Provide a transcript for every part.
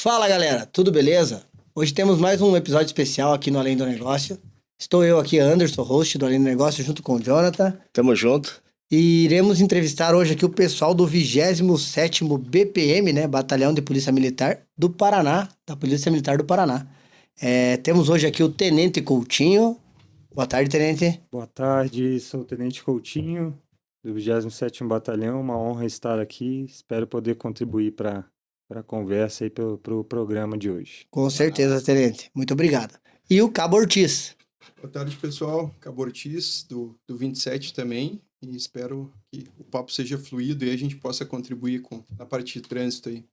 Fala galera, tudo beleza? Hoje temos mais um episódio especial aqui no Além do Negócio. Estou eu aqui, Anderson, host do Além do Negócio, junto com o Jonathan. Tamo junto. E iremos entrevistar hoje aqui o pessoal do 27º BPM, né? Batalhão de Polícia Militar do Paraná, da Polícia Militar do Paraná. Temos hoje aqui o Tenente Coutinho. Boa tarde, Tenente. Boa tarde, sou o Tenente Coutinho, do 27º Batalhão. Uma honra estar aqui. Espero poder contribuir para a conversa e para o programa de hoje. Com certeza, Tenente. Muito obrigado. E o Cabo Ortiz. Boa tarde, pessoal. Cabo Ortiz, do 27 também. E espero que o papo seja fluido e a gente possa contribuir na parte de trânsito aí.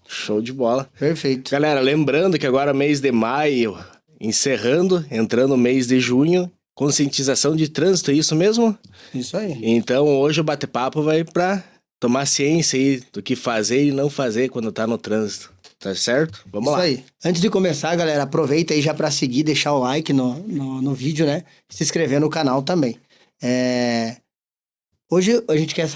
Show de bola. Perfeito. Galera, lembrando que agora mês de maio, entrando o mês de junho, conscientização de trânsito, é isso mesmo? Isso aí. Então hoje o bate-papo vai para tomar ciência aí do que fazer e não fazer quando tá no trânsito. Tá certo? Vamos lá. Isso aí. Antes de começar, galera, aproveita aí já para seguir, deixar o like no vídeo, né? Se inscrever no canal também. Hoje a gente quer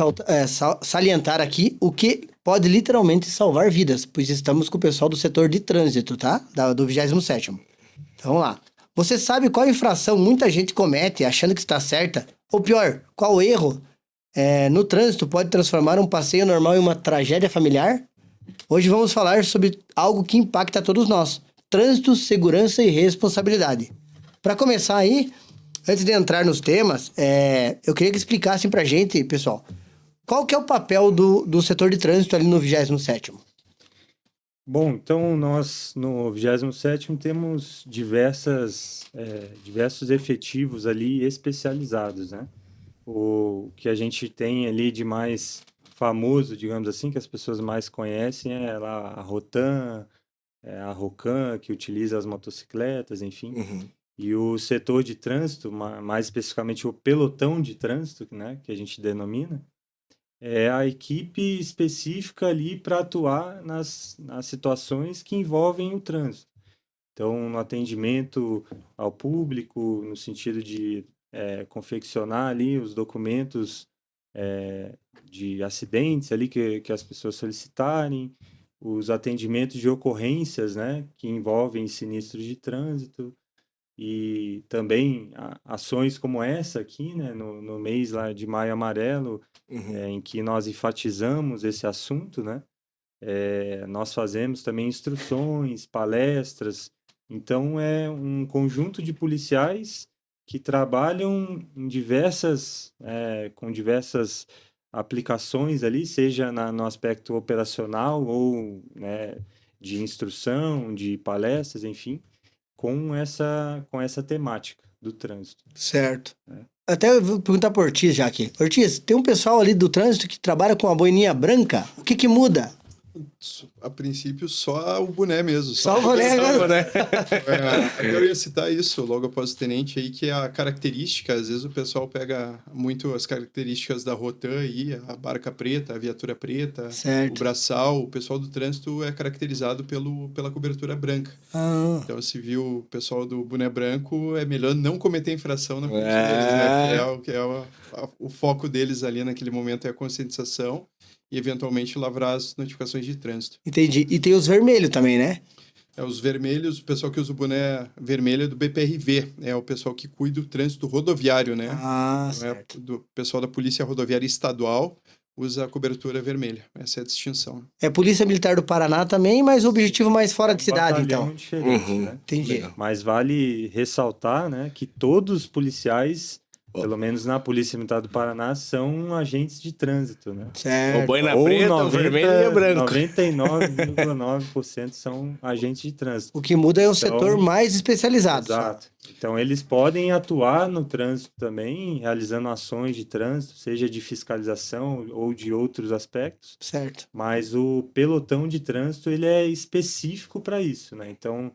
salientar aqui o que pode literalmente salvar vidas, pois estamos com o pessoal do setor de trânsito, tá? Do 27º. Então vamos lá. Você sabe qual infração muita gente comete achando que está certa? Ou pior, qual erro no trânsito pode transformar um passeio normal em uma tragédia familiar? Hoje vamos falar sobre algo que impacta a todos nós. Trânsito, segurança e responsabilidade. Para começar aí, antes de entrar nos temas, eu queria que explicassem pra gente, pessoal, qual que é o papel do setor de trânsito ali no 27º? Bom, então nós no 27º temos diversos efetivos ali especializados, né? O que a gente tem ali de mais famoso, digamos assim, que as pessoas mais conhecem é lá a Rotan, a Rocan, que utiliza as motocicletas, enfim. Uhum. E o setor de trânsito, mais especificamente o pelotão de trânsito, né, que a gente denomina, é a equipe específica ali para atuar nas situações que envolvem o trânsito. Então, no atendimento ao público, no sentido de confeccionar ali os documentos de acidentes ali que as pessoas solicitarem, os atendimentos de ocorrências, né, que envolvem sinistros de trânsito, e também ações como essa aqui, né, no mês lá de Maio Amarelo, em que nós enfatizamos esse assunto, né, nós fazemos também instruções, palestras. Então é um conjunto de policiais que trabalham em com diversas aplicações ali, seja no aspecto operacional ou, né, de instrução, de palestras, enfim, com essa temática do trânsito. Certo. Até eu vou perguntar para Ortiz já aqui. Ortiz, tem um pessoal ali do trânsito que trabalha com a boininha branca. O que muda? A princípio, só o boné mesmo. Só o boné mesmo. Eu ia citar isso logo após o tenente aí, que é a característica. Às vezes o pessoal pega muito as características da Rotan aí, a barca preta, a viatura preta, certo. O braçal. O pessoal do trânsito é caracterizado pela cobertura branca. Então, se viu o pessoal do boné branco, é melhor não cometer infração na frente deles, né? Que é o foco deles ali naquele momento é a conscientização e, eventualmente, lavrar as notificações de trânsito. Entendi. E tem os vermelhos também, né? Os vermelhos, o pessoal que usa o boné vermelho é do BPRV, é o pessoal que cuida do trânsito rodoviário, né? Certo. Do pessoal da Polícia Rodoviária Estadual usa a cobertura vermelha. Essa é a distinção. É Polícia Militar do Paraná também, mas o objetivo mais fora de cidade, então. Diferente, né? Entendi. Mas vale ressaltar, né, que todos os policiais, pelo menos na Polícia Militar do Paraná, são agentes de trânsito, né? Certo. O boina preta, o vermelho e o branco. 99,9% são agentes de trânsito. O que muda é o setor mais especializado. Exato. Então, eles podem atuar no trânsito também, realizando ações de trânsito, seja de fiscalização ou de outros aspectos. Certo. Mas o pelotão de trânsito, ele é específico para isso, né? Então,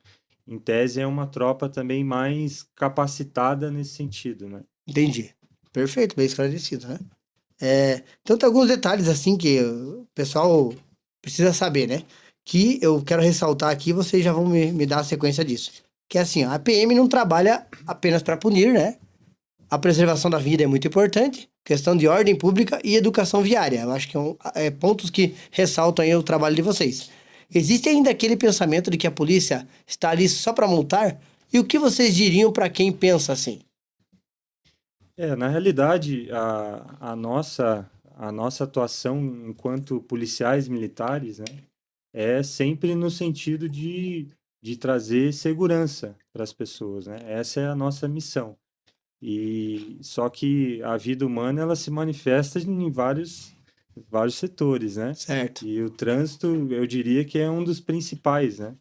em tese, é uma tropa também mais capacitada nesse sentido, né? Entendi. Perfeito, bem esclarecido, né? Então tem alguns detalhes assim que o pessoal precisa saber, né? Que eu quero ressaltar aqui, vocês já vão me dar a sequência disso. Que é assim, a PM não trabalha apenas para punir, né? A preservação da vida é muito importante, questão de ordem pública e educação viária. Eu acho que é pontos que ressaltam aí o trabalho de vocês. Existe ainda aquele pensamento de que a polícia está ali só para multar? E o que vocês diriam para quem pensa assim? Na realidade, a nossa atuação enquanto policiais militares, né, é sempre no sentido de trazer segurança para as pessoas, né? Essa é a nossa missão. E só que a vida humana ela se manifesta em vários setores, né? Certo. E o trânsito, eu diria que é um dos principais, né?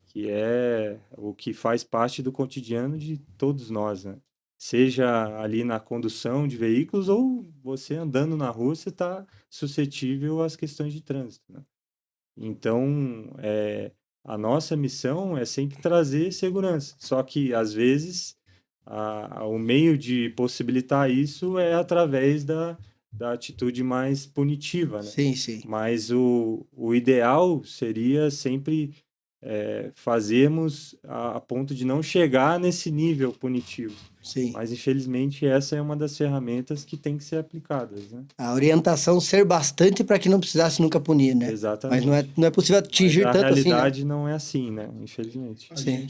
Que é o que faz parte do cotidiano de todos nós, né? Seja ali na condução de veículos ou você andando na rua, você está suscetível às questões de trânsito, né? Então, a nossa missão é sempre trazer segurança. Só que, às vezes, o meio de possibilitar isso é através da atitude mais punitiva, né? Sim, sim. Mas o ideal seria sempre fazermos a ponto de não chegar nesse nível punitivo. Sim. Mas, infelizmente, essa é uma das ferramentas que tem que ser aplicadas, né? A orientação ser bastante para que não precisasse nunca punir, né? Exatamente. Mas não é possível atingir Mas tanto a assim, né? realidade não é assim, né? Infelizmente. Sim.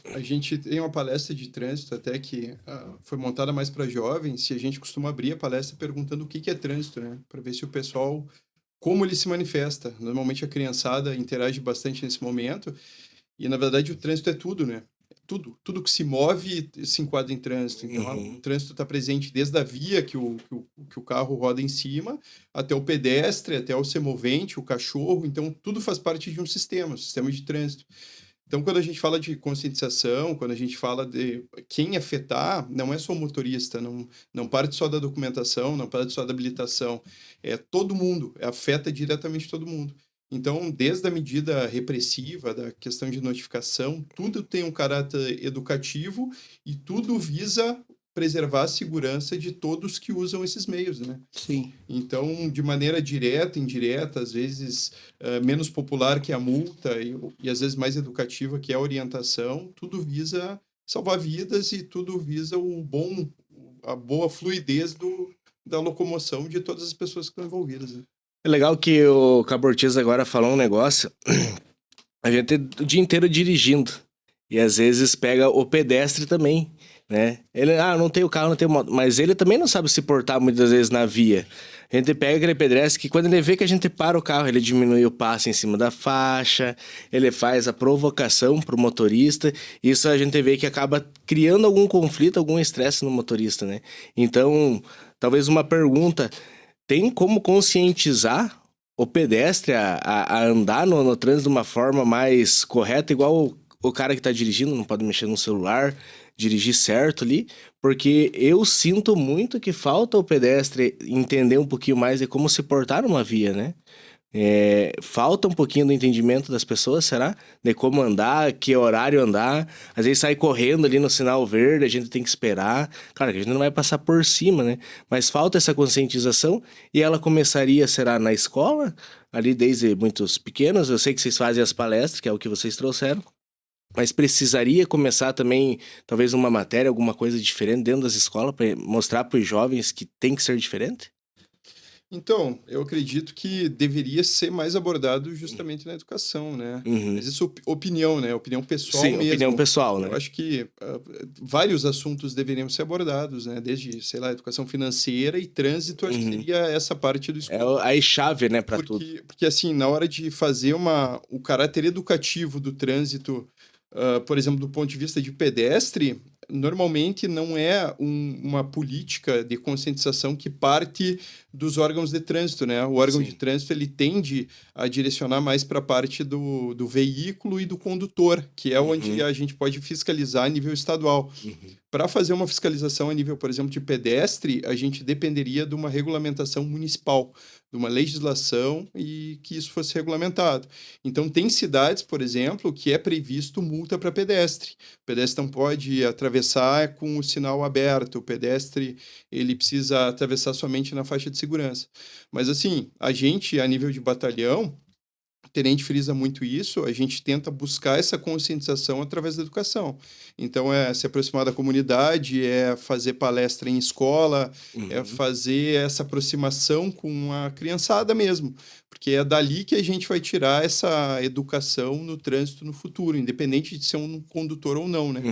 A gente tem uma palestra de trânsito até que foi montada mais para jovens, e a gente costuma abrir a palestra perguntando o que é trânsito, né? Para ver se o pessoal, como ele se manifesta. Normalmente a criançada interage bastante nesse momento, e na verdade o trânsito é tudo, né? Tudo que se move se enquadra em trânsito. Então, o trânsito está presente desde a via que o carro roda em cima, até o pedestre, até o semovente, o cachorro. Então, tudo faz parte de um sistema de trânsito. Então, quando a gente fala de conscientização, quando a gente fala de quem afetar, não é só o motorista, não parte só da documentação, não parte só da habilitação. É todo mundo, afeta diretamente todo mundo. Então, desde a medida repressiva, da questão de notificação, tudo tem um caráter educativo e tudo visa preservar a segurança de todos que usam esses meios, né? Sim. Então, de maneira direta, indireta, às vezes menos popular que a multa e às vezes mais educativa que é a orientação, tudo visa salvar vidas e tudo visa a boa fluidez da locomoção de todas as pessoas que estão envolvidas, né? É legal que o Cabortiz agora falou um negócio. A gente o dia inteiro dirigindo. E às vezes pega o pedestre também, né? Ele, não tem o carro, não tem moto. Mas ele também não sabe se portar muitas vezes na via. A gente pega aquele pedestre que quando ele vê que a gente para o carro, ele diminui o passo em cima da faixa, ele faz a provocação pro motorista. Isso a gente vê que acaba criando algum conflito, algum estresse no motorista, né? Então, talvez uma pergunta... Tem como conscientizar o pedestre a andar no trânsito de uma forma mais correta, igual o cara que tá dirigindo, não pode mexer no celular, dirigir certo ali? Porque eu sinto muito que falta o pedestre entender um pouquinho mais de como se portar numa via, né? Falta um pouquinho do entendimento das pessoas, será? De como andar, que horário andar. Às vezes sai correndo ali no sinal verde, a gente tem que esperar. Claro que a gente não vai passar por cima, né? Mas falta essa conscientização e ela começaria, será, na escola? Ali desde muitos pequenos. Eu sei que vocês fazem as palestras, que é o que vocês trouxeram. Mas precisaria começar também, talvez uma matéria, alguma coisa diferente dentro das escolas para mostrar para os jovens que tem que ser diferente? Então, eu acredito que deveria ser mais abordado justamente na educação, né? Uhum. Mas isso é opinião, né? Opinião pessoal Sim, mesmo. opinião pessoal, né? Eu acho que vários assuntos deveriam ser abordados, né? Desde, sei lá, educação financeira e trânsito, acho que seria essa parte do escopo. É a chave, né, para tudo. Porque, assim, na hora de fazer o caráter educativo do trânsito, por exemplo, do ponto de vista de pedestre, normalmente não é uma política de conscientização que parte dos órgãos de trânsito, né? O órgão de trânsito, ele tende a direcionar mais para a parte do veículo e do condutor, que é onde a gente pode fiscalizar a nível estadual. Para fazer uma fiscalização a nível, por exemplo, de pedestre, a gente dependeria de uma regulamentação municipal, de uma legislação e que isso fosse regulamentado. Então, tem cidades, por exemplo, que é previsto multa para pedestre. O pedestre não pode atravessar com o sinal aberto, o pedestre ele precisa atravessar somente na faixa de segurança. Mas, assim, a gente, a nível de batalhão, tenente frisa muito isso, a gente tenta buscar essa conscientização através da educação. Então, é se aproximar da comunidade, é fazer palestra em escola, é fazer essa aproximação com a criançada mesmo, porque é dali que a gente vai tirar essa educação no trânsito no futuro, independente de ser um condutor ou não, né?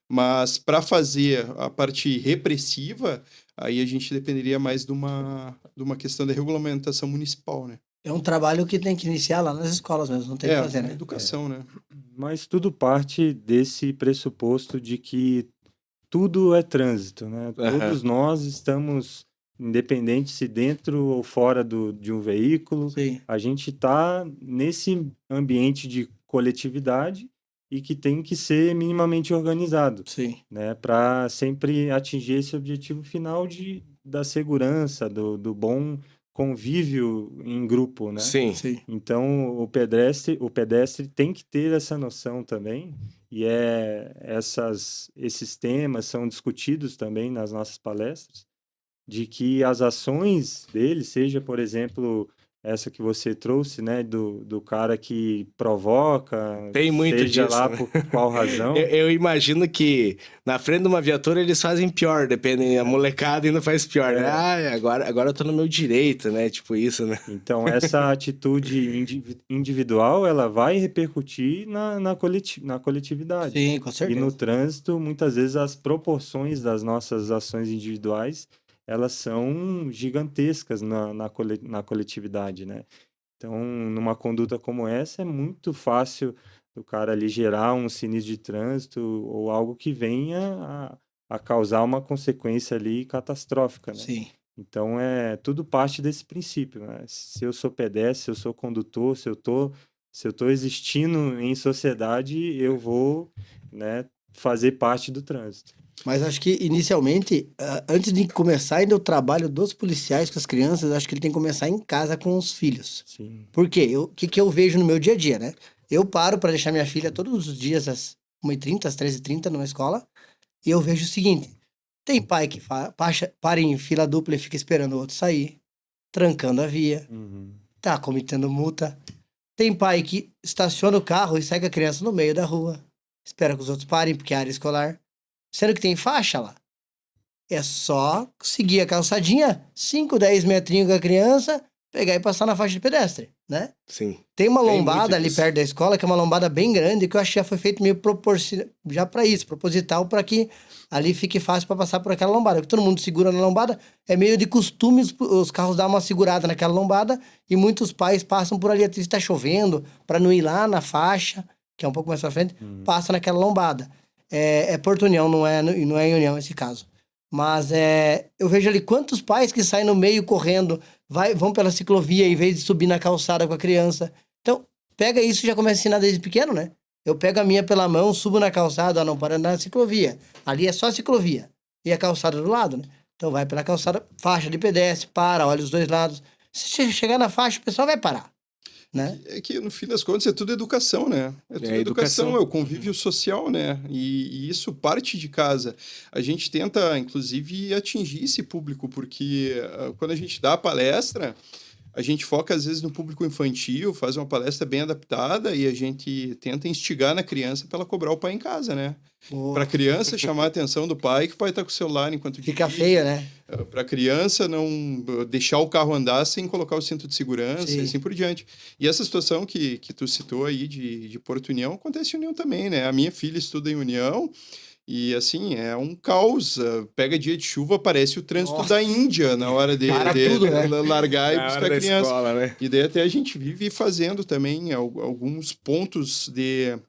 Mas para fazer a parte repressiva, aí a gente dependeria mais de uma questão da regulamentação municipal, né? É um trabalho que tem que iniciar lá nas escolas mesmo, não tem que fazer, né? Educação, né? Mas tudo parte desse pressuposto de que tudo é trânsito, né? Todos nós estamos, independente se dentro ou fora de um veículo, Sim. a gente está nesse ambiente de coletividade e que tem que ser minimamente organizado, Sim. né? Para sempre atingir esse objetivo final da segurança, do bom convívio em grupo, né? Sim. Sim. Então, o pedestre tem que ter essa noção também, e esses temas são discutidos também nas nossas palestras, de que as ações dele, seja, por exemplo, essa que você trouxe, né, do cara que provoca, Tem muito seja disso, lá né? por qual razão. Eu imagino que na frente de uma viatura eles fazem pior, dependem, a molecada ainda faz pior, né? Ah, agora eu tô no meu direito, né? Tipo isso, né? Então, essa atitude individual, ela vai repercutir na coletividade. Sim, com E certeza. no trânsito, muitas vezes, as proporções das nossas ações individuais, elas são gigantescas na coletividade, né? Então, numa conduta como essa, é muito fácil o cara ali gerar um sinistro de trânsito ou algo que venha a causar uma consequência ali catastrófica, né? Sim. Então, tudo parte desse princípio, né? Se eu sou pedestre, se eu sou condutor, se eu tô existindo em sociedade, eu vou, né, fazer parte do trânsito. Mas acho que, inicialmente, antes de começar ainda o trabalho dos policiais com as crianças, acho que ele tem que começar em casa com os filhos. Sim. Por quê? O que eu vejo no meu dia a dia, né? Eu paro para deixar minha filha todos os dias às 1h30, às 13h30 numa escola, e eu vejo o seguinte: tem pai que para em fila dupla e fica esperando o outro sair, trancando a via, Uhum. tá cometendo multa. Tem pai que estaciona o carro e segue a criança no meio da rua, espera que os outros parem porque é área escolar, sendo que tem faixa lá. É só seguir a calçadinha, 5, 10 metrinhos com a criança, pegar e passar na faixa de pedestre, né? Sim. Tem uma Tem lombada muito ali disso. perto da escola, que é uma lombada bem grande, que eu acho que já foi feito meio já para isso, proposital, para que ali fique fácil para passar por aquela lombada. Porque todo mundo segura na lombada, é meio de costume os carros dar uma segurada naquela lombada e muitos pais passam por ali, até se tá chovendo, para não ir lá na faixa, que é um pouco mais pra frente, passa naquela lombada. É Porto União, não é em União esse caso. Mas eu vejo ali quantos pais que saem no meio correndo, vão pela ciclovia em vez de subir na calçada com a criança. Então, pega isso e já começa a ensinar desde pequeno, né? Eu pego a minha pela mão, subo na calçada, não para andar na ciclovia. Ali é só ciclovia. E a calçada do lado, né? Então vai pela calçada, faixa de pedestre, olha os dois lados. Se chegar na faixa, o pessoal vai parar, né? É que, no fim das contas, é tudo educação, né? É tudo educação, é o convívio social, né? E isso parte de casa. A gente tenta, inclusive, atingir esse público, porque quando a gente dá a palestra, a gente foca, às vezes, no público infantil, faz uma palestra bem adaptada e a gente tenta instigar na criança para ela cobrar o pai em casa, né? Para a criança chamar a atenção do pai, que o pai está com o celular enquanto Fica dirige. feio, né? Para a criança não deixar o carro andar sem colocar o cinto de segurança Sim. e assim por diante. E essa situação que tu citou aí de Porto União, acontece em União também, né? A minha filha estuda em União e, assim, é um caos. Pega dia de chuva, parece o trânsito Nossa. da Índia na hora de Para tudo, né? largar e Na hora buscar a da criança. escola, né? E daí até a gente vive fazendo também alguns pontos de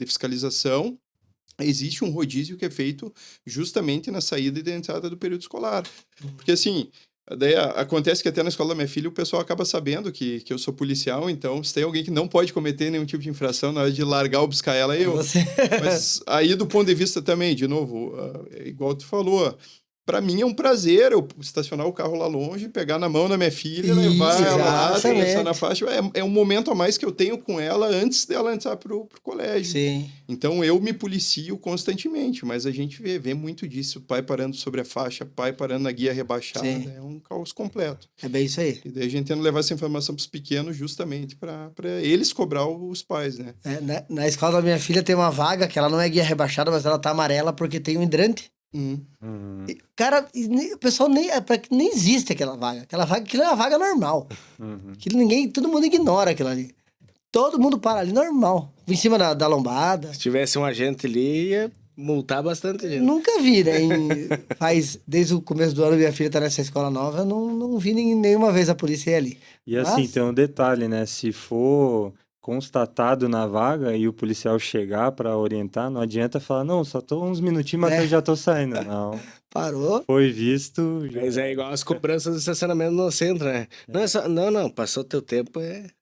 fiscalização. Existe um rodízio que é feito justamente na saída e da entrada do período escolar. Porque, assim, daí acontece que até na escola da minha filha o pessoal acaba sabendo que eu sou policial, então se tem alguém que não pode cometer nenhum tipo de infração, na hora de largar ou buscar ela, eu. Você... Mas aí, do ponto de vista também, de novo, igual tu falou, Para mim é um prazer eu estacionar o carro lá longe, pegar na mão da minha filha, Isso, levar ela lá, exatamente. atravessar na faixa. É um momento a mais que eu tenho com ela antes dela entrar pro colégio. Sim. Então eu me policio constantemente, mas a gente vê muito disso. Pai parando sobre a faixa, pai parando na guia rebaixada. Sim. É um caos completo. É bem isso aí. E daí a gente tenta levar essa informação para os pequenos justamente para eles cobrar os pais, né? Na escola da minha filha tem uma vaga que ela não é guia rebaixada, mas ela tá amarela porque tem um hidrante. Cara, o pessoal nem existe aquela vaga. Aquilo é uma vaga normal. Todo mundo ignora aquilo ali. Todo mundo para ali normal. Em cima da lombada. Se tivesse um agente ali, ia multar bastante gente. Nunca vi, né? Desde o começo do ano, minha filha tá nessa escola nova, eu não vi nenhuma vez a polícia ir ali. E assim, tem um detalhe, né? Se for constatado na vaga e o policial chegar para orientar, não adianta falar, não, só tô uns minutinhos, mas eu já tô saindo. Não. Parou. Foi visto. Mas é igual as cobranças do estacionamento no centro, né? Não, passou teu tempo,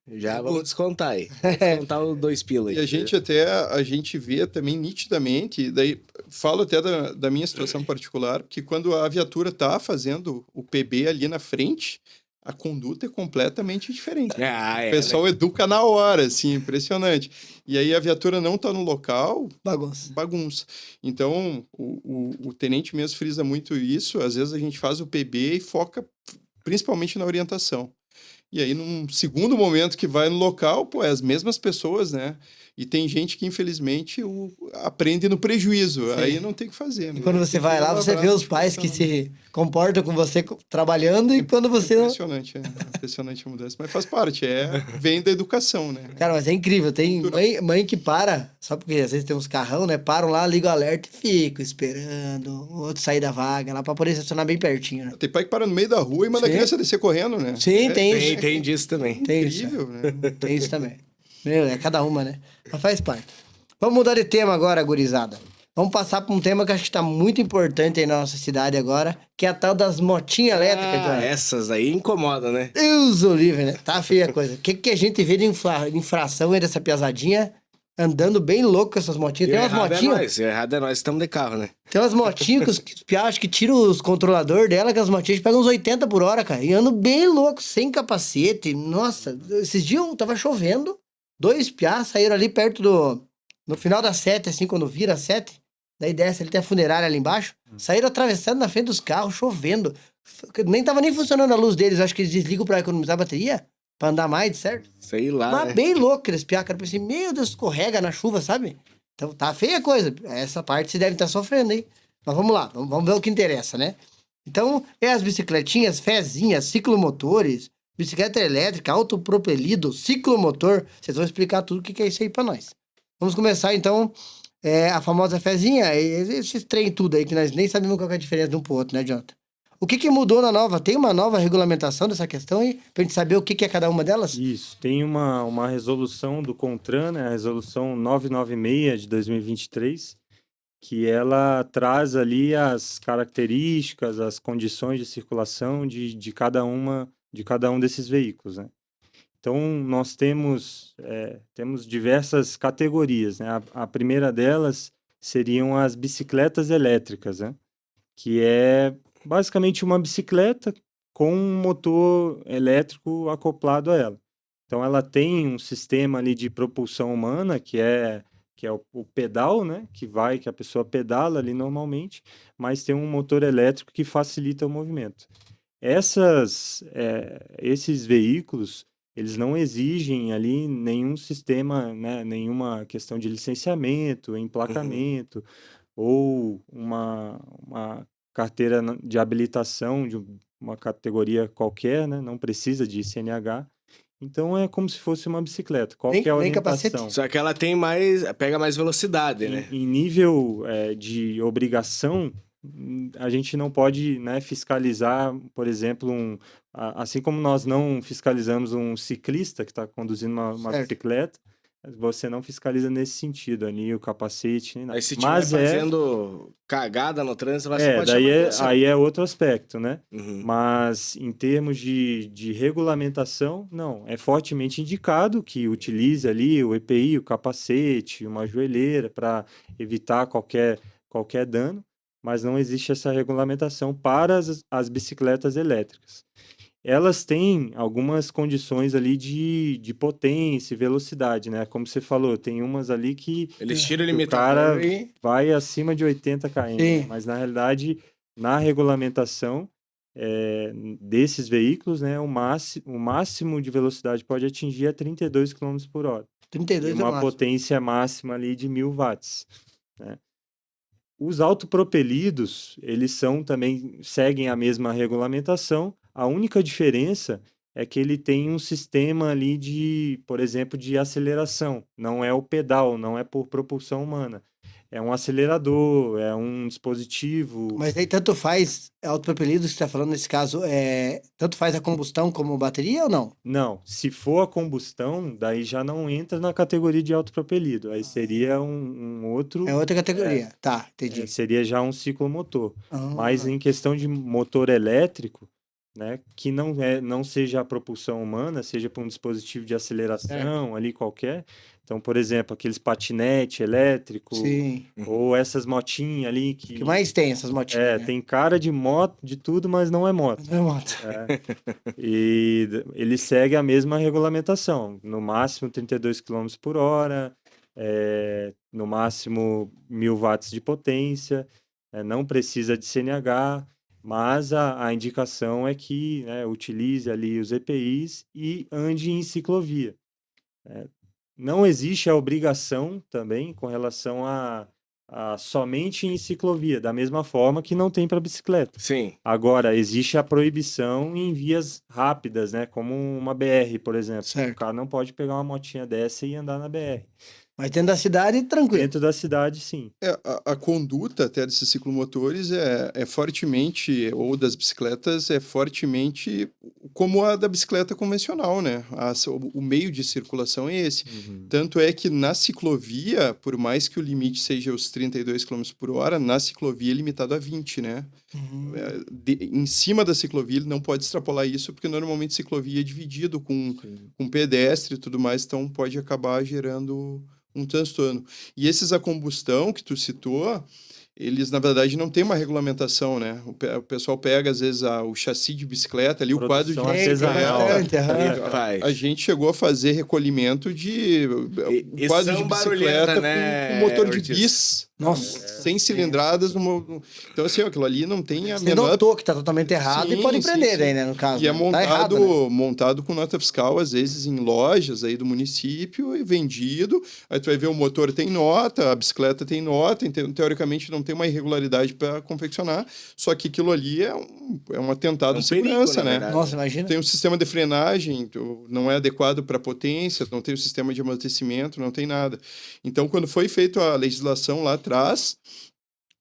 já vamos descontar aí. Descontar os 2 pila aí. E a gente vê também nitidamente, e daí falo até da minha situação particular, que quando a viatura tá fazendo o PB ali na frente, a conduta é completamente diferente. O pessoal educa na hora, assim, impressionante. E aí a viatura não tá no local, bagunça. Então, o tenente mesmo frisa muito isso, às vezes a gente faz o PB e foca principalmente na orientação. E aí, num segundo momento que vai no local, é as mesmas pessoas, né? E tem gente que, infelizmente, aprende no prejuízo. Sim. Aí não tem o que fazer. E quando você vai lá, você vê os pais que se comportam com você trabalhando e quando você... Impressionante a mudança. Mas faz parte, vem da educação, né? Cara, mas é incrível. Tem mãe que para, só porque às vezes tem uns carrão, né? Param lá, ligam o alerta e ficam esperando o outro sair da vaga lá pra poder estacionar bem pertinho, né? Tem pai que para no meio da rua e manda a criança descer correndo, né? Sim, tem isso. Tem disso também. Tem incrível, isso. né? Tem isso também. É cada uma, né? Mas faz parte. Vamos mudar de tema agora, gurizada. Vamos passar para um tema que acho que está muito importante aí na nossa cidade agora, que é a tal das motinhas elétricas. Essas aí incomodam, né? Deus o livre, né? Tá feia a coisa. O que a gente vê de infração aí dessa piazadinha andando bem louco com essas motinhas? Tem umas motinhas... Errado é nós, estamos de carro, né? Tem umas motinhas que os piachos que tiram os controladores dela, que as motinhas pegam uns 80 por hora, cara. E andam bem louco, sem capacete. Nossa, esses dias tava chovendo. 2 piás saíram ali perto no final da 7, assim, quando vira a 7. Daí desce, ali tem a funerária ali embaixo. Saíram atravessando na frente dos carros, chovendo. Nem tava nem funcionando a luz deles. Acho que eles desligam pra economizar a bateria. Pra andar mais, certo? Sei lá, Mas né? bem louco aqueles piás, cara. Pensei, meu Deus, escorrega na chuva, sabe? Então tá feia a coisa. Essa parte você deve estar sofrendo, hein? Mas vamos lá, vamos ver o que interessa, né? Então, as bicicletinhas, fezinhas, ciclomotores, bicicleta elétrica, autopropelido, ciclomotor. Vocês vão explicar tudo o que é isso aí pra nós. Vamos começar, então, a famosa fezinha, esses trem tudo aí, que nós nem sabemos qual é a diferença de um pro outro, né, Jonathan? O que mudou na nova? Tem uma nova regulamentação dessa questão aí? Pra gente saber o que é cada uma delas? Isso, tem uma resolução do CONTRAN, né, a resolução 996 de 2023, que ela traz ali as características, as condições de circulação de cada um desses veículos, né? Então, nós temos diversas categorias, né? A primeira delas seriam as bicicletas elétricas, né? Que é basicamente uma bicicleta com um motor elétrico acoplado a ela. Então, ela tem um sistema ali de propulsão humana, que é o pedal, né? Que a pessoa pedala ali normalmente, mas tem um motor elétrico que facilita o movimento. Esses veículos, eles não exigem ali nenhum sistema, né, nenhuma questão de licenciamento, emplacamento, ou uma carteira de habilitação de uma categoria qualquer, né, não precisa de CNH. Então é como se fosse uma bicicleta. Qual que é a orientação? Capacete. Só que ela pega mais velocidade, né? Em nível de obrigação, a gente não pode, né, fiscalizar, por exemplo, assim como nós não fiscalizamos um ciclista que está conduzindo uma bicicleta, você não fiscaliza nesse sentido, ali o capacete, nem nada. Mas se estiver fazendo cagada no trânsito, você pode daí chamar atenção. Aí é outro aspecto, né? Uhum. Mas em termos de regulamentação, não. É fortemente indicado que utilize ali o EPI, o capacete, uma joelheira para evitar qualquer dano. mas não existe essa regulamentação para as bicicletas elétricas. Elas têm algumas condições ali de potência e velocidade, né? Como você falou, tem umas ali que Eles tiram o o limitador cara e... vai acima de 80 km, Sim. mas na realidade, na regulamentação desses veículos, né, o máximo de velocidade pode atingir 32 km por hora. E 32 é o uma máximo. potência máxima ali de 1000 watts, né? Os autopropelidos, eles também seguem a mesma regulamentação. A única diferença é que ele tem um sistema ali por exemplo, de aceleração. Não é o pedal, não é por propulsão humana. É um acelerador, é um dispositivo. Mas aí tanto faz autopropelido que você está falando nesse caso, tanto faz a combustão como bateria ou não? Não, se for a combustão, daí já não entra na categoria de autopropelido. Aí seria um outro, É outra categoria. Tá, entendi. seria já um ciclomotor. Mas Ah, em questão de motor elétrico, né, que não seja a propulsão humana, seja por um dispositivo de aceleração ali qualquer. Então, por exemplo, aqueles patinete elétrico sim. ou essas motinhas ali O que mais tem essas motinhas, né? tem cara de moto, de tudo, mas não é moto. Não é moto. E ele segue a mesma regulamentação, no máximo 32 km por hora, no máximo 1000 watts de potência, não precisa de CNH, mas a indicação é que, né, utilize ali os EPIs e ande em ciclovia. Não existe a obrigação também com relação a somente em ciclovia, da mesma forma que não tem para bicicleta. Sim. Agora, existe a proibição em vias rápidas, né? Como uma BR, por exemplo. Certo. O cara não pode pegar uma motinha dessa e andar na BR. Mas dentro da cidade, tranquilo. Dentro da cidade, sim. A conduta até desses ciclomotores é fortemente, ou das bicicletas, é fortemente como a da bicicleta convencional, né? O meio de circulação é esse. Tanto é que na ciclovia, por mais que o limite seja os 32 km por hora, na ciclovia é limitado a 20, né? Em cima da ciclovia ele não pode extrapolar isso, porque normalmente ciclovia é dividido com pedestre e tudo mais, então pode acabar gerando um transtorno. E esses a combustão que tu citou, eles, na verdade, não têm uma regulamentação, né? O pessoal pega, às vezes, o chassi de bicicleta ali, o quadro de Produção bicicleta. artesanal. A gente chegou a fazer recolhimento de E quadro de são bicicleta barulhenta, né, com motor de Ortiz? bis. Nossa. 100 cilindradas. Então, assim, aquilo ali não tem a Você menor... notou que tá totalmente errado e Sim, pode sim, prender sim. daí, né, no caso. E é né? Tá errado, né? montado com nota fiscal, às vezes em lojas aí do município, e vendido. Aí tu vai ver o motor tem nota, a bicicleta tem nota, então teoricamente não tem uma irregularidade para confeccionar, só que aquilo ali é um atentado É um à segurança, perigo, na né? verdade. Nossa, imagina. Tem um sistema de frenagem, não é adequado para potência, não tem o sistema de amortecimento, não tem nada. Então, quando foi feita a legislação lá atrás,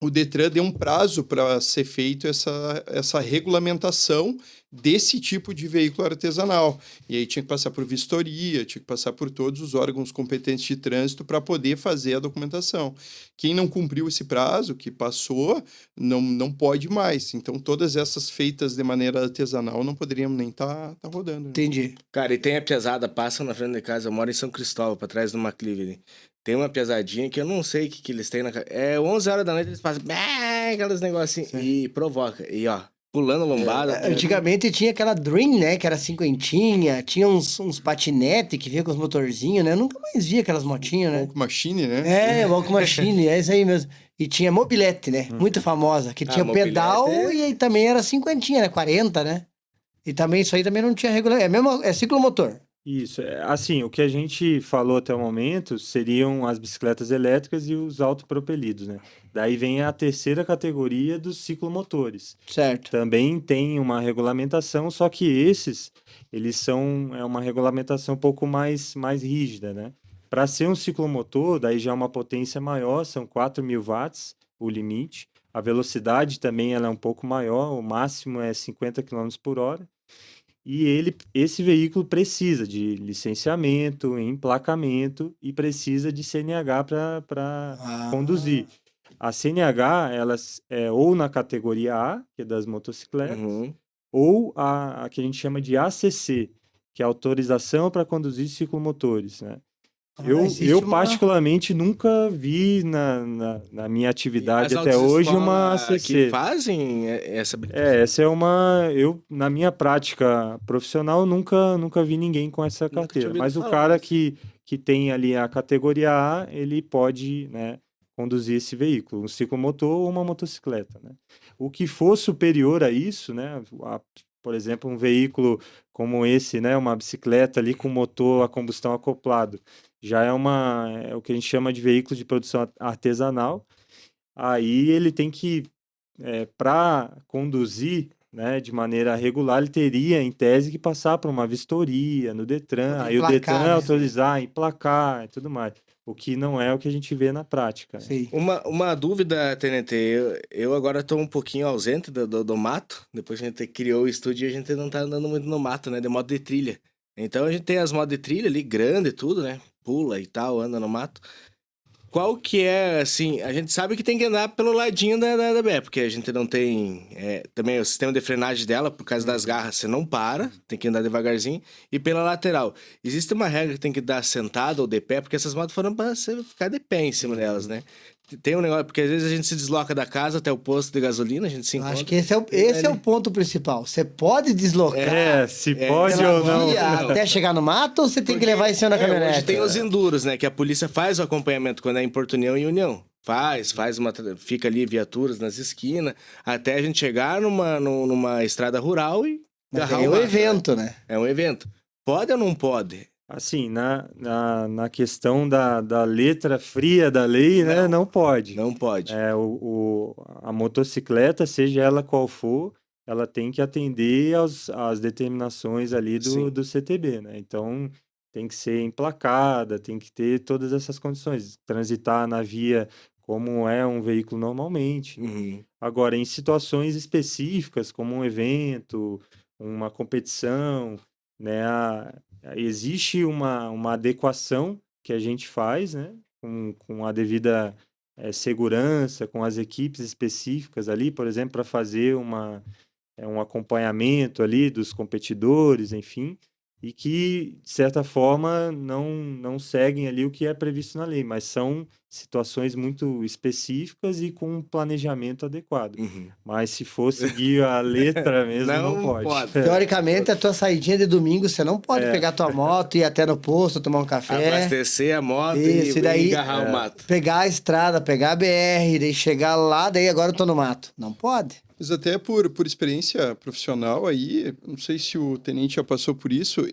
o Detran deu um prazo para ser feito essa regulamentação desse tipo de veículo artesanal. E aí tinha que passar por vistoria, tinha que passar por todos os órgãos competentes de trânsito para poder fazer a documentação. Quem não cumpriu esse prazo, que passou, não pode mais. Então, todas essas feitas de maneira artesanal não poderiam nem estar rodando. Né? Entendi. Cara, e tem a pesada, passa na frente de casa, eu moro em São Cristóvão, pra trás do McLivre. Tem uma pesadinha que eu não sei o que eles têm na... 11 horas da noite eles passam... aqueles negocinhos e provoca. E ó, pulando lombada. Antigamente tinha aquela Dream, né? Que era cinquentinha. Tinha uns patinete que vinha com os motorzinhos, né? Eu nunca mais vi aquelas motinhas, né? Walk Machine, né? Walk Machine, é isso aí mesmo. E tinha mobilete, né? Muito famosa. Que tinha mobilete pedal e aí também era cinquentinha, né? 40, né? E também isso aí também não tinha regular. É ciclomotor. Isso. Assim, o que a gente falou até o momento seriam as bicicletas elétricas e os autopropelidos, né? Daí vem a terceira categoria dos ciclomotores. Certo. Também tem uma regulamentação, só que eles são uma regulamentação um pouco mais rígida, né? Para ser um ciclomotor, daí já é uma potência maior, são 4.000 watts o limite. A velocidade também ela é um pouco maior, o máximo é 50 km por hora. E esse veículo precisa de licenciamento, emplacamento e precisa de CNH para conduzir. A CNH, elas é ou na categoria A, que é das motocicletas, ou a que a gente chama de ACC, que é Autorização para Conduzir Ciclomotores, né? existe Eu uma- particularmente nunca vi na minha atividade As até hoje autoescola uma que ACC. fazem essa habilitação. Essa é uma. Na minha prática profissional, nunca vi ninguém com essa Nunca tinha carteira. ouvido Mas o falar, cara mas- que tem ali a categoria A, ele pode, né, conduzir esse veículo, um ciclomotor ou uma motocicleta, né? O que for superior a isso, né, por exemplo, um veículo como esse, né, uma bicicleta ali com motor a combustão acoplado, já é o que a gente chama de veículo de produção artesanal. Aí ele tem que para conduzir, né, de maneira regular, ele teria, em tese, que passar por uma vistoria no Detran, Poder aí o Detran emplacar, né? autorizar, emplacar e tudo mais. O que não é o que a gente vê na prática, né? Sei. Uma dúvida, TNT, eu agora estou um pouquinho ausente do mato, depois que a gente criou o estúdio, a gente não tá andando muito no mato, né, de moto de trilha. Então a gente tem as motos de trilha ali, grande e tudo, né, pula e tal, anda no mato. Qual que é, assim, a gente sabe que tem que andar pelo ladinho da BE, porque a gente não tem, também o sistema de frenagem dela, por causa das garras, você não para, tem que andar devagarzinho, e pela lateral. Existe uma regra que tem que dar sentado ou de pé, porque essas motos foram para você ficar de pé em cima delas, né? Tem um negócio, porque às vezes a gente se desloca da casa até o posto de gasolina, a gente se Eu encontra. acho que esse é o ponto principal. Você pode deslocar Se pode pela ou não. via Não. até chegar no mato ou você tem que Porque, levar em cima da caminhonete? Hoje tem os enduros, né? Que a polícia faz o acompanhamento quando é em Porto União e União. Fica ali viaturas nas esquinas, até a gente chegar numa estrada rural e Mas agarrar é o um mato, evento, né? É um evento. Pode ou não pode? Assim, na questão da letra fria da lei, né, não pode. Não pode. A motocicleta, seja ela qual for, ela tem que atender às determinações ali Sim. do CTB, né? Então, tem que ser emplacada, tem que ter todas essas condições, transitar na via como é um veículo normalmente. Uhum. Agora, em situações específicas, como um evento, uma competição, né, existe uma adequação que a gente faz, né, com a devida segurança, com as equipes específicas ali, por exemplo, para fazer um acompanhamento ali dos competidores, enfim, e que, de certa forma, não seguem ali o que é previsto na lei, mas são situações muito específicas e com um planejamento adequado. Uhum. Mas se for seguir a letra mesmo, não Não pode. pode. Teoricamente, a tua saidinha de domingo, você não pode pegar tua moto e ir até no posto, tomar um café. Abastecer a moto Isso, e daí agarrar o mato. pegar a estrada, pegar a BR, daí chegar lá, daí agora eu tô no mato. Não pode. Mas até por experiência profissional aí, não sei se o tenente já passou por isso,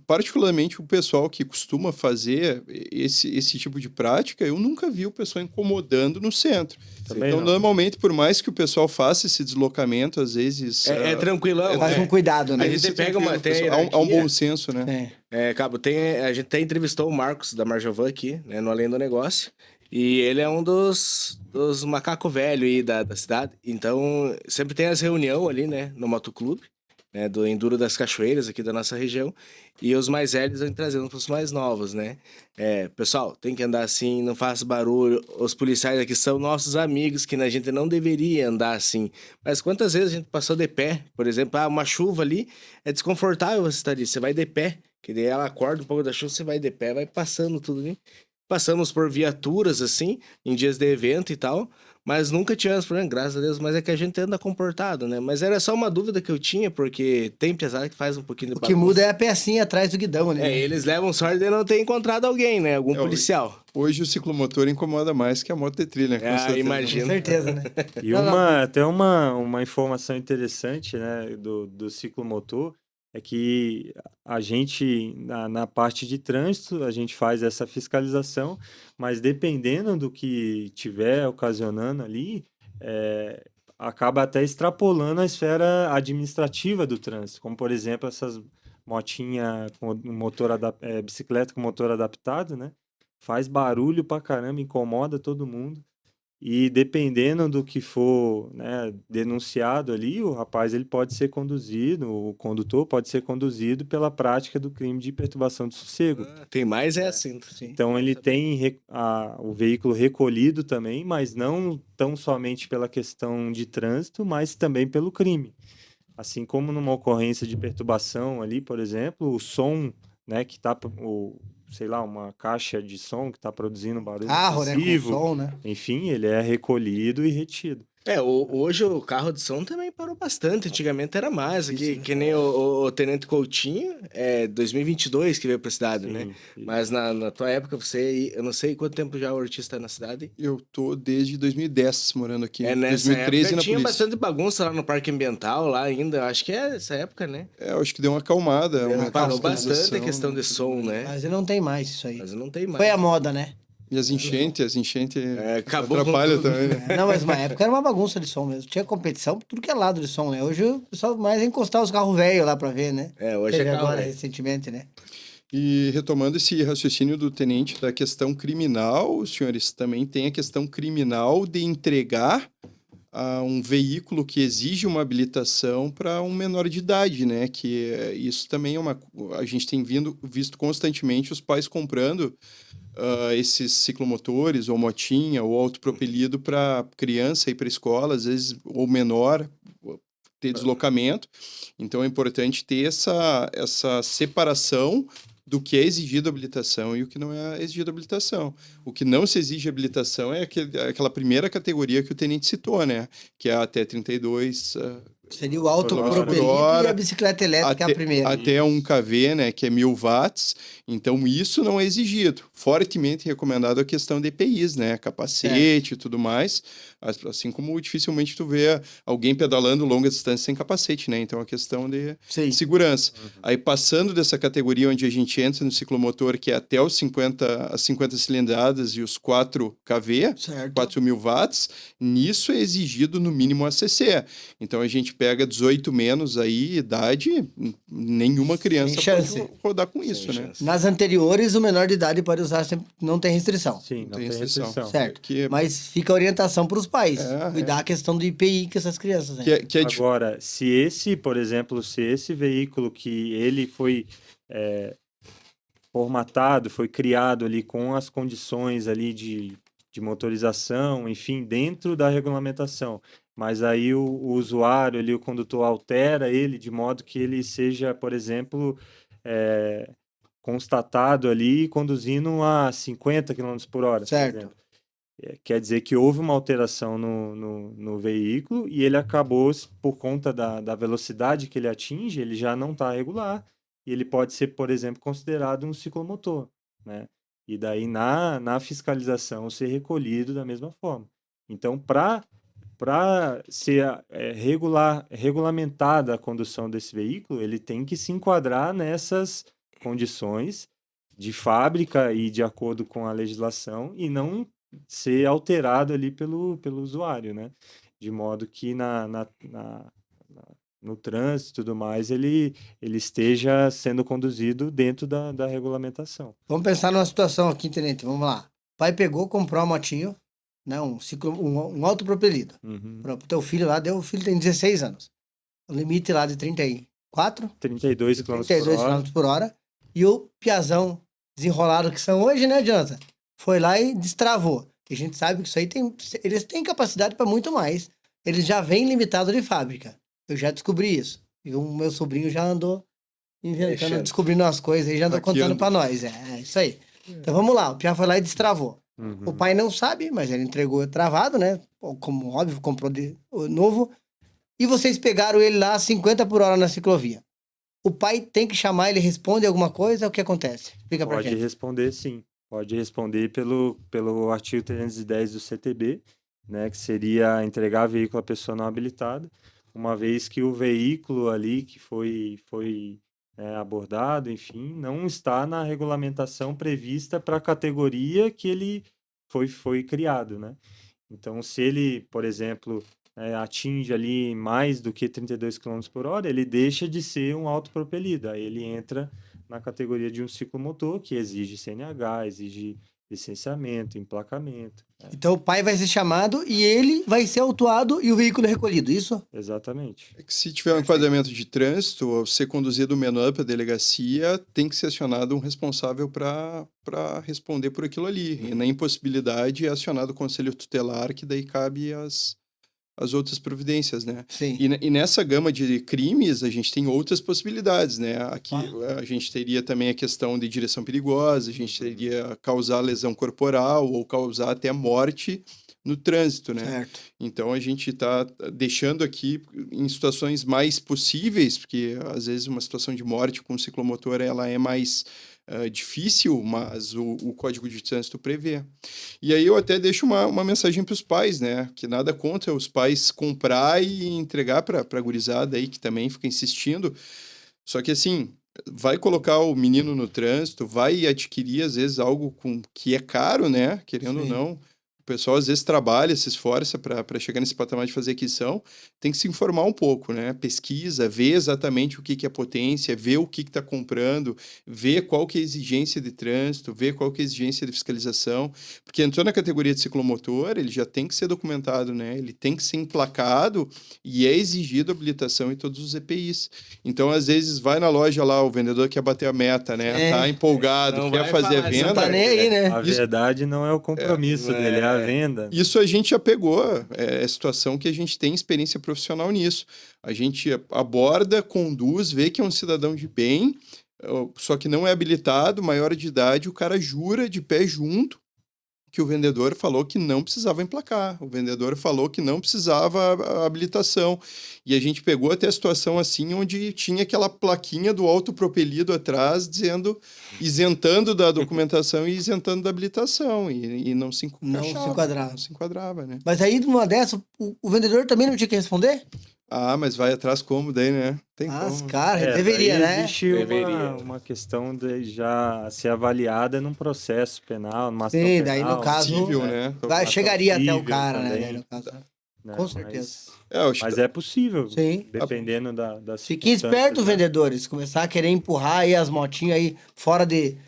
particularmente o pessoal que costuma fazer esse tipo de prática, eu nunca vi o pessoal incomodando no centro. Também Então, não. normalmente, por mais que o pessoal faça esse deslocamento, às vezes... É tranquilão. Faz com cuidado, né? A gente pega uma... Tem Há um hierarquia. bom senso, né? É. A gente até entrevistou o Marcos da Marjovan aqui, né, no Além do Negócio. E ele é um dos macacos velhos aí da cidade. Então, sempre tem as reuniões ali, né, no motoclube, né, do Enduro das Cachoeiras aqui da nossa região. E os mais velhos vão trazendo para os mais novos, né? Pessoal, tem que andar assim, não faça barulho. Os policiais aqui são nossos amigos, que a gente não deveria andar assim. Mas quantas vezes a gente passou de pé? Por exemplo, uma chuva ali, é desconfortável você estar ali. Você vai de pé, que daí ela acorda um pouco da chuva, você vai de pé, vai passando tudo ali. Passamos por viaturas, assim, em dias de evento e tal, mas nunca tivemos problema, graças a Deus, mas é que a gente anda comportado, né? Mas era só uma dúvida que eu tinha, porque tem pesada que faz um pouquinho de O que muda é a pecinha atrás do guidão ali. Né? eles levam sorte de não ter encontrado alguém, né? Algum policial. Hoje o ciclomotor incomoda mais que a moto de trilha, com certeza. Imagino. Com certeza, né? E até uma informação interessante, né, do ciclomotor é que a gente, na parte de trânsito, a gente faz essa fiscalização, mas dependendo do que tiver ocasionando ali, acaba até extrapolando a esfera administrativa do trânsito, como, por exemplo, essas motinhas com bicicleta com motor adaptado, né? Faz barulho pra caramba, incomoda todo mundo. E dependendo do que for, né, denunciado ali, o rapaz ele pode ser conduzido, o condutor pode ser conduzido pela prática do crime de perturbação do sossego. Tem mais assim. Então ele tem o veículo recolhido também, mas não tão somente pela questão de trânsito, mas também pelo crime. Assim como numa ocorrência de perturbação ali, por exemplo, o som, né, que está sei lá, uma caixa de som que está produzindo barulho Carro, né? Com excessivo, som, né? enfim, ele é recolhido e retido. Hoje o carro de som também parou bastante. Antigamente era mais. Aqui, Sim. que nem o Tenente Coutinho, 2022 que veio pra cidade, né? Sim. Mas na tua época, eu não sei quanto tempo já o Ortiz tá na cidade. Eu tô desde 2010 morando aqui. Nessa 2013 época na tinha polícia. bastante bagunça lá no Parque Ambiental, lá ainda. Acho que é essa época, né? Eu acho que deu uma acalmada. Uma Parou fiscalização, bastante a questão de som, né? Mas não tem mais isso aí. Mas não tem mais. Foi a moda, né? E as enchentes Acabou com atrapalha tudo. também, né? Não, mas uma época era uma bagunça de som mesmo. Tinha competição por tudo que é lado de som, né? Hoje o pessoal mais é encostar os carros velhos lá pra ver, né? Hoje Teve é carro agora velho. recentemente, né? E retomando esse raciocínio do tenente da questão criminal, os senhores também têm a questão criminal de entregar um veículo que exige uma habilitação para um menor de idade, né? Isso também é a gente tem visto constantemente os pais comprando esses ciclomotores ou motinha ou autopropelido para criança ir para escola, às vezes ou menor ter deslocamento. Então é importante ter essa separação do que é exigido habilitação e o que não é exigido habilitação. O que não se exige habilitação é aquela primeira categoria que o tenente citou, né? Que é até 32 Seria o autopropelido por hora, e a bicicleta elétrica é a primeira. até 1 kV, né, que é 1000 watts. Então, isso não é exigido. Fortemente recomendado a questão de EPIs, né, capacete e tudo mais. Assim como dificilmente tu vê alguém pedalando longa distância sem capacete, né? Então, a questão de segurança. Aí, passando dessa categoria onde a gente entra no ciclomotor, que é até as 50 cilindradas e os 4 kV, Certo. 4000 watts, nisso é exigido no mínimo ACC. Então, a gente pega 18 menos aí, idade, nenhuma criança pode rodar com isso, né? Nas anteriores, o menor de idade pode usar, não tem restrição. Sim, Não tem restrição. Certo. Que- Mas fica a orientação para os pais. Cuidar a questão do IPI com essas crianças, né? Agora, se esse, por exemplo, se esse veículo que ele foi formatado, foi criado ali com as condições ali de motorização, enfim, dentro da regulamentação, mas aí o usuário ali, o condutor altera ele de modo que ele seja, por exemplo, constatado ali conduzindo a 50 km por hora, Certo. por exemplo. Quer dizer que houve uma alteração no veículo e ele acabou, por conta da velocidade que ele atinge, ele já não está regular e ele pode ser, por exemplo, considerado um ciclomotor, né? E daí na fiscalização ser recolhido da mesma forma. Então, para ser regulamentada a condução desse veículo, ele tem que se enquadrar nessas condições de fábrica e de acordo com a legislação e não ser alterado ali pelo usuário, né? De modo que no trânsito e tudo mais ele esteja sendo conduzido dentro da regulamentação. Vamos pensar numa situação aqui, tenente. Vamos lá. O pai pegou, comprou uma motinho, né? Um autopropelido. Para o teu filho lá, o filho tem 16 anos. O limite lá de 34? 32 km 32 km por hora. E o piazão desenrolado que são hoje, né, Jonathan? Foi lá e destravou. E a gente sabe que isso aí eles têm capacidade para muito mais. Eles já vêm limitados de fábrica. Eu já descobri isso. E o meu sobrinho já andou inventando, descobrindo as coisas e já andou contando para nós. É isso aí. Então vamos lá. O Pia foi lá e destravou. O pai não sabe, mas ele entregou travado, né? Como óbvio, comprou novo. E vocês pegaram ele lá a 50 por hora na ciclovia. O pai tem que chamar, ele responde alguma coisa, o que acontece? Explica pra gente. Pode responder, sim. Pode responder pelo artigo 310 do CTB, né, que seria entregar veículo à pessoa não habilitada, uma vez que o veículo ali que foi abordado, enfim, não está na regulamentação prevista para a categoria que ele foi criado, né? Então, se ele, por exemplo, atinge ali mais do que 32 km por hora, ele deixa de ser um autopropelido. Aí ele entra na categoria de um ciclomotor, que exige CNH, exige licenciamento, emplacamento. Então o pai vai ser chamado e ele vai ser autuado e o veículo recolhido, isso? Exatamente. É que se tiver um enquadramento de trânsito, ao ser conduzido o menor para a delegacia, tem que ser acionado um responsável para responder por aquilo ali. E na impossibilidade é acionado o conselho tutelar, que daí cabe as outras providências, né? Sim. E nessa gama de crimes, a gente tem outras possibilidades, né? Aqui a gente teria também a questão de direção perigosa, a gente teria causar lesão corporal ou causar até morte no trânsito, né? Certo. Então a gente está deixando aqui em situações mais possíveis, porque às vezes uma situação de morte com ciclomotor ela é mais difícil, mas o Código de Trânsito prevê. E aí eu até deixo uma mensagem para os pais, né? Que nada contra os pais comprar e entregar para a gurizada aí, que também fica insistindo. Só que assim, vai colocar o menino no trânsito, vai adquirir às vezes algo que é caro, né? Querendo ou Sim. não. O pessoal às vezes trabalha, se esforça para chegar nesse patamar de fazer aquisição, tem que se informar um pouco, né? Pesquisa, vê exatamente o que é potência, vê o que está comprando, vê qual que é a exigência de trânsito, vê qual que é a exigência de fiscalização, porque entrou na categoria de ciclomotor, ele já tem que ser documentado, né? Ele tem que ser emplacado e é exigido habilitação em todos os EPIs. Então, às vezes, vai na loja lá, o vendedor quer bater a meta, né? Tá empolgado, Não quer vai fazer a falar, venda. Não tá nem aí, né? A verdade não é o compromisso dele, é a venda. Isso a gente já pegou, é a situação que a gente tem experiência profissional nisso. A gente aborda, conduz, vê que é um cidadão de bem, só que não é habilitado, maior de idade, o cara jura de pé junto que o vendedor falou que não precisava emplacar, o vendedor falou que não precisava habilitação. E a gente pegou até a situação assim, onde tinha aquela plaquinha do autopropelido atrás, dizendo, isentando da documentação e isentando da habilitação, e não se enquadrava. Não se enquadrava, né? Mas aí, numa dessa, o vendedor também não tinha que responder? Ah, mas vai atrás como daí, né? Tem As como. caras, deveria, daí né? Existe Deveria. uma questão de já ser avaliada num processo penal, numa ação Sim, daí no penal, caso, Cível, né? chegaria até o cível cara, né? também. daí no caso. né? Com certeza. Mas é possível, Sim. dependendo das Fiquem espertos, circunstâncias, né? vendedores. Começar a querer empurrar aí as motinhas aí fora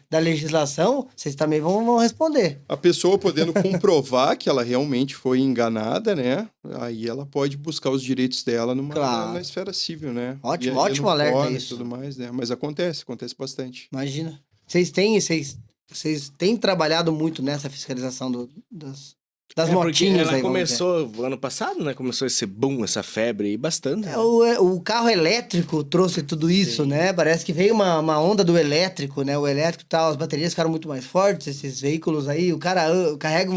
da legislação, vocês também vão responder. A pessoa podendo comprovar que ela realmente foi enganada, né? Aí ela pode buscar os direitos dela Claro. na esfera civil, né? Ótimo, E aí ótimo no alerta fórum e isso. tudo mais, né? Mas acontece bastante. Imagina. Vocês têm trabalhado muito nessa fiscalização das Porque motinhas ela aí, vamos começou ano passado, né? Começou esse boom, essa febre aí, bastante. dizer. né? O carro elétrico trouxe tudo isso, né? Parece que veio uma onda do elétrico, né? O elétrico e tal, as baterias ficaram muito mais fortes, esses veículos aí. O cara carrega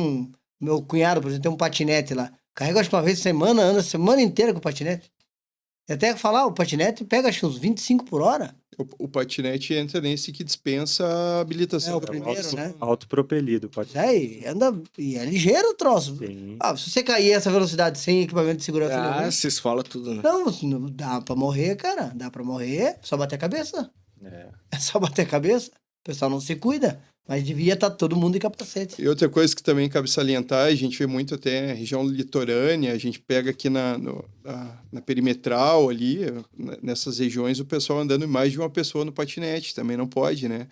meu cunhado, por exemplo, tem um patinete lá. Carrega acho que uma vez por semana, anda a semana inteira com o patinete. E até falar, o patinete pega acho que uns 25 por hora. O patinete entra nesse que dispensa a habilitação. É, o primeiro, né? Autopropelido, pode ser. E anda, e é ligeiro o troço. Sim. Ah, se você cair essa velocidade sem equipamento de segurança nenhum, Se esfola tudo, né? não dá pra morrer, cara. Dá pra morrer, só bater a cabeça. É. É só bater a cabeça. O pessoal não se cuida. Mas devia estar todo mundo de capacete. E outra coisa que também cabe salientar, a gente vê muito até a região litorânea, a gente pega aqui na perimetral ali, nessas regiões, o pessoal andando mais de uma pessoa no patinete, também não pode, né?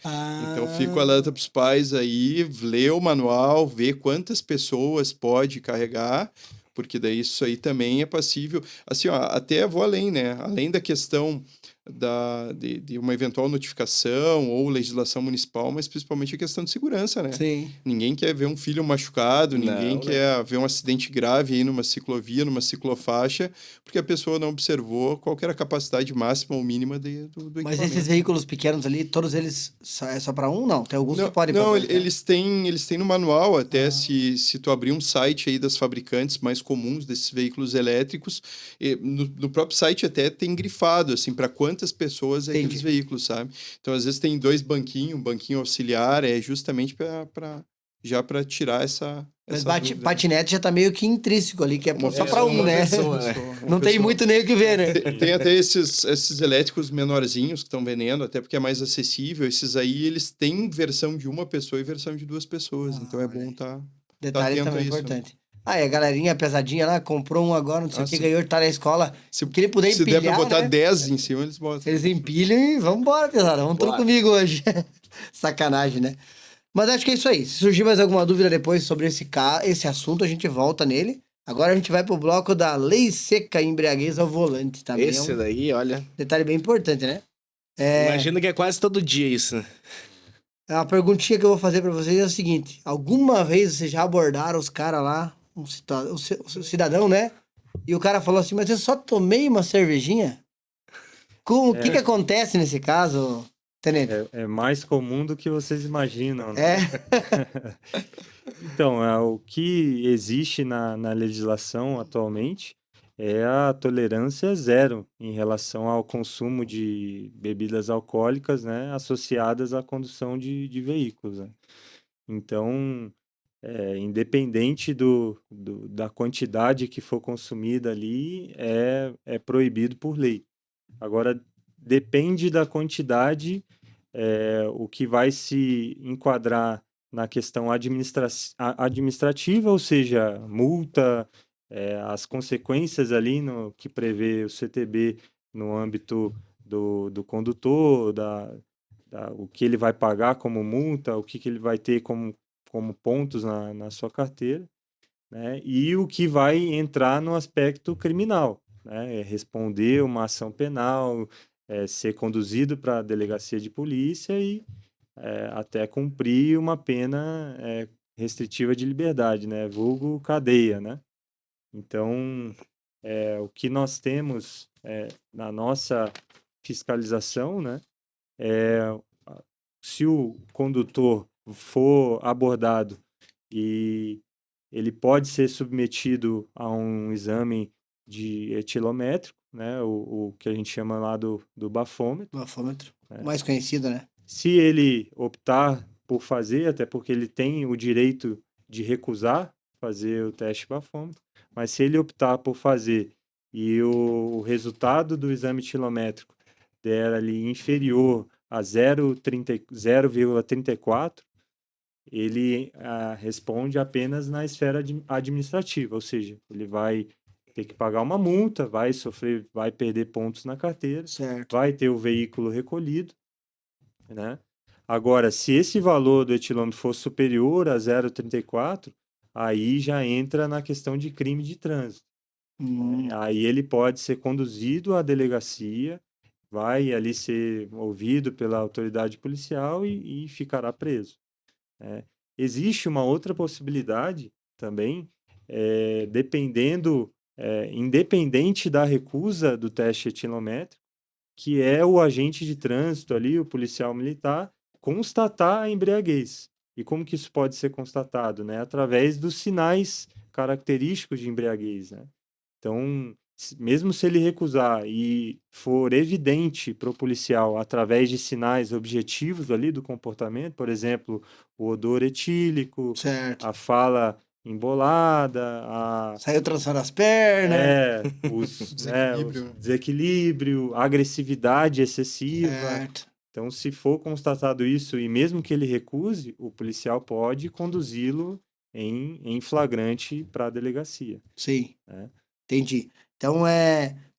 Então fico alerta para os pais aí, ler o manual, ver quantas pessoas pode carregar, porque daí isso aí também é passível. Assim, ó, até vou além, né? Além da questão de uma eventual notificação ou legislação municipal, mas principalmente a questão de segurança, né? Sim. Ninguém quer ver um filho machucado, ninguém quer ver um acidente grave aí numa ciclovia, numa ciclofaixa, porque a pessoa não observou qual que era a capacidade máxima ou mínima do equipamento. Mas esses veículos pequenos ali, todos eles é só para um? Não, tem alguns que podem. Não, eles têm no manual, até se tu abrir um site aí das fabricantes mais comuns desses veículos elétricos, no próprio site até tem grifado, assim, para quantas pessoas é aqueles veículos, sabe? Então, às vezes tem dois banquinhos, um banquinho auxiliar, é justamente para tirar essa Mas dúvida. patinete já tá meio que intrínseco ali, que é só para um, uma né? pessoa, Não tem muito nem o que ver, né? Tem até esses elétricos menorzinhos que estão vendendo, até porque é mais acessível. Esses aí, eles têm versão de uma pessoa e versão de duas pessoas. Então é bom tá Detalhe atento também a isso, importante. E a galerinha pesadinha lá, comprou um agora, não sei o que, ganhou, tá na escola. Se, que ele puder se empilhar, der pra botar né? 10 em cima, eles botam. Eles empilham e vambora, pesada. Vamos tudo Bora. comigo hoje. Sacanagem, né? Mas acho que é isso aí. Se surgir mais alguma dúvida depois sobre esse assunto, a gente volta nele. Agora a gente vai pro bloco da lei seca e embriaguez ao volante. Também Esse é um daí, olha. detalhe bem importante, né? Imagina que é quase todo dia isso, né? A perguntinha que eu vou fazer pra vocês é o seguinte. Alguma vez vocês já abordaram os caras lá, o cidadão, né? e o cara falou assim, mas eu só tomei uma cervejinha? O que acontece nesse caso, Tenente? É mais comum do que vocês imaginam, né? É? Então, o que existe na legislação atualmente é a tolerância zero em relação ao consumo de bebidas alcoólicas, né, associadas à condução de veículos, né? Então, independente da quantidade que for consumida ali, é proibido por lei. Agora, depende da quantidade, o que vai se enquadrar na questão administrativa, ou seja, multa, as consequências ali no que prevê o CTB no âmbito do condutor, o que ele vai pagar como multa, o que ele vai ter como pontos na sua carteira, né? E o que vai entrar no aspecto criminal, né? É responder uma ação penal, ser conduzido para a delegacia de polícia e até cumprir uma pena restritiva de liberdade, né? Vulgo cadeia, né? Então, o que nós temos na nossa fiscalização, né? Se o condutor for abordado e ele pode ser submetido a um exame de etilométrico, né? O que a gente chama lá do bafômetro. Bafômetro. Mais conhecido, né? Se ele optar por fazer, até porque ele tem o direito de recusar fazer o teste bafômetro, mas se ele optar por fazer e o resultado do exame etilométrico der ali inferior a 0,34, ele responde apenas na esfera administrativa, ou seja, ele vai ter que pagar uma multa, vai perder pontos na carteira, Certo. vai ter o veículo recolhido, né? Agora, se esse valor do etilômetro for superior a 0,34, aí já entra na questão de crime de trânsito. Aí ele pode ser conduzido à delegacia, vai ali ser ouvido pela autoridade policial e ficará preso. Existe uma outra possibilidade também, independente da recusa do teste etilométrico, que é o agente de trânsito ali, o policial militar, constatar a embriaguez. E como que isso pode ser constatado, né? Através dos sinais característicos de embriaguez, né? Então, mesmo se ele recusar e for evidente para o policial através de sinais objetivos ali do comportamento, por exemplo, o odor etílico, Certo. a fala embolada, Saiu trançando as pernas. Desequilíbrio, agressividade excessiva. Certo. Então, se for constatado isso, e mesmo que ele recuse, o policial pode conduzi-lo em flagrante para a delegacia. Sim. Entendi. Então,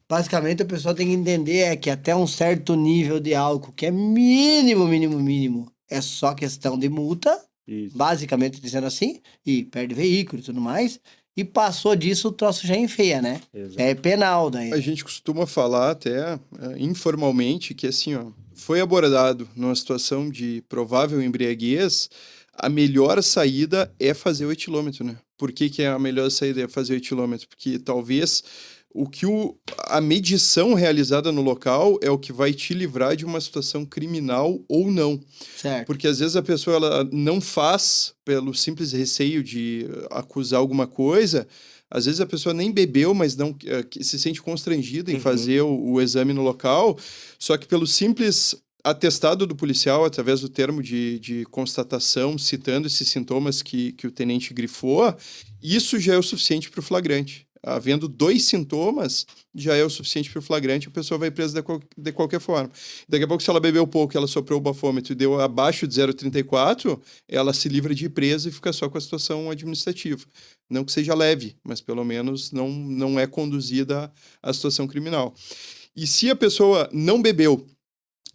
basicamente, a pessoa tem que entender que até um certo nível de álcool, que é mínimo, é só questão de multa, Isso. basicamente dizendo assim, e perde veículo e tudo mais. E passou disso, o troço já enfeia, né? Exato. É penal daí. A gente costuma falar até informalmente que assim, ó, foi abordado numa situação de provável embriaguez, a melhor saída é fazer o etilômetro, né? Por que a melhor saída é fazer o etilômetro? Porque talvez a medição realizada no local é o que vai te livrar de uma situação criminal ou não. Certo. Porque às vezes a pessoa ela não faz pelo simples receio de acusar alguma coisa. Às vezes a pessoa nem bebeu, mas não se sente constrangida em fazer o exame no local. Só que pelo simples atestado do policial, através do termo de constatação, citando esses sintomas que o tenente grifou, isso já é o suficiente para o flagrante. Havendo 2 sintomas, já é o suficiente para o flagrante, a pessoa vai presa de qualquer forma. Daqui a pouco, se ela bebeu pouco, ela soprou o bafômetro e deu abaixo de 0,34, ela se livra de ir presa e fica só com a situação administrativa. Não que seja leve, mas pelo menos não é conduzida à situação criminal. E se a pessoa não bebeu,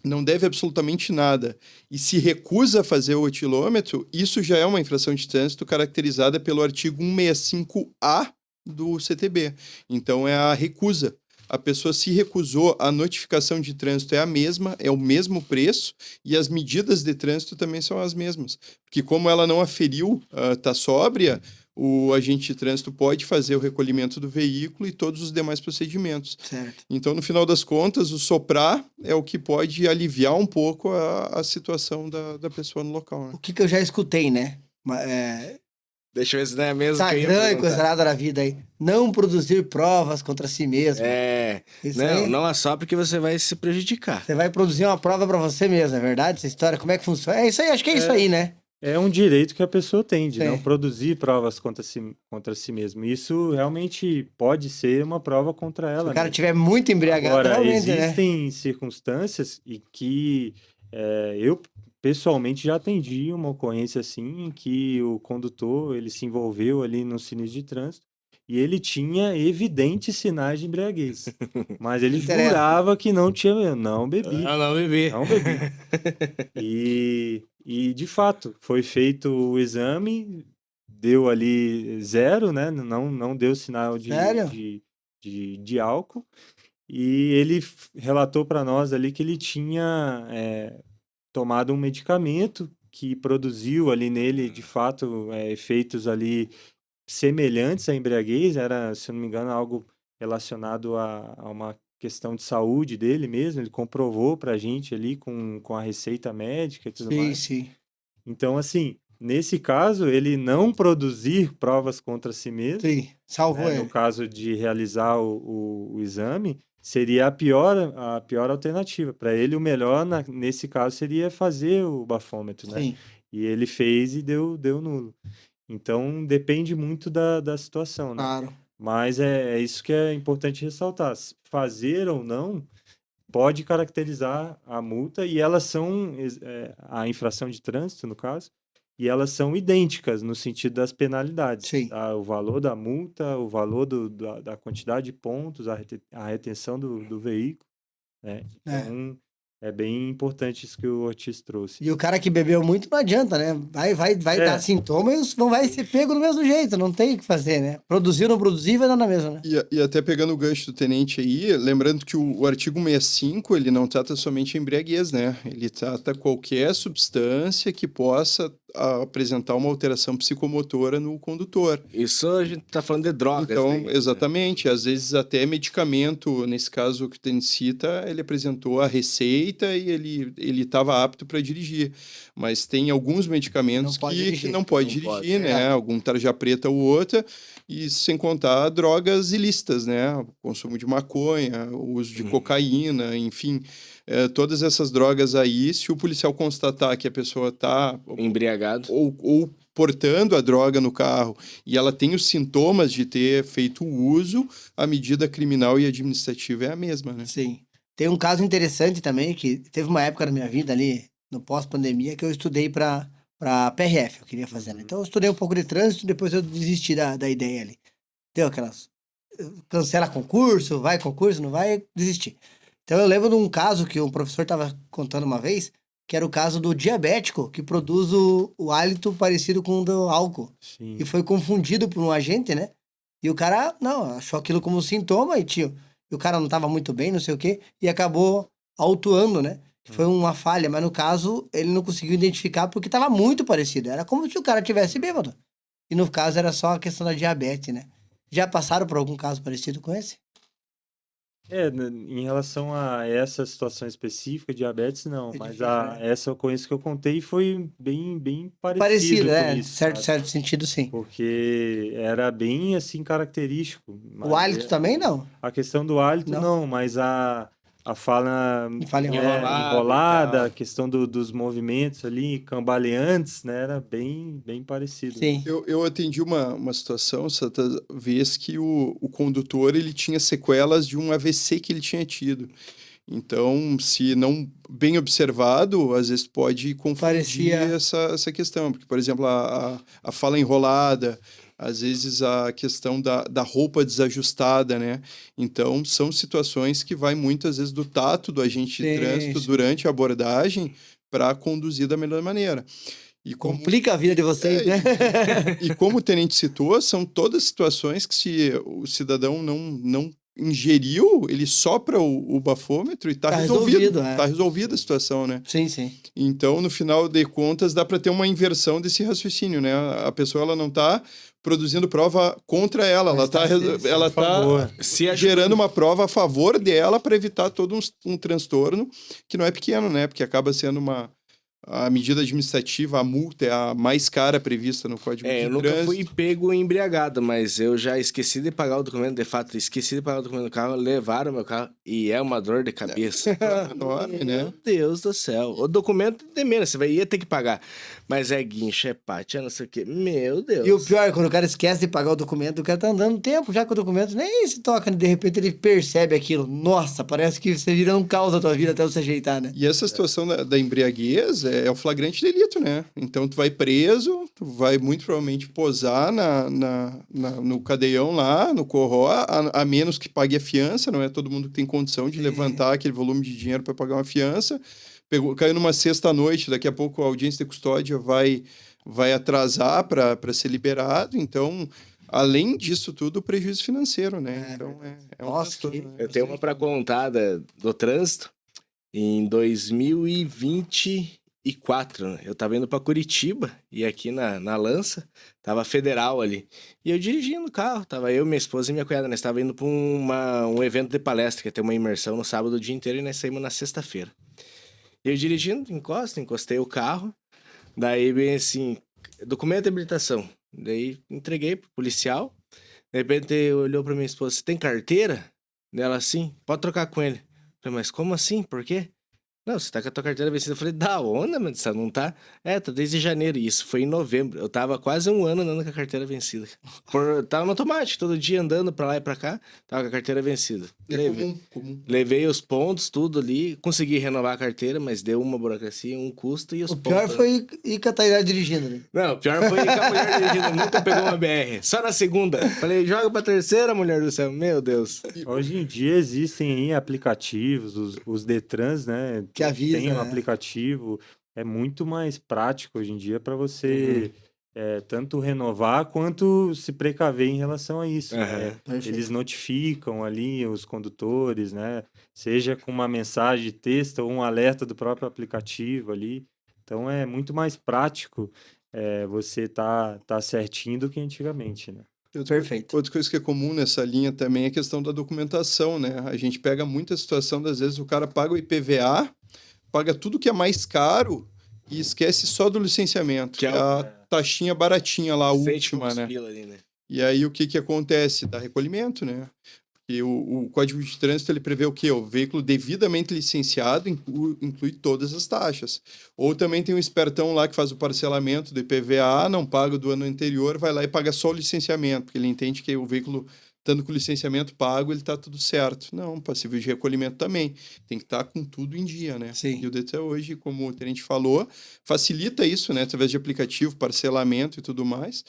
não deve absolutamente nada, e se recusa a fazer o etilômetro, isso já é uma infração de trânsito caracterizada pelo artigo 165-A do CTB. Então, é a recusa. A pessoa se recusou, a notificação de trânsito é a mesma, é o mesmo preço, e as medidas de trânsito também são as mesmas. Porque como ela não aferiu, tá sóbria, o agente de trânsito pode fazer o recolhimento do veículo e todos os demais procedimentos. Certo. Então, no final das contas, o soprar é o que pode aliviar um pouco a situação da pessoa no local, né? O que eu já escutei, né? Deixa eu ver se não é mesmo que eu ia Instagram e perguntar. coisa nada da vida aí. Não produzir provas contra si mesmo. Isso Não, aí, não assopre que você vai se prejudicar. você vai produzir uma prova pra você mesmo, é verdade? Essa história, como é que funciona? É isso aí, acho que é isso aí, né? É um direito que a pessoa tem de Sim. não produzir provas contra si mesmo. Isso realmente pode ser uma prova contra ela. Se o cara né? tiver muito embriagado, Agora, realmente, né? existem circunstâncias em que eu pessoalmente já atendi uma ocorrência assim, em que o condutor ele se envolveu ali no sinistro de trânsito e ele tinha evidentes sinais de embriaguez. Mas ele Interessa. jurava que não tinha, não bebi. Eu não bebi. Não bebi. E de fato, foi feito o exame, deu ali 0, né? Não deu sinal Sério? de álcool. E ele relatou para nós ali que ele tinha tomado um medicamento que produziu ali nele, de fato, efeitos ali semelhantes à embriaguez. Era, se eu não me engano, algo relacionado a uma questão de saúde dele mesmo. Ele comprovou para a gente ali com a receita médica e tudo Sim, mais. sim. Então, assim, nesse caso, ele não produzir provas contra si mesmo, Sim, salvou no ele. caso de realizar o exame, seria a pior alternativa. Para ele, o melhor nesse caso seria fazer o bafômetro, né? Sim, E ele fez e deu nulo. Então, depende muito da situação, né? claro. Mas é isso que é importante ressaltar. Fazer ou não pode caracterizar a multa e elas são, a infração de trânsito, no caso, e elas são idênticas no sentido das penalidades. Sim. Tá? O valor da multa, o valor da quantidade de pontos, a retenção do veículo, né? Então, é bem importante isso que o Ortiz trouxe. E o cara que bebeu muito não adianta, né? Vai dar sintomas e não vai ser pego do mesmo jeito, não tem o que fazer, né? Produzir ou não produzir vai dar na mesma, né? E até pegando o gancho do tenente aí, lembrando que o artigo 65, ele não trata somente a embriaguez, né? Ele trata qualquer substância que possa apresentar uma alteração psicomotora no condutor. Isso a gente tá falando de drogas. Então, daí, né? exatamente, às vezes até medicamento, nesse caso que o tenente cita, ele apresentou a receita e ele estava apto para dirigir. Mas tem alguns medicamentos Não pode que dirigir. não pode Não dirigir, pode, né? é. Algum tarja preta ou outra, e sem contar drogas ilícitas, né? O consumo de maconha, o uso de cocaína, enfim, todas essas drogas aí, se o policial constatar que a pessoa está Embriagado. ou portando a droga no carro e ela tem os sintomas de ter feito o uso, a medida criminal e administrativa é a mesma, né? Sim. Tem um caso interessante também, que teve uma época da minha vida ali, no pós-pandemia, que eu estudei para PRF, eu queria fazer, né? Então eu estudei um pouco de trânsito, depois eu desisti da ideia ali. Deu aquelas... Cancela concurso, vai concurso, não vai, desisti. Então eu lembro de um caso que um professor estava contando uma vez, que era o caso do diabético, que produz o hálito parecido com o do álcool. Sim. E foi confundido por um agente, né? E o cara, não, achou aquilo como sintoma e o cara não estava muito bem, não sei o quê, e acabou autuando, né? Foi uma falha, mas no caso ele não conseguiu identificar porque estava muito parecido. Era como se o cara tivesse bêbado. E no caso era só a questão da diabetes, né? Já passaram por algum caso parecido com esse? Em relação a essa situação específica, diabetes, não. É Mas difícil, né? essa ocorrência que eu contei foi bem parecido Parecido, com isso, certo, sabe? certo sentido, sim. Porque era bem, assim, característico. O hálito também não? A questão do hálito, Não. não, mas a fala Fala Enrolada e enrolada, tal. a questão dos movimentos ali, cambaleantes, né? Era bem parecido. Sim. Eu atendi uma situação, certa vez, que o condutor ele tinha sequelas de um AVC que ele tinha tido. Então, se não bem observado, às vezes pode confundir Parecia- essa questão. Porque, por exemplo, a fala enrolada, às vezes a questão da roupa desajustada, né? Então, são situações que vai muitas vezes do tato do agente de Sim, trânsito sim. durante a abordagem para conduzir da melhor maneira. E como, Complica a vida de vocês, né? e como o tenente citou, são todas situações que se o cidadão não ingeriu, ele sopra o bafômetro e está Tá resolvido. resolvido, é. Está resolvida a situação, né? Sim, sim. Então, no final de contas, dá para ter uma inversão desse raciocínio, né? A pessoa ela não está produzindo prova contra ela. Mas Ela Por tá favor. Se ajuda- gerando uma prova a favor dela para evitar todo um transtorno que não é pequeno, né? Porque acaba sendo a medida administrativa, a multa é a mais cara prevista no Código de eu nunca fui Trânsito. pego embriagado, mas eu já esqueci de pagar o documento, de fato, esqueci de pagar o documento do carro, levaram meu carro e é uma dor de cabeça. Enorme, né? Meu Deus do céu. O documento tem menos, ia ter que pagar. Mas é guincho, é pátio, é não sei o quê. Meu Deus. E o pior, quando o cara esquece de pagar o documento, o cara tá andando tempo já com o documento, nem se toca, de repente ele percebe aquilo. Nossa, parece que você vira um caos na tua vida até você ajeitar, né? E essa situação da embriaguez é o flagrante delito, né? Então tu vai preso, tu vai muito provavelmente posar no cadeião lá, no corró, a menos que pague a fiança, não é todo mundo que tem condição de levantar aquele volume de dinheiro para pagar uma fiança. Caiu numa sexta-noite, daqui a pouco a audiência de custódia vai atrasar para ser liberado, então... Além disso tudo, o prejuízo financeiro, né? Então, é um Nossa, transtorno, que- né? Eu tenho uma para contar do trânsito. Em 2024, né, eu tava indo para Curitiba e aqui na Lança, tava federal ali. E eu dirigindo o carro, tava eu, minha esposa e minha cunhada, nós tava indo para um evento de palestra, que ia ter uma imersão no sábado o dia inteiro e nós saímos na sexta-feira. E eu dirigindo, encostei o carro, daí bem assim, documento de habilitação. Daí entreguei pro policial, de repente ele olhou pra minha esposa, você tem carteira? Dela assim, pode trocar com ele. Falei, mas como assim? Por quê? Não, você tá com a tua carteira vencida. Eu falei, da onda, mas você não tá? Tá desde janeiro. E isso foi em novembro. Eu tava quase um ano andando com a carteira vencida. Tava no automático, todo dia andando pra lá e pra cá, tava com a carteira vencida. É comum. Levei os pontos, tudo ali, consegui renovar a carteira, mas deu uma burocracia, um custo e os O pontos. pior foi ir com a Tairá dirigindo, né? Não, o pior foi que a mulher dirigindo nunca pegou uma BR. Só na segunda. Falei, joga pra terceira, mulher do céu. Meu Deus. Hoje em dia existem aí aplicativos, os Detrans, né? Que avisa, Tem um né? aplicativo. É muito mais prático hoje em dia para você tanto renovar quanto se precaver em relação a isso, né? Perfeito. Eles notificam ali os condutores, né? Seja com uma mensagem de texto ou um alerta do próprio aplicativo ali. Então é muito mais prático você tá certinho do que antigamente, né? Perfeito. Outra coisa que é comum nessa linha também é a questão da documentação, né? A gente pega muita situação, às vezes o cara paga o IPVA, paga tudo que é mais caro e esquece só do licenciamento, Que é que é a taxinha baratinha lá, a Cento e última, poucos né? pila ali, né? E aí o que acontece? Dá recolhimento, né? E o Código de Trânsito ele prevê o quê? O veículo devidamente licenciado inclui todas as taxas. Ou também tem um espertão lá que faz o parcelamento do IPVA, não paga do ano anterior, vai lá e paga só o licenciamento, porque ele entende que o veículo, estando com o licenciamento pago, ele está tudo certo. Não, passível de recolhimento também. Tem que estar com tudo em dia, né? Sim. E o DT hoje, como o tenente falou, facilita isso, né? Através de aplicativo, parcelamento e tudo mais.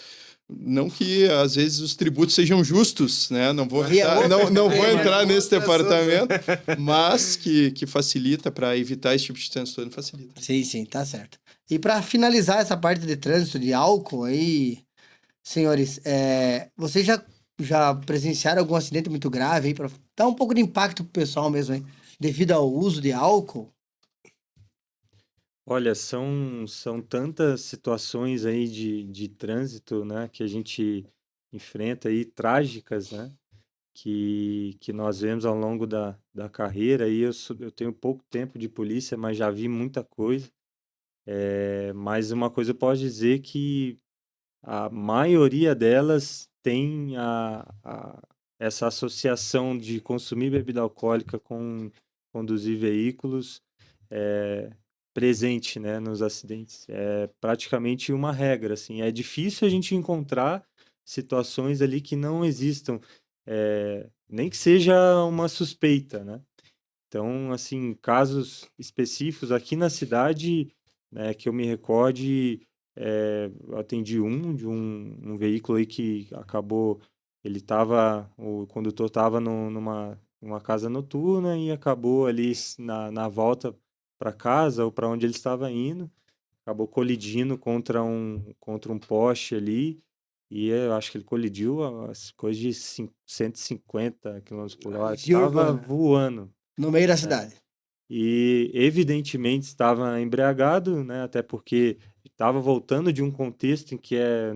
Não que às vezes os tributos sejam justos, né? Não vou entrar nesse departamento, mas que facilita para evitar esse tipo de transtorno, facilita. Sim, tá certo. E para finalizar essa parte de trânsito de álcool aí, senhores, vocês já presenciaram algum acidente muito grave aí para dar um pouco de impacto pro pessoal mesmo, hein? Devido ao uso de álcool? Olha, são tantas situações aí de trânsito, né, que a gente enfrenta aí, trágicas, né, que nós vemos ao longo da carreira. E eu tenho pouco tempo de polícia, mas já vi muita coisa. Mas uma coisa eu posso dizer que a maioria delas tem essa associação de consumir bebida alcoólica com conduzir veículos presente, né, nos acidentes. É praticamente uma regra, assim. É difícil a gente encontrar situações ali que não existam, nem que seja uma suspeita, né? Então, assim, casos específicos aqui na cidade, né, que eu me recorde, eu atendi de um veículo aí que acabou, o condutor estava numa casa noturna e acabou ali na volta para casa ou para onde ele estava indo, acabou colidindo contra um poste ali. E eu acho que ele colidiu a coisas de 150 km por hora. De Estava urbana. voando. No meio da cidade. e evidentemente estava embriagado, né? Até porque estava voltando de um contexto em que é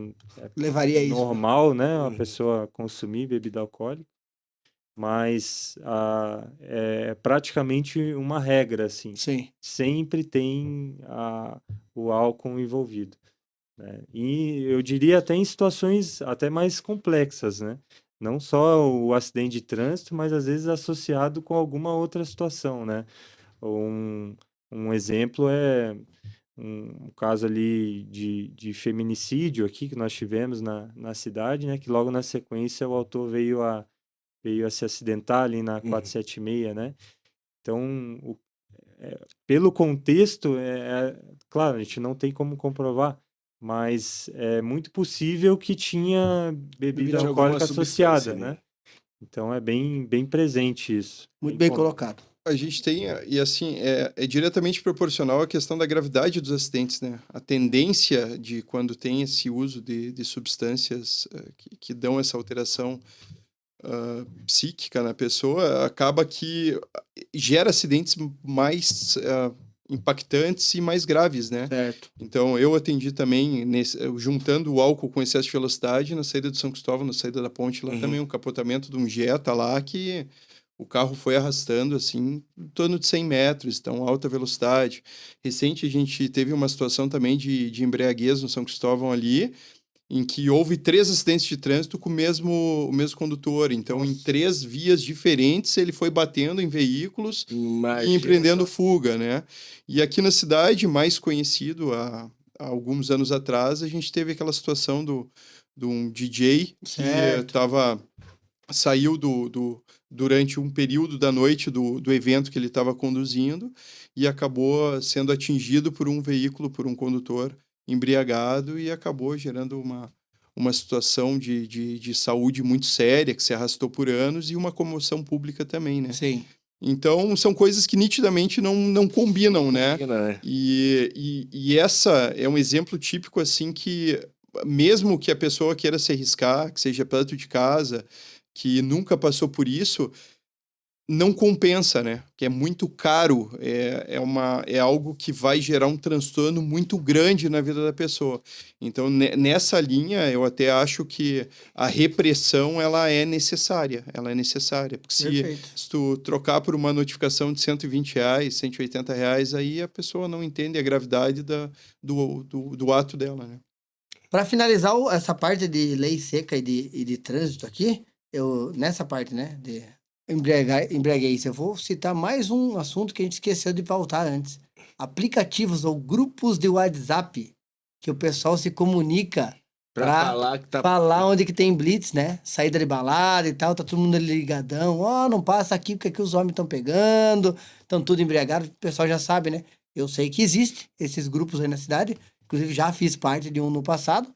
Levaria a isso. normal, né? Uma Uhum. pessoa consumir bebida alcoólica, mas é praticamente uma regra, assim. Sim. Sempre tem o álcool envolvido, né? E eu diria até em situações até mais complexas, né? Não só o acidente de trânsito, mas às vezes associado com alguma outra situação, né? Um exemplo é um caso ali de feminicídio aqui que nós tivemos na cidade, né? Que logo na sequência o autor veio a se acidentar ali na Uhum. 476, né? Então, pelo contexto, claro, a gente não tem como comprovar, mas é muito possível que tinha bebida De alguma alcoólica substância associada, ali. né? Então é bem presente isso. Muito Bem bem comum. colocado. A gente tem, e assim, é diretamente proporcional à questão da gravidade dos acidentes, né? A tendência de quando tem esse uso de substâncias que dão essa alteração psíquica na pessoa, acaba que gera acidentes mais impactantes e mais graves, né? Certo. Então, eu atendi também, juntando o álcool com excesso de velocidade, na saída de São Cristóvão, na saída da ponte, lá também, um capotamento de um Jetta lá que o carro foi arrastando, assim, em torno de 100 metros, então, alta velocidade. Recente, a gente teve uma situação também de embriaguez no São Cristóvão ali, em que houve 3 acidentes de trânsito com o mesmo condutor. Então, em 3 vias diferentes, ele foi batendo em veículos e Imagina empreendendo só. fuga, né? E aqui na cidade, mais conhecido há alguns anos atrás, a gente teve aquela situação de um DJ que Certo. saiu durante um período da noite do evento que ele estava conduzindo e acabou sendo atingido por um veículo, por um condutor embriagado e acabou gerando uma situação de saúde muito séria que se arrastou por anos e uma comoção pública também, né? Sim. Então, são coisas que nitidamente não combinam, né? Combina, né? E essa é um exemplo típico, assim, que mesmo que a pessoa queira se arriscar, que seja perto de casa, que nunca passou por isso, não compensa, né? Que é muito caro, é algo que vai gerar um transtorno muito grande na vida da pessoa. Então, nessa linha, eu até acho que a repressão, ela é necessária, porque Perfeito. se tu trocar por uma notificação de R$ 120, R$ 180, aí a pessoa não entende a gravidade do ato dela, né? Para finalizar essa parte de lei seca e de trânsito aqui, nessa parte, né, de embriaguez, eu vou citar mais um assunto que a gente esqueceu de pautar antes. Aplicativos ou grupos de WhatsApp que o pessoal se comunica Pra para falar que tá. falar onde que tem blitz, né? Saída de balada e tal, tá todo mundo ali ligadão. Ó, não passa aqui porque aqui os homens estão pegando, estão tudo embriagados, o pessoal já sabe, né? Eu sei que existe esses grupos aí na cidade, inclusive já fiz parte de um no passado.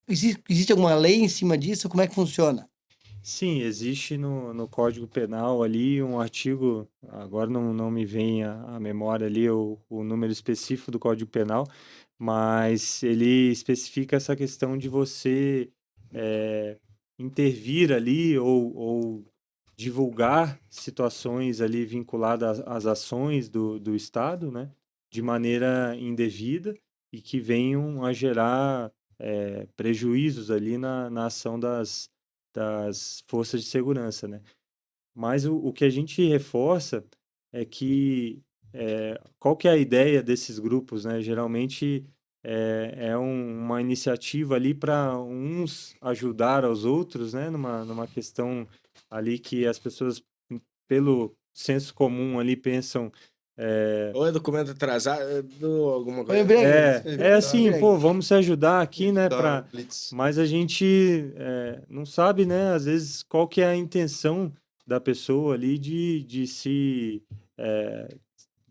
Existe alguma lei em cima disso? Como é que funciona? Sim, existe no Código Penal ali um artigo, agora não me vem à memória ali o número específico do Código Penal, mas ele especifica essa questão de você intervir ali ou divulgar situações ali vinculadas às ações do Estado, né, de maneira indevida e que venham a gerar prejuízos ali na ação das forças de segurança, né? Mas o que a gente reforça é que qual que é a ideia desses grupos, né? Geralmente uma iniciativa ali para uns ajudar aos outros, né? Numa questão ali que as pessoas, pelo senso comum ali, pensam Ou é documento atrasado, alguma Eu coisa. embriaguez. assim, pô, vamos se ajudar aqui, né, Tá, Blitz. mas a gente não sabe, né, às vezes qual que é a intenção da pessoa ali é,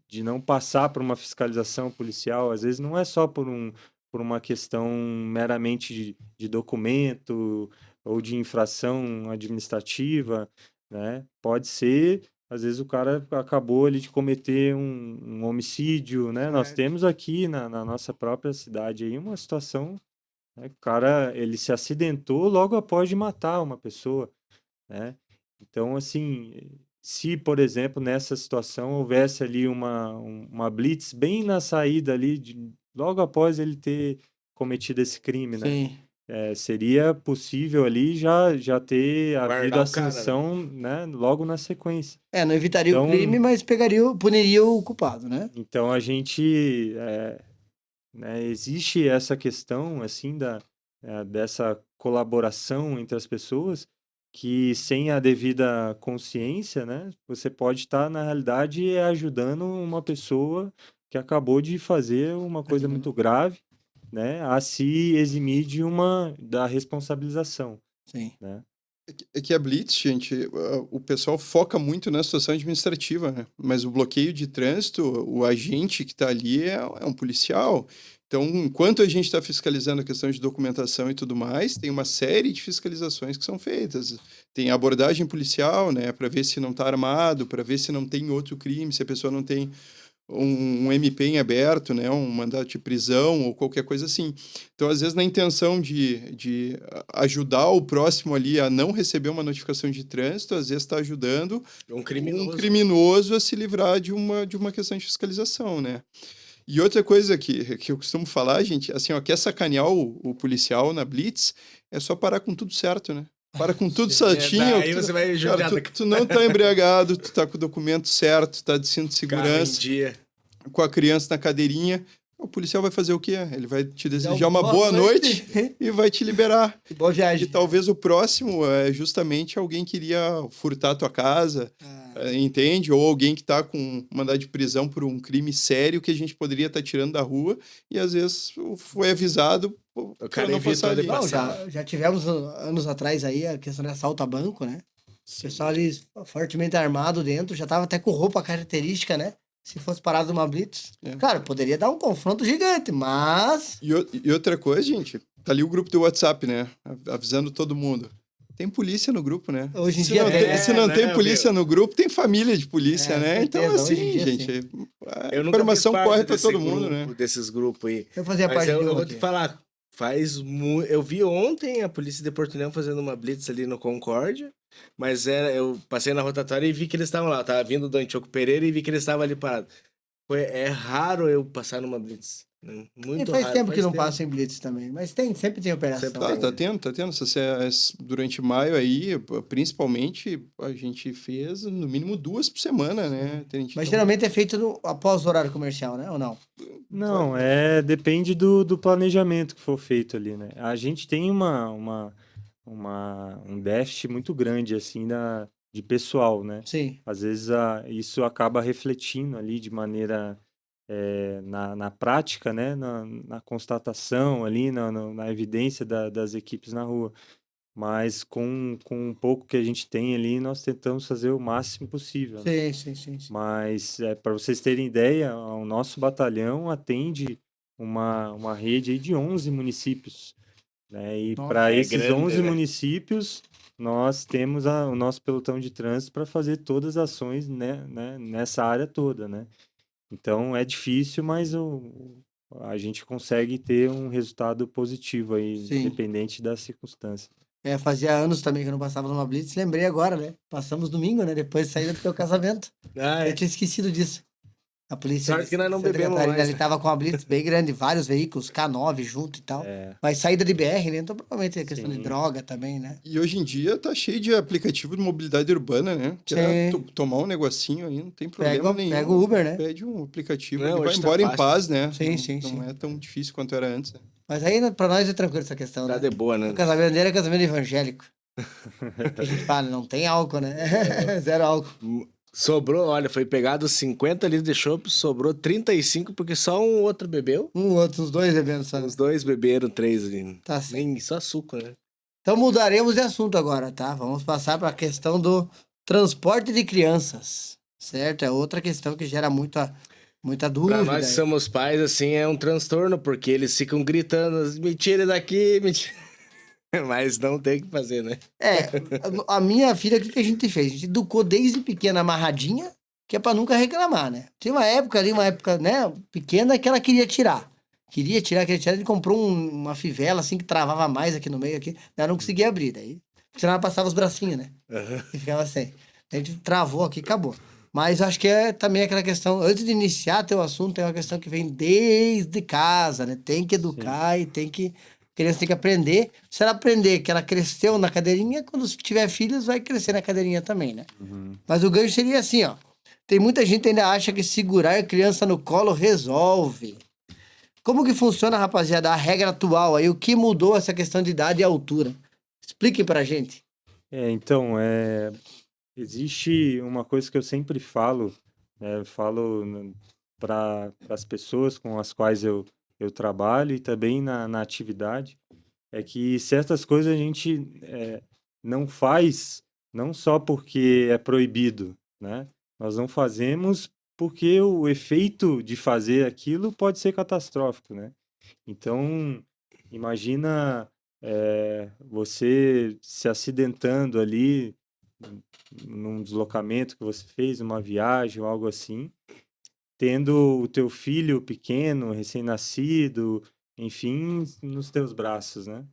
de não passar por uma fiscalização policial, às vezes não é só por uma questão meramente de documento ou de infração administrativa, né, pode ser. Às vezes o cara acabou ali de cometer um homicídio, né? Nós Certo. temos aqui na nossa própria cidade aí uma situação, né? O cara, ele se acidentou logo após de matar uma pessoa, né? Então, assim, se, por exemplo, nessa situação houvesse ali uma blitz bem na saída ali, logo após ele ter cometido esse crime, né? Sim. Seria possível ali já ter havido Guardar a o cara, né? sanção, né, logo na sequência. Não evitaria o Então- crime, mas puniria o culpado, né? Então a gente, né, existe essa questão assim dessa colaboração entre as pessoas que sem a devida consciência, né, você pode estar na realidade ajudando uma pessoa que acabou de fazer uma coisa muito grave, né, a se eximir da responsabilização, Sim. né? É que a Blitz, gente, o pessoal foca muito na situação administrativa, né? Mas o bloqueio de trânsito, o agente que está ali é um policial. Então, enquanto a gente está fiscalizando a questão de documentação e tudo mais, tem uma série de fiscalizações que são feitas. Tem a abordagem policial, né? Para ver se não está armado, para ver se não tem outro crime, se a pessoa não tem um MP em aberto, né, um mandato de prisão ou qualquer coisa assim. Então, às vezes, na intenção de ajudar o próximo ali a não receber uma notificação de trânsito, às vezes está ajudando Um um criminoso. criminoso a se livrar de uma questão de fiscalização, né? E outra coisa que eu costumo falar, gente, assim, ó, quer sacanear o policial na Blitz, é só parar com tudo certo, né? Para com tudo certinho. Daí você vai judiar Cara, tu não tá embriagado, tu tá com o documento certo, tu tá de cinto de carro em segurança, dia. com a criança na cadeirinha. O policial vai fazer o quê? Ele vai te desejar uma boa boa noite. noite e vai te liberar. Boa E viagem. talvez o próximo é justamente alguém que iria furtar a tua casa, entende? Ou alguém que está com mandado de prisão por um crime sério que a gente poderia estar tirando da rua e às vezes foi avisado para cara não evitou passar ele ali. Não, passar. já tivemos anos atrás aí a questão de assalto a banco, né? O pessoal ali fortemente armado dentro, já tava até com roupa característica, né? Se fosse parado numa blitz. É. Cara, poderia dar um confronto gigante, mas... E outra coisa, gente, tá ali o grupo do WhatsApp, né? Avisando todo mundo. Tem polícia no grupo, né? Hoje em Se dia não tem, tem, né? se não tem Não, polícia no grupo, tem família de polícia, É, né? certeza, Então, hoje assim, em dia, gente, sim. a Eu nunca fiz informação parte corre para desse todo mundo, grupo, né? desses grupos aí. Eu fazia Mas parte de eu um vou te aqui. falar, eu vi ontem a polícia de Porto União fazendo uma blitz ali no Concórdia, mas eu passei na rotatória e vi que eles estavam lá. Eu tava vindo do Antioco Pereira e vi que eles estavam ali parados. É raro eu passar numa blitz. Né? E Muito faz raro. tempo que não passa em blitz também, mas sempre tem operação. Sempre Tá, tem. tá tendo. Durante maio aí, principalmente, a gente fez no mínimo 2 por semana, né? Mas geralmente é feito após o horário comercial, né? Ou não? Não, depende do planejamento que for feito ali, né? A gente tem um déficit muito grande, assim, de pessoal, né? Sim. Às vezes isso acaba refletindo ali de maneira na prática, né? Na constatação ali, na evidência das equipes na rua. Mas com um pouco que a gente tem ali, nós tentamos fazer o máximo possível, né? Sim. Mas, para vocês terem ideia, o nosso batalhão atende uma rede aí de 11 municípios, né? E Nossa, para é esses grande, 11 né? municípios, nós temos o nosso pelotão de trânsito para fazer todas as ações, né, nessa área toda, né? Então, é difícil, mas a gente consegue ter um resultado positivo aí, Sim. independente da circunstância. Fazia anos também que eu não passava numa blitz. Lembrei agora, né? Passamos domingo, né? Depois de sair do teu casamento. Ah, Eu tinha esquecido disso. A polícia Sorte que nós não Santa bebemos Catarina, mais, ele né? tava com uma blitz bem grande, vários veículos, K9 junto e tal. Mas saída de BR, né? Então provavelmente é questão de Sim. droga também, né? E hoje em dia tá cheio de aplicativo de mobilidade urbana, né? Tomar um negocinho aí, não tem problema nenhum. Pega o Uber, né? Pede um aplicativo, Não, ele vai hoje tá embora em fácil. paz, né? Sim, Não sim. é tão difícil quanto era antes, né? Mas aí pra nós é tranquilo essa questão, Tá né? de boa, né? O casamento dele é casamento evangélico. Que a gente fala, não tem álcool, né? Zero álcool. Sobrou, olha, foi pegado 50 litros de chopp, sobrou 35 porque só um outro bebeu. Os dois bebendo só. Os dois beberam, 3 ali. Tá certo. Nem só suco, né? Então mudaremos de assunto agora, tá? Vamos passar para a questão do transporte de crianças, certo? É outra questão que gera muita dúvida. Pra nós que somos pais, assim, é um transtorno, porque eles ficam gritando, me tire daqui, me tire... Mas não tem o que fazer, né? A minha filha, o que a gente fez? A gente educou desde pequena amarradinha, que é pra nunca reclamar, né? Tinha uma época, né, pequena, que ela queria tirar. Ele comprou uma fivela, assim, que travava mais aqui no meio, aqui. Ela não conseguia abrir, daí. Porque senão ela passava os bracinhos, né? Uhum. E ficava assim. A gente travou aqui, acabou. Mas acho que também aquela questão, antes de iniciar teu assunto, é uma questão que vem desde casa, né? Tem que educar e a criança tem que aprender. Se ela aprender que ela cresceu na cadeirinha, quando tiver filhos, vai crescer na cadeirinha também, né? Mas o gancho seria assim, ó. Tem muita gente que ainda acha que segurar a criança no colo resolve. Como que funciona, rapaziada, a regra atual aí? O que mudou essa questão de idade e altura? Expliquem pra gente. Então, existe uma coisa que eu sempre falo, para as pessoas com as quais eu trabalho e também na atividade, é que certas coisas a gente não faz não só porque é proibido, né? Nós não fazemos porque o efeito de fazer aquilo pode ser catastrófico, né? Então, imagina você se acidentando ali num deslocamento que você fez, uma viagem ou algo assim, tendo o teu filho pequeno, recém-nascido, enfim, nos teus braços, né?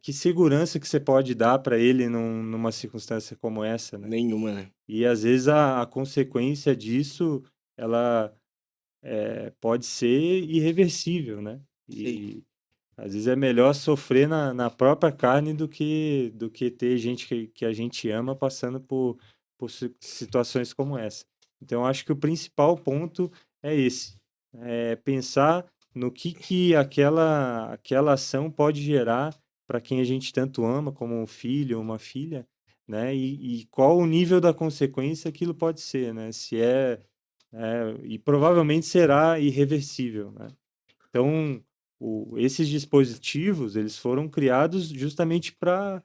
Que segurança que você pode dar para ele numa circunstância como essa, né? Nenhuma, né? E às vezes a consequência disso, ela pode ser irreversível, né? E às vezes é melhor sofrer na própria carne do que ter gente que a gente ama passando por situações como essa. Então, eu acho que o principal ponto é esse. É pensar no que aquela ação pode gerar para quem a gente tanto ama, como um filho ou uma filha, né? E qual o nível da consequência aquilo pode ser, né? E provavelmente será irreversível, né? Então, esses dispositivos, eles foram criados justamente para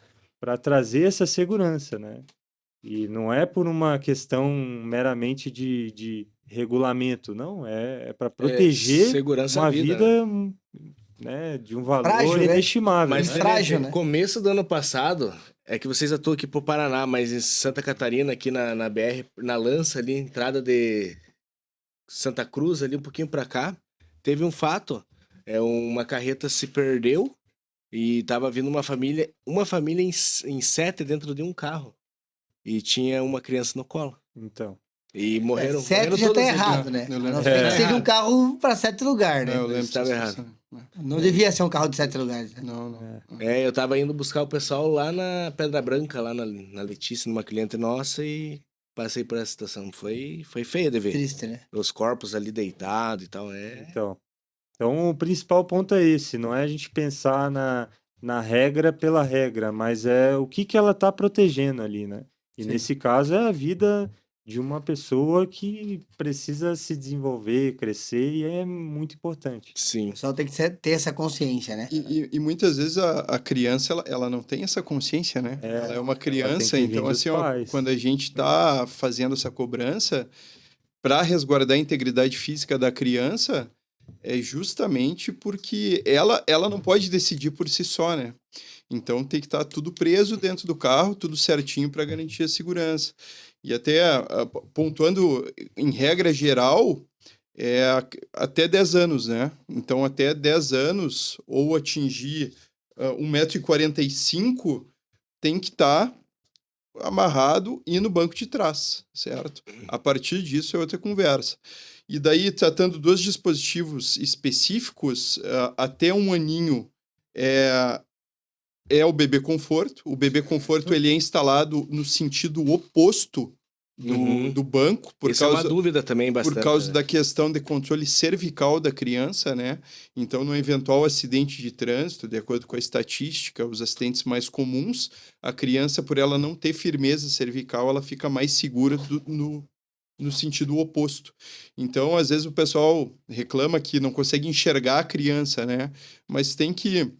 trazer essa segurança, né? E não é por uma questão meramente de regulamento, não, é para proteger segurança à uma vida, vida, né? né, de um valor Frágil, né? inestimável, Mas né? frágil, né? começo do ano passado, é que vocês atuam aqui pro Paraná, mas em Santa Catarina, aqui na BR, na Lança ali, entrada de Santa Cruz, ali um pouquinho pra cá, teve um fato. Uma carreta se perdeu e tava vindo uma família em 7 dentro de um carro. E tinha uma criança no colo. Então, E morreram, Sete morreram já tá todas errado, ali. né? Eu A lembro. não ser que seja um errado. carro pra 7 lugares, né? Eu lembro Estava dessa errado. situação. Não devia ser um carro de 7 lugares, né? Não, não. Eu tava indo buscar o pessoal lá na Pedra Branca, lá na Letícia, numa cliente nossa, e passei por essa situação. Foi feia de ver. Triste, né? Os corpos ali deitados e tal. Então, o principal ponto é esse, não é a gente pensar na regra pela regra, mas é o que ela está protegendo ali, né? E Sim. nesse caso é a vida de uma pessoa que precisa se desenvolver, crescer, e é muito importante. O Sim. pessoal tem que ter essa consciência, né? E muitas vezes a criança, ela não tem essa consciência, né? Ela é uma criança, tem que vir então dos assim, ó, pais. quando a gente está fazendo essa cobrança, para resguardar a integridade física da criança, é justamente porque ela não pode decidir por si só, né? Então tem que estar tudo preso dentro do carro, tudo certinho para garantir a segurança. E até pontuando em regra geral, até 10 anos, né? Então até 10 anos ou atingir 1,45 m tem que estar amarrado e no banco de trás, certo? A partir disso é outra conversa. E daí, tratando dos dispositivos específicos, até 1 aninho é o bebê conforto. O bebê conforto ele é instalado no sentido oposto do banco, Isso é uma dúvida também bastante. por causa da questão de controle cervical da criança, né? Então, no eventual acidente de trânsito, de acordo com a estatística, os acidentes mais comuns, a criança, por ela não ter firmeza cervical, ela fica mais segura no sentido oposto. Então, às vezes o pessoal reclama que não consegue enxergar a criança, né? Mas tem que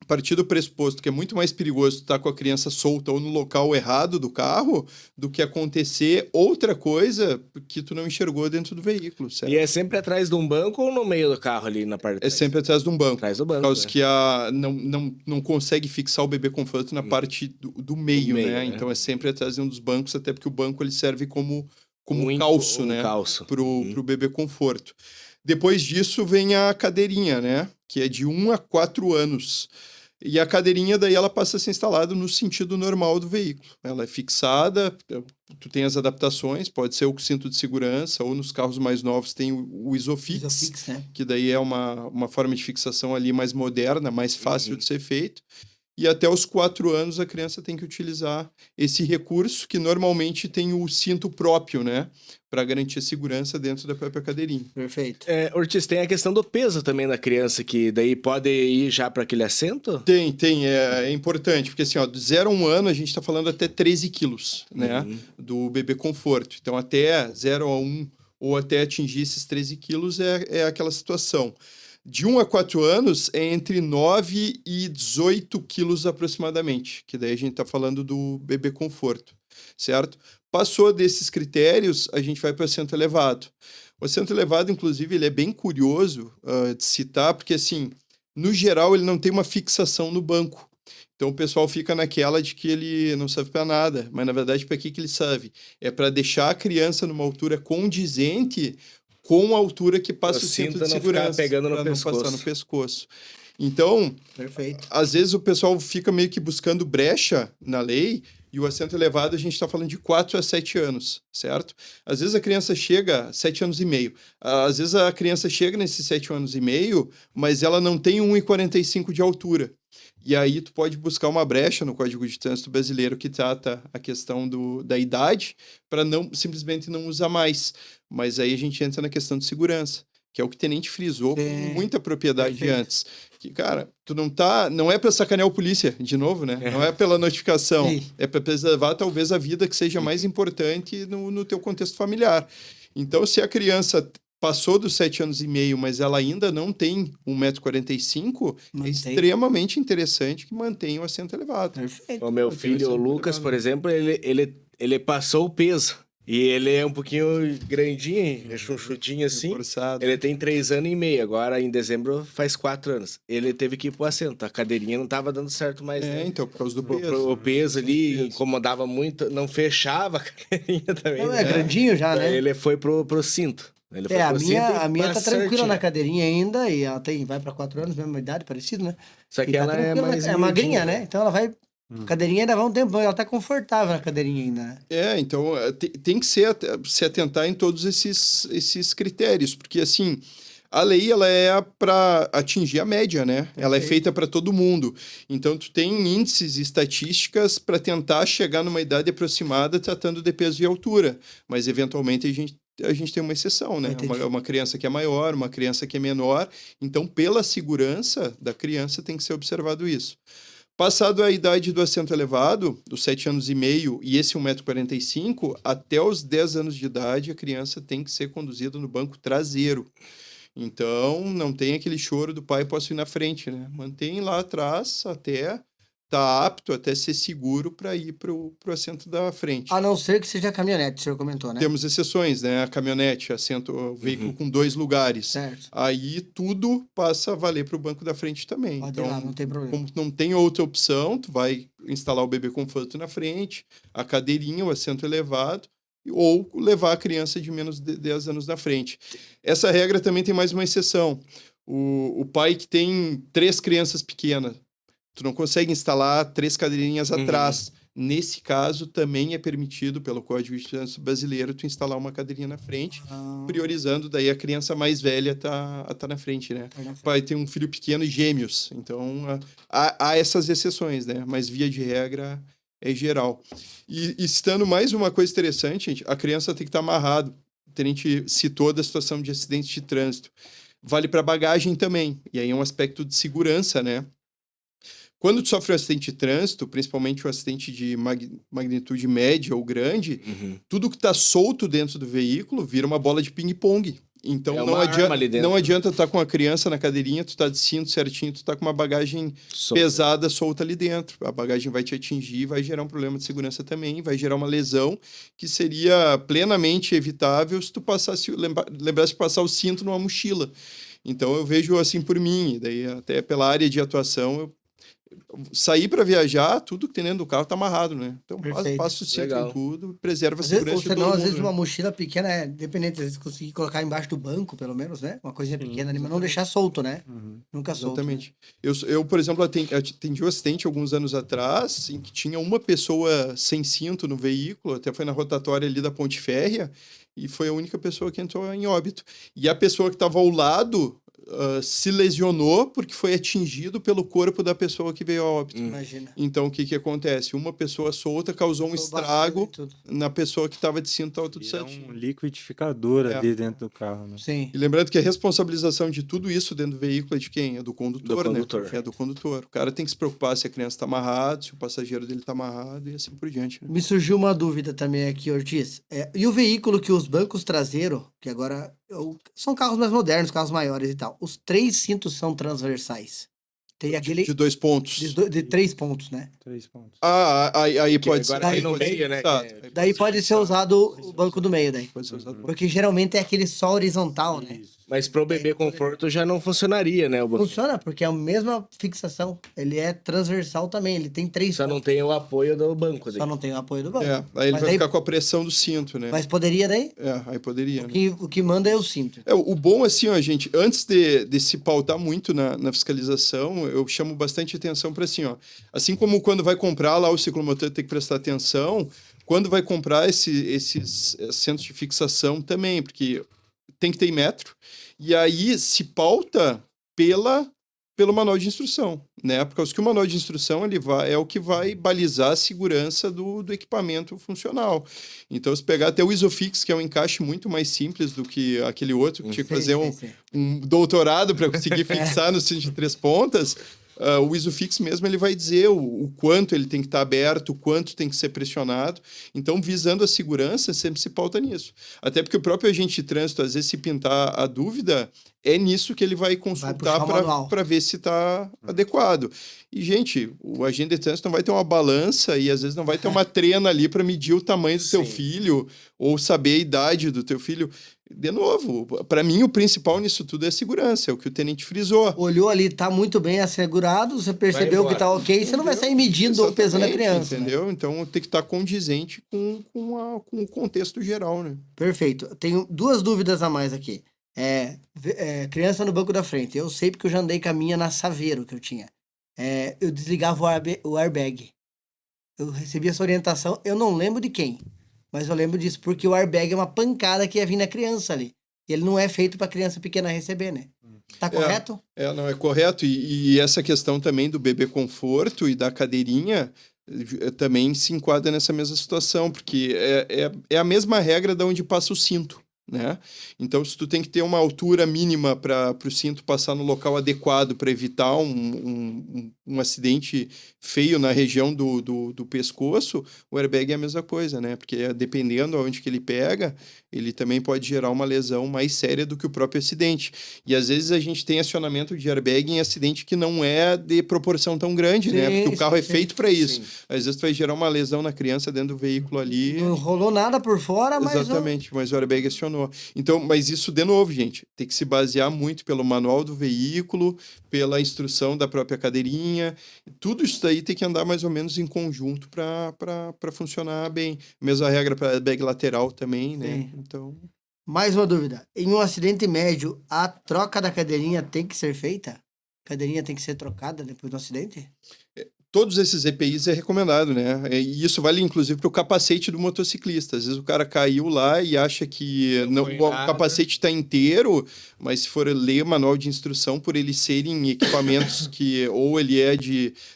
partir do pressuposto que é muito mais perigoso estar com a criança solta ou no local errado do carro do que acontecer outra coisa que tu não enxergou dentro do veículo, certo? E é sempre atrás de um banco ou no meio do carro ali na parte de É trás? sempre atrás de um banco. Atrás do banco. Por causa que não consegue fixar o bebê conforto na parte do meio, meio, né? né? Então é sempre atrás de um dos bancos, até porque o banco ele serve como Um calço, né? calço. Pro bebê conforto. Depois disso vem a cadeirinha, né? Que é de 1 a 4 anos. E a cadeirinha daí ela passa a ser instalada no sentido normal do veículo. Ela é fixada, tu tem as adaptações, pode ser o cinto de segurança, ou nos carros mais novos tem o Isofix, Isofix, né? que daí é uma forma de fixação ali mais moderna, mais fácil de ser feito. E até os 4 anos a criança tem que utilizar esse recurso, que normalmente tem o cinto próprio, né? Para garantir a segurança dentro da própria cadeirinha. Perfeito. Ortiz, tem a questão do peso também da criança, que daí pode ir já para aquele assento? Tem, é importante, porque assim, ó, do 0 a 1 ano a gente está falando até 13 quilos, né? Do bebê conforto. Então, até 0 a 1 ou até atingir esses 13 quilos é aquela situação. De 1 a 4 anos é entre 9 e 18 quilos aproximadamente, que daí a gente está falando do bebê conforto, certo? Passou desses critérios, a gente vai para o assento elevado. O assento elevado, inclusive, ele é bem curioso de citar, porque assim, no geral, ele não tem uma fixação no banco. Então o pessoal fica naquela de que ele não serve para nada, mas na verdade para que ele serve? É para deixar a criança numa altura condizente com a altura que passa o cinto de segurança, para não passar no pescoço. Então, Perfeito. Às vezes o pessoal fica meio que buscando brecha na lei, e o assento elevado a gente está falando de 4 a 7 anos, certo? Às vezes a criança chega a 7 anos e meio. Às vezes a criança chega nesses 7 anos e meio, mas ela não tem 1,45 de altura. E aí tu pode buscar uma brecha no Código de Trânsito Brasileiro que trata a questão da idade, para simplesmente não usar mais. Mas aí a gente entra na questão de segurança, que é o que o tenente frisou com muita propriedade antes. Que, cara, tu não é para sacanear o polícia, de novo, né? Não é pela notificação, é para preservar talvez a vida que seja mais importante no teu contexto familiar. Então, se a criança passou dos 7 anos e meio, mas ela ainda não tem 1,45 m, é extremamente interessante que mantenha o assento elevado. Perfeito. O meu filho, o Lucas, por exemplo, ele passou o peso. E ele é um pouquinho grandinho, chunchudinho assim. Forçado. Ele tem 3 anos e meio. Agora, em dezembro, faz 4 anos. Ele teve que ir pro assento. A cadeirinha não tava dando certo mais. Né? Então, por causa do peso. O peso ali incomodava muito. Não fechava a cadeirinha também. Não, é grandinho já, né? Ele foi pro cinto. Ele foi a pro cinto minha tá tranquila certinho. na cadeirinha ainda, e ela vai pra 4 anos, mesma idade, parecido, né? Só que E tá ela é tranquila, mais é magrinha, miudinha, né? Então ela vai... A cadeirinha ainda vai um tempo, ela tá confortável na cadeirinha ainda, né? Então tem que se atentar em todos esses critérios, porque assim, a lei ela é para atingir a média, né? Ela é feita para todo mundo. Então tu tem índices e estatísticas para tentar chegar numa idade aproximada tratando de peso e altura, mas eventualmente a gente tem uma exceção, né? Uma criança que é maior, uma criança que é menor, então pela segurança da criança tem que ser observado isso. Passado a idade do assento elevado, dos 7 anos e meio e esse 1,45 m, até os 10 anos de idade, a criança tem que ser conduzida no banco traseiro. Então, não tem aquele choro do pai, posso ir na frente, né? Mantém lá atrás até tá apto, até ser seguro para ir pro assento da frente. A não ser que seja caminhonete, o senhor comentou, né? Temos exceções, né? A caminhonete, o veículo com 2 lugares. Certo. Aí tudo passa a valer para o banco da frente também. Pode então, ir lá, não tem problema. como não tem outra opção, tu vai instalar o bebê conforto na frente, a cadeirinha, o assento elevado, ou levar a criança de menos de 10 anos na frente. Essa regra também tem mais uma exceção. O pai que tem 3 crianças pequenas, tu não consegue instalar 3 cadeirinhas atrás. Nesse caso, também é permitido pelo Código de Trânsito Brasileiro tu instalar uma cadeirinha na frente, priorizando daí a criança mais velha tá na frente, né? O pai tem um filho pequeno e gêmeos, então há essas exceções, né? Mas via de regra é geral. E citando mais uma coisa interessante, gente, a criança tem que estar amarrado. O tenente citou da situação de acidente de trânsito. Vale para bagagem também, e aí é um aspecto de segurança, né? Quando tu sofre um acidente de trânsito, principalmente um acidente de magnitude média ou grande, tudo que está solto dentro do veículo vira uma bola de ping-pong. Então não adianta tu estar com a criança na cadeirinha, tu tá de cinto certinho, tu tá com uma bagagem pesada solta ali dentro. A bagagem vai te atingir, vai gerar um problema de segurança também, vai gerar uma lesão que seria plenamente evitável se tu lembrasse de passar o cinto numa mochila. Então eu vejo assim por mim, daí até pela área de atuação sair para viajar, tudo que tem dentro do carro tá amarrado, né? Então Perfeito. passa o cinto Legal. em tudo, preserva a Às vezes, segurança ou de todo senão, às mundo, vezes, né? uma mochila pequena é dependente, às vezes conseguir colocar embaixo do banco, pelo menos, né? Uma coisinha Sim, pequena ali, mas não deixar solto, né? Uhum. Nunca solto. Né? Exatamente. Eu, por exemplo, atendi um acidente alguns anos atrás, em que tinha uma pessoa sem cinto no veículo, até foi na rotatória ali da Ponte Férrea, e foi a única pessoa que entrou em óbito. E a pessoa que estava ao lado se lesionou porque foi atingido pelo corpo da pessoa que veio a óbito. Imagina. Então, o que que acontece? Uma pessoa solta causou um estrago na pessoa que estava de cinto, estava tudo Vira certinho. um liquidificador É. ali dentro do carro, né? Sim. E lembrando que a responsabilização de tudo isso dentro do veículo é de quem? É do condutor, Do né? condutor. É do condutor. O cara tem que se preocupar se a criança está amarrada, se o passageiro dele está amarrado e assim por diante, né? Me surgiu uma dúvida também aqui, Ortiz. E o veículo que os bancos traseiros, que agora são carros mais modernos, carros maiores e tal, os 3 cintos são transversais. Tem aquele De 2 pontos. de 3 pontos, né? 3 pontos. Aí Que pode ser. agora aí no pode ser meio, né? fixado. que- Aí Daí pode ser fixado. usado o banco do meio daí. Pode ser usado. Porque geralmente é aquele só horizontal, né? Isso. Mas pro bebê conforto já não funcionaria, né? O banco. Funciona, porque é a mesma fixação. Ele é transversal também, ele tem 3 Só não pontos. tem o apoio do banco. Só não tem o apoio do banco. É, aí ele Mas vai daí- ficar com a pressão do cinto, né? Mas poderia daí? É, aí poderia, né? O que manda é o cinto. O bom, assim, ó, gente, antes de se pautar muito na fiscalização, eu chamo bastante atenção para assim, ó. Assim como quando vai comprar lá o ciclomotor tem que prestar atenção, quando vai comprar esses centros de fixação também, porque tem que ter em metro, e aí se pauta pelo manual de instrução, né? Por causa que o manual de instrução é o que vai balizar a segurança do equipamento funcional. Então, se pegar até o Isofix, que é um encaixe muito mais simples do que aquele outro, que tinha que fazer um doutorado para conseguir fixar no cinto de 3 pontas, o Isofix mesmo ele vai dizer o quanto ele tem que estar aberto, o quanto tem que ser pressionado. Então, visando a segurança, sempre se pauta nisso. Até porque o próprio agente de trânsito, às vezes, se pintar a dúvida, é nisso que ele vai consultar para ver se está adequado. E, gente, o agente de trânsito não vai ter uma balança e, às vezes, não vai ter uma trena ali para medir o tamanho do teu filho ou saber a idade do teu filho. De novo, para mim, o principal nisso tudo é a segurança, é o que o tenente frisou. Olhou ali, tá muito bem assegurado, você percebeu que tá ok, você não vai sair medindo ou pesando a criança. Entendeu? Né? Então tem que estar condizente com o contexto geral, né? Perfeito. Tenho 2 dúvidas a mais aqui. Criança no banco da frente. Eu sei porque eu já andei com a minha na Saveiro que eu tinha. Eu desligava o airbag. Eu recebi essa orientação, eu não lembro de quem, mas eu lembro disso, porque o airbag é uma pancada que ia vir na criança ali. E ele não é feito para criança pequena receber, né? Tá correto? Não, é correto. E essa questão também do bebê conforto e da cadeirinha também se enquadra nessa mesma situação, porque é a mesma regra de onde passa o cinto. Né? Então, se tu tem que ter uma altura mínima para o cinto passar no local adequado para evitar um acidente feio na região do pescoço, o airbag é a mesma coisa, né? Porque dependendo aonde que ele pega, ele também pode gerar uma lesão mais séria do que o próprio acidente. E às vezes a gente tem acionamento de airbag em acidente que não é de proporção tão grande, né? Porque o carro é feito para isso. Às vezes tu vai gerar uma lesão na criança dentro do veículo ali. Não rolou nada por fora, mas... Exatamente, mas o airbag acionou. Então, mas isso, de novo, gente, tem que se basear muito pelo manual do veículo, pela instrução da própria cadeirinha. Tudo isso daí tem que andar mais ou menos em conjunto para funcionar bem. Mesma regra para airbag lateral também, né? Sim. Então... Mais uma dúvida. Em um acidente médio, a troca da cadeirinha tem que ser feita? A cadeirinha tem que ser trocada depois do acidente? Todos esses EPIs é recomendado, né? E isso vale, inclusive, para o capacete do motociclista. Às vezes o cara caiu lá e acha que o capacete está inteiro, mas se for ler o manual de instrução, por eles serem equipamentos que ou ele é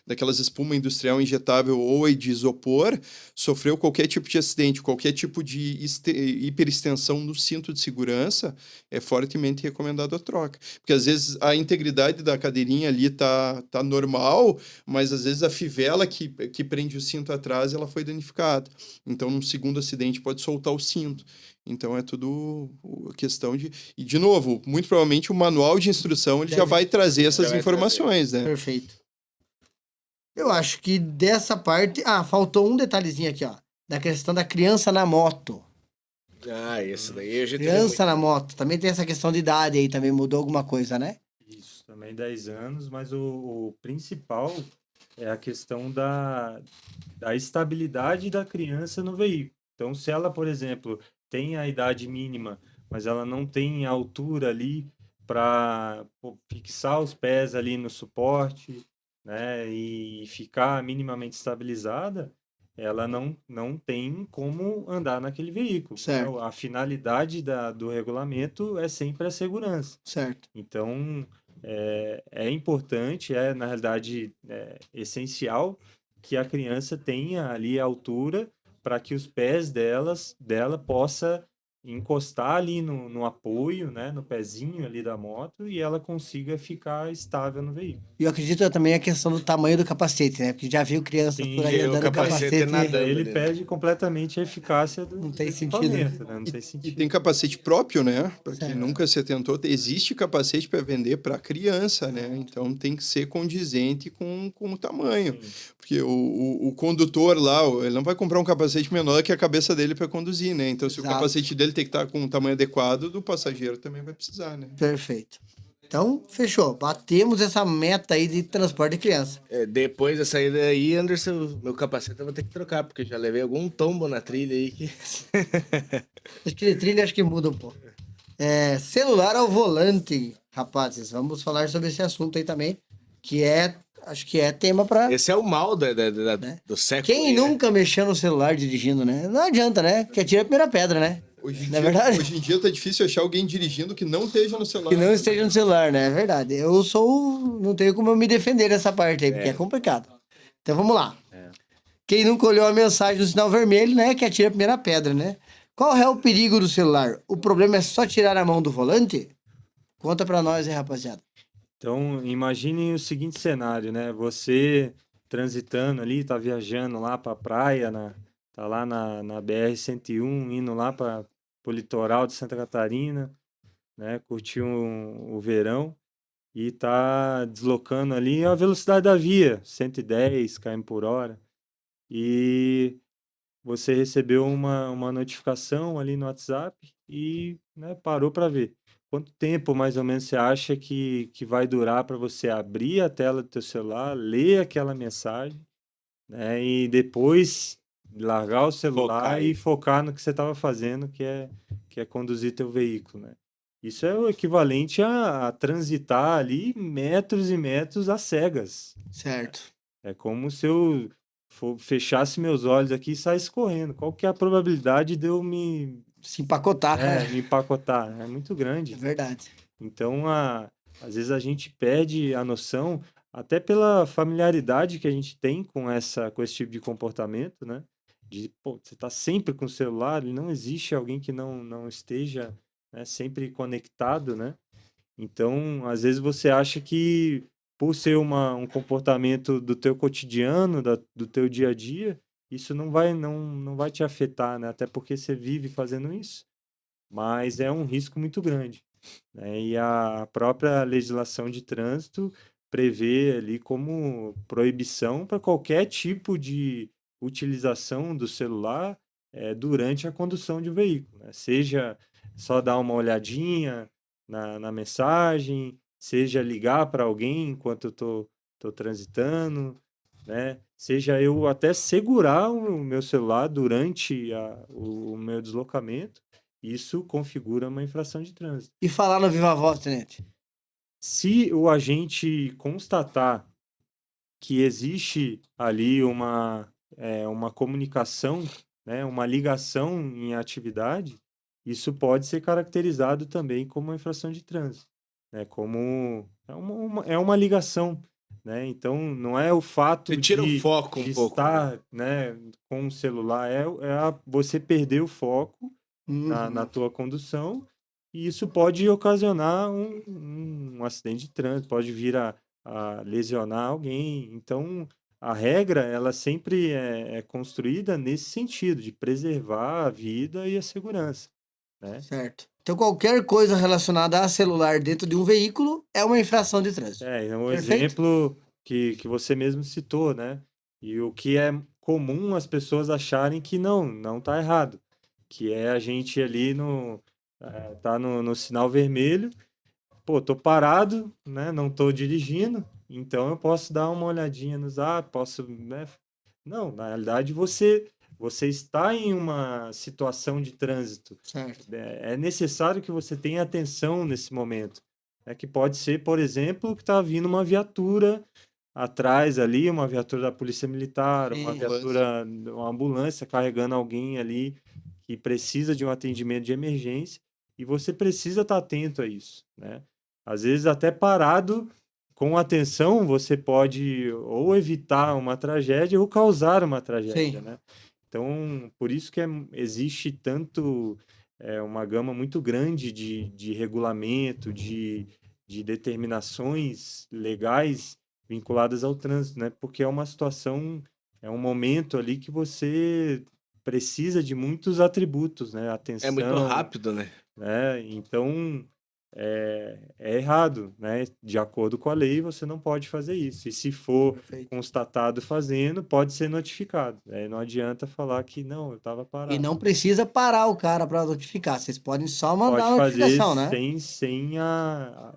daquelas espuma industrial injetável ou é de isopor, sofreu qualquer tipo de acidente, qualquer tipo de hiperextensão no cinto de segurança, é fortemente recomendado a troca. Porque às vezes a integridade da cadeirinha ali tá normal, mas às vezes a fivela que prende o cinto atrás, ela foi danificada. Então, num segundo acidente, pode soltar o cinto. Então, é tudo questão de... E, de novo, muito provavelmente o manual de instrução ele já vai trazer essas informações, né? Perfeito. Eu acho que dessa parte... faltou um detalhezinho aqui, ó. Da questão da criança na moto. Esse daí a gente... Criança na moto. Também tem essa questão de idade aí, também mudou alguma coisa, né? Isso, também 10 anos, mas o principal é a questão da estabilidade da criança no veículo. Então, se ela, por exemplo, tem a idade mínima, mas ela não tem a altura ali para fixar os pés ali no suporte, né, e ficar minimamente estabilizada, ela não tem como andar naquele veículo, né? Certo, A finalidade do regulamento é sempre a segurança. certo. Então, é importante, na realidade, essencial que a criança tenha ali a altura para que os pés dela possa encostar ali no apoio, né, no pezinho ali da moto e ela consiga ficar estável no veículo. E eu acredito também a questão do tamanho do capacete, né? Porque já viu crianças por Sim, aí Que o andando com capacete é capacete, nadando. ele ali, né? perde completamente a eficácia não do tem sentido. equipamento, né? Não tem E sentido. tem capacete próprio, né? Para quem Certo. nunca se atentou, existe capacete para vender para criança, né? Então tem que ser condizente com o tamanho. Sim. Porque o condutor lá, ele não vai comprar um capacete menor que a cabeça dele para conduzir, né? Então, se o Exato. capacete dele tem que estar com o tamanho adequado, do passageiro também vai precisar, né? Perfeito. Então, fechou. Batemos essa meta aí de transporte de criança. Depois da saída aí, Anderson, meu capacete eu vou ter que trocar, porque já levei algum tombo na trilha aí que. Acho que de trilha acho que muda um pouco. Celular ao volante, rapazes. Vamos falar sobre esse assunto aí também, que acho que é tema para Esse é o mal né? do século. Quem aí, né? nunca mexeu no celular dirigindo, né? Não adianta, né? Porque atira a primeira pedra, né? Não é verdade? Hoje em dia tá difícil achar alguém dirigindo que não esteja no celular. Que não esteja no celular, né? É verdade. Não tenho como eu me defender dessa parte aí, porque É. é complicado. Então vamos lá. É. Quem nunca olhou a mensagem do sinal vermelho, né? Que atira a primeira pedra, né? Qual é o perigo do celular? O problema é só tirar a mão do volante? Conta pra nós aí, rapaziada. Então, imagine o seguinte cenário, né? Você transitando ali, tá viajando lá para a praia, tá lá na BR-101, indo lá para o litoral de Santa Catarina, né? Curtir o verão e tá deslocando ali a velocidade da via, 110 km por hora. E você recebeu uma notificação ali no WhatsApp e, né, parou para ver. Quanto tempo mais ou menos você acha que vai durar para você abrir a tela do teu celular, ler aquela mensagem, né, e depois largar o celular Focar e aí. focar no que você estava fazendo, que é conduzir teu veículo, né? Isso é o equivalente a transitar ali metros e metros às cegas. Certo. É como se eu fechasse meus olhos aqui e saísse correndo. Qual que é a probabilidade de eu Se empacotar. me empacotar? É muito É grande. verdade. Então, às vezes a gente perde a noção, até pela familiaridade que a gente tem com esse tipo de comportamento, né? Pô, você está sempre com o celular, e não existe alguém que não esteja, né, sempre conectado, né? Então, às vezes você acha que por ser um comportamento do teu cotidiano, do teu dia a dia, isso não vai te afetar, né? Até porque você vive fazendo isso. Mas é um risco muito grande, né? E a própria legislação de trânsito prevê ali como proibição para qualquer tipo de utilização do celular durante a condução de um veículo, né? Seja só dar uma olhadinha na mensagem, seja ligar para alguém enquanto eu tô transitando, né? Seja eu até segurar o meu celular durante o meu deslocamento, isso configura uma infração de trânsito. E falar no Viva Voz, tenente? Se o agente constatar que existe ali uma comunicação, né, uma ligação em atividade, isso pode ser caracterizado também como uma infração de trânsito, né, como é uma ligação, né, então não é o fato Você tira o foco de um pouco, né? estar, né, com o celular, você perder o foco na Uhum. tua condução e isso pode ocasionar um acidente de trânsito, pode vir a lesionar alguém. Então, a regra, ela sempre é construída nesse sentido, de preservar a vida e a segurança, né? Certo. Então, qualquer coisa relacionada a celular dentro de um veículo é uma infração de trânsito. É um Perfeito? exemplo que você mesmo citou, né? E o que é comum as pessoas acharem que não tá errado, que é a gente ali tá no sinal vermelho, pô, tô parado, né? Não tô dirigindo, então eu posso dar uma olhadinha no Zap, posso, né? Não, na realidade você está em uma situação de trânsito. Certo. É necessário que você tenha atenção nesse momento. É que pode ser, por exemplo, que está vindo uma viatura atrás ali, uma viatura da Polícia Militar, uma Sim. viatura, uma ambulância carregando alguém ali que precisa de um atendimento de emergência e você precisa estar atento a isso, né? Às vezes até parado com atenção você pode ou evitar uma tragédia ou causar uma tragédia, Sim. né? Então, por isso que existe tanto uma gama muito grande de regulamento, de determinações legais vinculadas ao trânsito, né? Porque é uma situação, é um momento ali que você precisa de muitos atributos, né? É muito Atenção, rápido, né? né? Então, é errado, né? De acordo com a lei, você não pode fazer isso. E se for Perfeito. constatado fazendo, pode ser notificado. Não adianta falar que não, eu estava E parado. não precisa parar o cara para notificar. Vocês podem só mandar Pode a fazer notificação, né?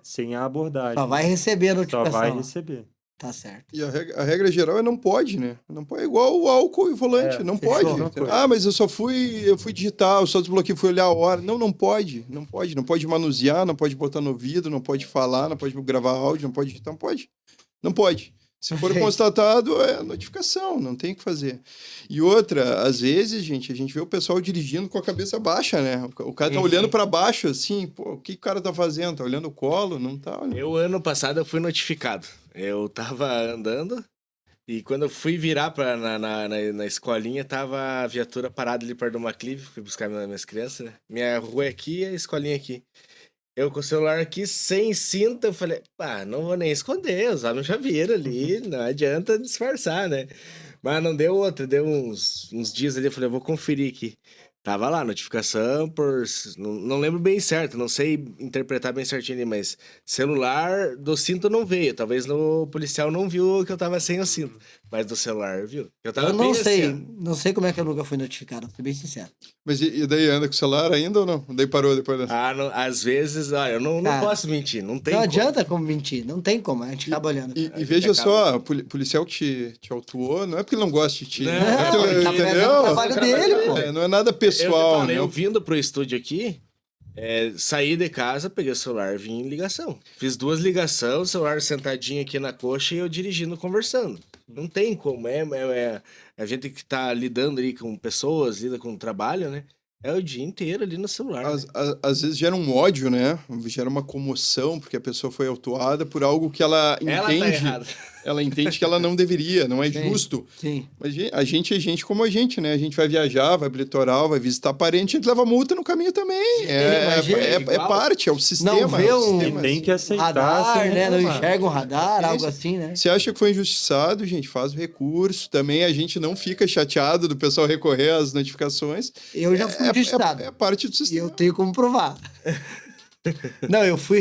sem a abordagem. Só vai receber a Só vai notificação. receber. Tá certo. E a regra geral é não pode, né? Não pode, é igual o álcool e volante, não fechou. pode. Mesma coisa. Ah, mas eu fui digitar, eu só desbloqueei, fui olhar a hora. Não, não pode, não pode. Não pode manusear, não pode botar no ouvido, não pode falar, não pode gravar áudio, não pode digitar, não pode. Não pode. Se for Perfeito. constatado, é notificação, não tem o que fazer. E outra, às vezes, gente, a gente vê o pessoal dirigindo com a cabeça baixa, né? O cara tá olhando para baixo, assim, pô, o que o cara tá fazendo? Tá olhando o colo? Não tá olhando. Ano passado, eu fui notificado. Eu tava andando e quando eu fui virar na escolinha, tava a viatura parada ali perto de uma clive. Fui buscar minhas crianças, né? Minha rua é aqui e a escolinha aqui. Eu com o celular aqui, sem cinto, eu falei, pá, não vou nem esconder, os homens já viram ali, não adianta disfarçar, né? Mas não deu outra, deu uns dias ali, eu falei, eu vou conferir aqui. Tava lá, notificação por. Não lembro bem certo, não sei interpretar bem certinho ali, mas celular do cinto não veio. Talvez no policial não viu que eu tava sem o cinto, mas do celular viu. Eu tava Eu não bem sei. assim, ó. Não sei como é que eu nunca fui notificado, pra ser bem sincero. Mas e daí anda com o celular ainda ou não? Daí parou depois dessa. Ah, às vezes, ó, eu não Cara, posso mentir, não tem Não como. adianta como mentir. Não tem como. A gente acaba olhando. E gente veja acaba- só, o policial que te autuou, não é porque ele não gosta de ti, Não, é porque Não, ele tá fazendo o trabalho dele, pô. Não é nada pessoal, né? Eu vindo pro estúdio aqui, saí de casa, peguei o celular e vim em ligação. Fiz 2 ligações, o celular sentadinho aqui na coxa e eu dirigindo, conversando. Não tem como, a gente que tá lidando ali com pessoas, lida com trabalho, né? É o dia inteiro ali no celular. Às, Né? às vezes gera um ódio, né? Gera uma comoção, porque a pessoa foi autuada por algo que ela Ela tá entende. errada. Ela entende que ela não deveria, não é Sim, justo. Sim. Mas a gente é gente como a gente, né? A gente vai viajar, vai pro litoral, vai visitar parente, a gente leva multa no caminho também. imagina, É igual. parte, é o sistema. Não vê é o um- sistema. E tem que aceitar Radar, sem né? Não reclamar. enxerga um radar, É algo isso. assim, né? Você acha que foi injustiçado, gente? Faz o recurso. Também a gente não fica chateado do pessoal recorrer às notificações. Eu já fui injustiçado. É parte do E sistema. eu tenho como provar. Não, eu fui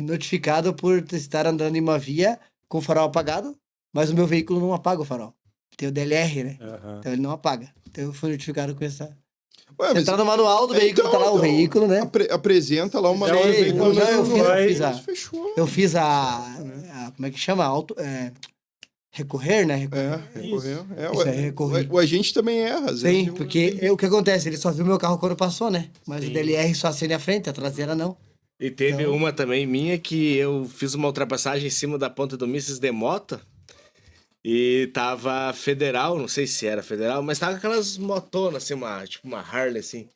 notificado por estar andando em uma via com o farol apagado, mas o meu veículo não apaga o farol. Tem o DLR, né? Aham. Então ele não apaga. Então eu fui notificado com essa. Ué, Você mas entrar no manual do veículo, tá lá o veículo, né? Apresenta lá o manual do Sei, veículo. não, eu fiz a- Fechou. Eu fiz como é que chama? Recorrer, né? Recorreu. Isso aí, recorri. O agente também erra, às vezes. Sim, porque o que acontece? Ele só viu meu carro quando passou, né? Mas o DLR só acende a frente, a traseira não. E teve Então- uma também minha que eu fiz uma ultrapassagem em cima da ponta do Mises de moto. E tava federal, não sei se era federal, mas tava aquelas motonas, assim, tipo uma Harley, assim.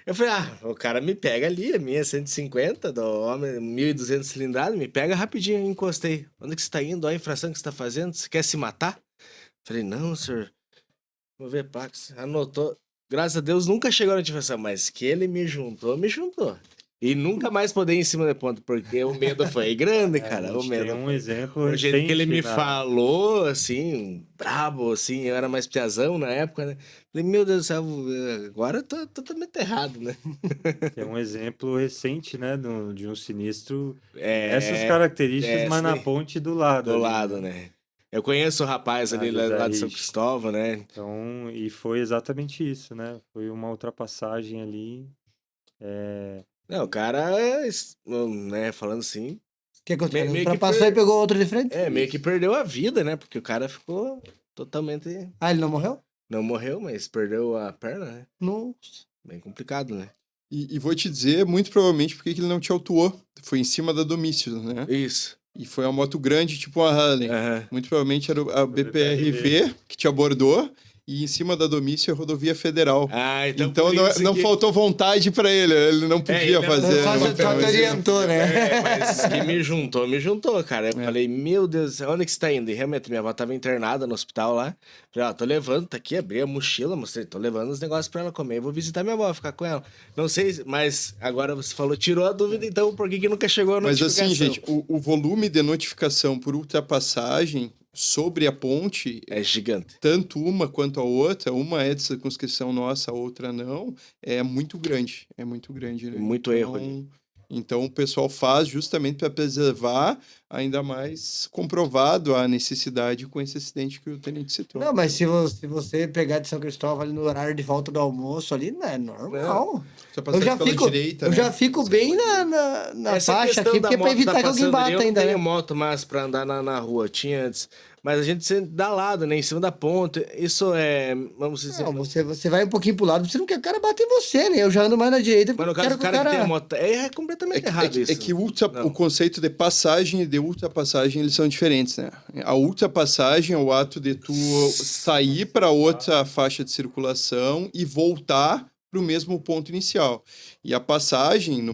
Eu falei, o cara me pega ali, a minha é 150, do homem, 1.200 cilindrada, me pega rapidinho, eu encostei. Onde que você tá indo? Olha a infração que você tá fazendo, você quer se matar? Falei, não, senhor, vou ver Pax. Anotou. Graças a Deus nunca chegou a notificação, mas que ele me juntou, me juntou. E nunca mais poder ir em cima da ponta, porque o medo foi grande, cara. A O gente medo tem um foi. exemplo O jeito que ele me recente na- falou, assim, brabo, assim, eu era mais piazão na época, né? Falei, meu Deus do céu, agora eu tô totalmente errado, né? Tem um exemplo recente, né, de um sinistro, É, essas características, mas essa na daí. ponte do lado. Do ali, lado, né? Eu conheço o rapaz ali José lá de São Rich. Cristóvão, né? Então, e foi exatamente isso, né? Foi uma ultrapassagem ali. Não, o cara, né, falando assim, que aconteceu? Meio que Ultrapassou e pegou outro de frente? meio que perdeu a vida, né? Porque o cara ficou totalmente... Ah, ele não morreu? Não morreu, mas perdeu a perna, né? Nossa. Bem complicado, né? E vou te dizer, muito provavelmente, porque que ele não te autuou. Foi em cima da Domícios, né? Isso. E foi uma moto grande, tipo uma Harley. Aham. Muito provavelmente era a BPRV que te abordou. E em cima da Domício a Rodovia Federal. Ah, então Então por não, isso não que... faltou vontade pra ele não podia ele não- fazer. Só uma te orientou, né? Mas que me juntou, cara. Eu falei, meu Deus, onde que você tá indo? E realmente, minha avó tava internada no hospital lá. Falei, ó, tô levando, tá aqui, abri a mochila, mostrei, tô levando os negócios pra ela comer. Vou visitar minha avó, ficar com ela. Não sei, mas agora você falou, tirou a dúvida, então, por que nunca chegou a Mas notificação? assim, gente, o volume de notificação por ultrapassagem sobre a ponte, É gigante. tanto uma quanto a outra, uma é de circunscrição nossa, a outra não, é muito grande. É muito grande, né? Muito erro ali. Então o pessoal faz justamente para preservar, ainda mais comprovado a necessidade com esse acidente que o tenente citou. Não, mas se você pegar de São Cristóvão ali no horário de volta do almoço ali, não é normal. Só passar Eu já pela fico, direita, eu né? já fico bem na Essa faixa questão aqui, da porque é pra moto evitar que alguém passando ali, bata eu ainda, não né? tenho moto mais pra andar na rua, tinha antes. Mas a gente sempre dá lado, né? Em cima da ponte. Isso é, vamos dizer... Não, você vai um pouquinho pro lado, você não quer que o cara bata em você, né? Eu já ando mais na direita, Mas porque no eu caso, quero o que o cara que tem a cara... moto... É completamente errado isso. É que Não. o conceito de passagem e de ultrapassagem, eles são diferentes, né? A ultrapassagem é o ato de tu sair para outra faixa de circulação e voltar para o mesmo ponto inicial. E a passagem,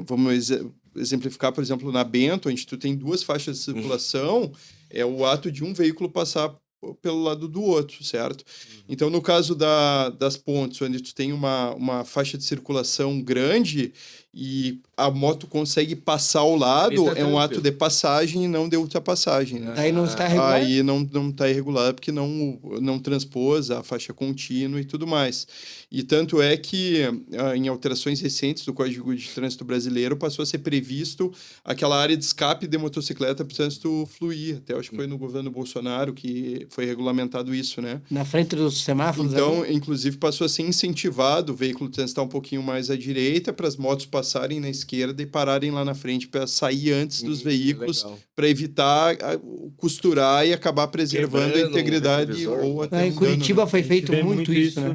vamos exemplificar, por exemplo, na Bento, onde tu tem duas faixas de circulação, é o ato de um veículo passar pelo lado do outro, certo? Então, no caso das pontes, onde tu tem uma faixa de circulação grande e a moto consegue passar ao lado, Aí tá é um ato tranquilo. de passagem e não de ultrapassagem, né? Daí não está regular. Aí não está irregular porque não transpôs a faixa contínua e tudo mais. E tanto é que em alterações recentes do Código de Trânsito Brasileiro passou a ser previsto aquela área de escape de motocicleta para o trânsito fluir. Até acho que foi no governo Bolsonaro que foi regulamentado isso, né? Na frente dos semáforos Então, ali. inclusive, passou a ser incentivado o veículo transitar um pouquinho mais à direita para as motos passarem na esquerda e pararem lá na frente para sair antes dos veículos, Legal. para evitar costurar e acabar preservando Quebrando a integridade um retrovisor, ou né? até Em um Curitiba dano, né? foi A gente feito vê muito isso, né?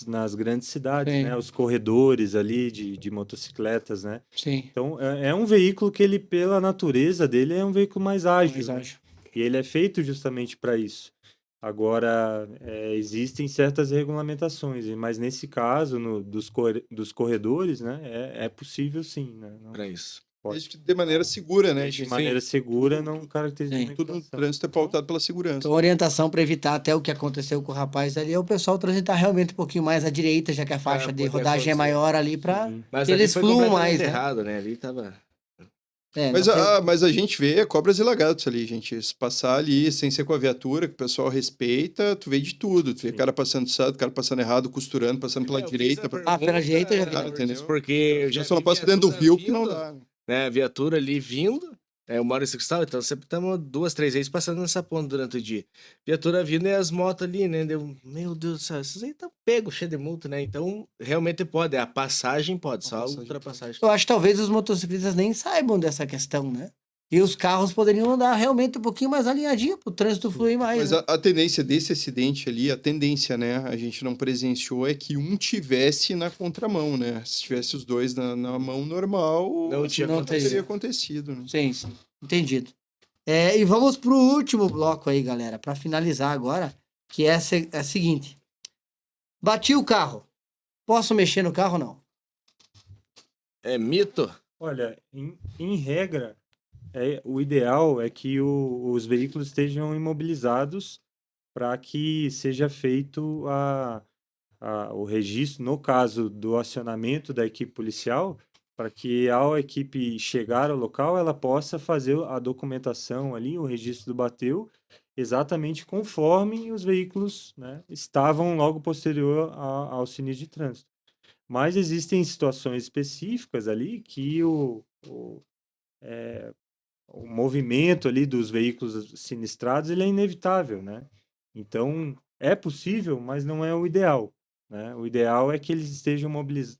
nas grandes cidades, Sim. né? Os corredores ali de motocicletas, né? Sim, Então, é um veículo que ele, pela natureza dele, é um veículo mais ágil, mas né? acho. E ele é feito justamente para isso. Agora, existem certas regulamentações, mas nesse caso, dos corredores, né? É possível sim, né? Não Pra isso. pode. Desde que de maneira segura, né, De gente? maneira segura, não caracteriza Sim. uma Tudo no infração. trânsito é pautado pela segurança. Então, orientação para evitar até o que aconteceu com o rapaz ali é o pessoal transitar realmente um pouquinho mais à direita, já que a faixa de poder rodagem é acontecer. maior ali, para Sim. Mas que ali eles foi fluam completamente mais, né? errado, né? Ali tava... É, Mas, não sei- mas a gente vê cobras e lagartos ali, gente. Se passar ali sem ser com a viatura, que o pessoal respeita, tu vê de tudo. Tu vê Sim. cara passando certo, cara passando errado, costurando, passando pela Eu fiz direita. a pergunta, pela direita eu já vi. Lourdes, Entendeu? Porque eu já Eu só não vi passo dentro do viatura rio que não vindo, dá. Né? né? Viatura ali vindo. Eu moro em São Cristóvão, então sempre estamos 2, 3 vezes passando nessa ponte durante o dia. Viatura vindo e as motos ali, né? Meu Deus do céu, esses aí tá pego, cheio de multa, né? Então, realmente pode. A passagem pode, só a passagem ultrapassagem. Eu acho que talvez os motociclistas nem saibam dessa questão, né? E os carros poderiam andar realmente um pouquinho mais alinhadinho para o trânsito fluir mais. Mas Né? a tendência desse acidente ali, a tendência, né? A gente não presenciou é que um tivesse na contramão, né? Se tivesse os dois na mão normal, Não tinha não acontecido. teria acontecido, né? Sim, sim. Entendido. E vamos pro último bloco aí, galera, para finalizar agora, que é a seguinte. Bati o carro. Posso mexer no carro ou não? É mito? Olha, em regra, o ideal é que os veículos estejam imobilizados para que seja feito o registro, no caso do acionamento da equipe policial, para que ao equipe chegar ao local, ela possa fazer a documentação ali, o registro do bateu, exatamente conforme os veículos, né, estavam logo posterior ao sinistro de trânsito. Mas existem situações específicas ali que o movimento ali dos veículos sinistrados ele é inevitável, né? Então, é possível, mas não é o ideal, né? O ideal é que eles estejam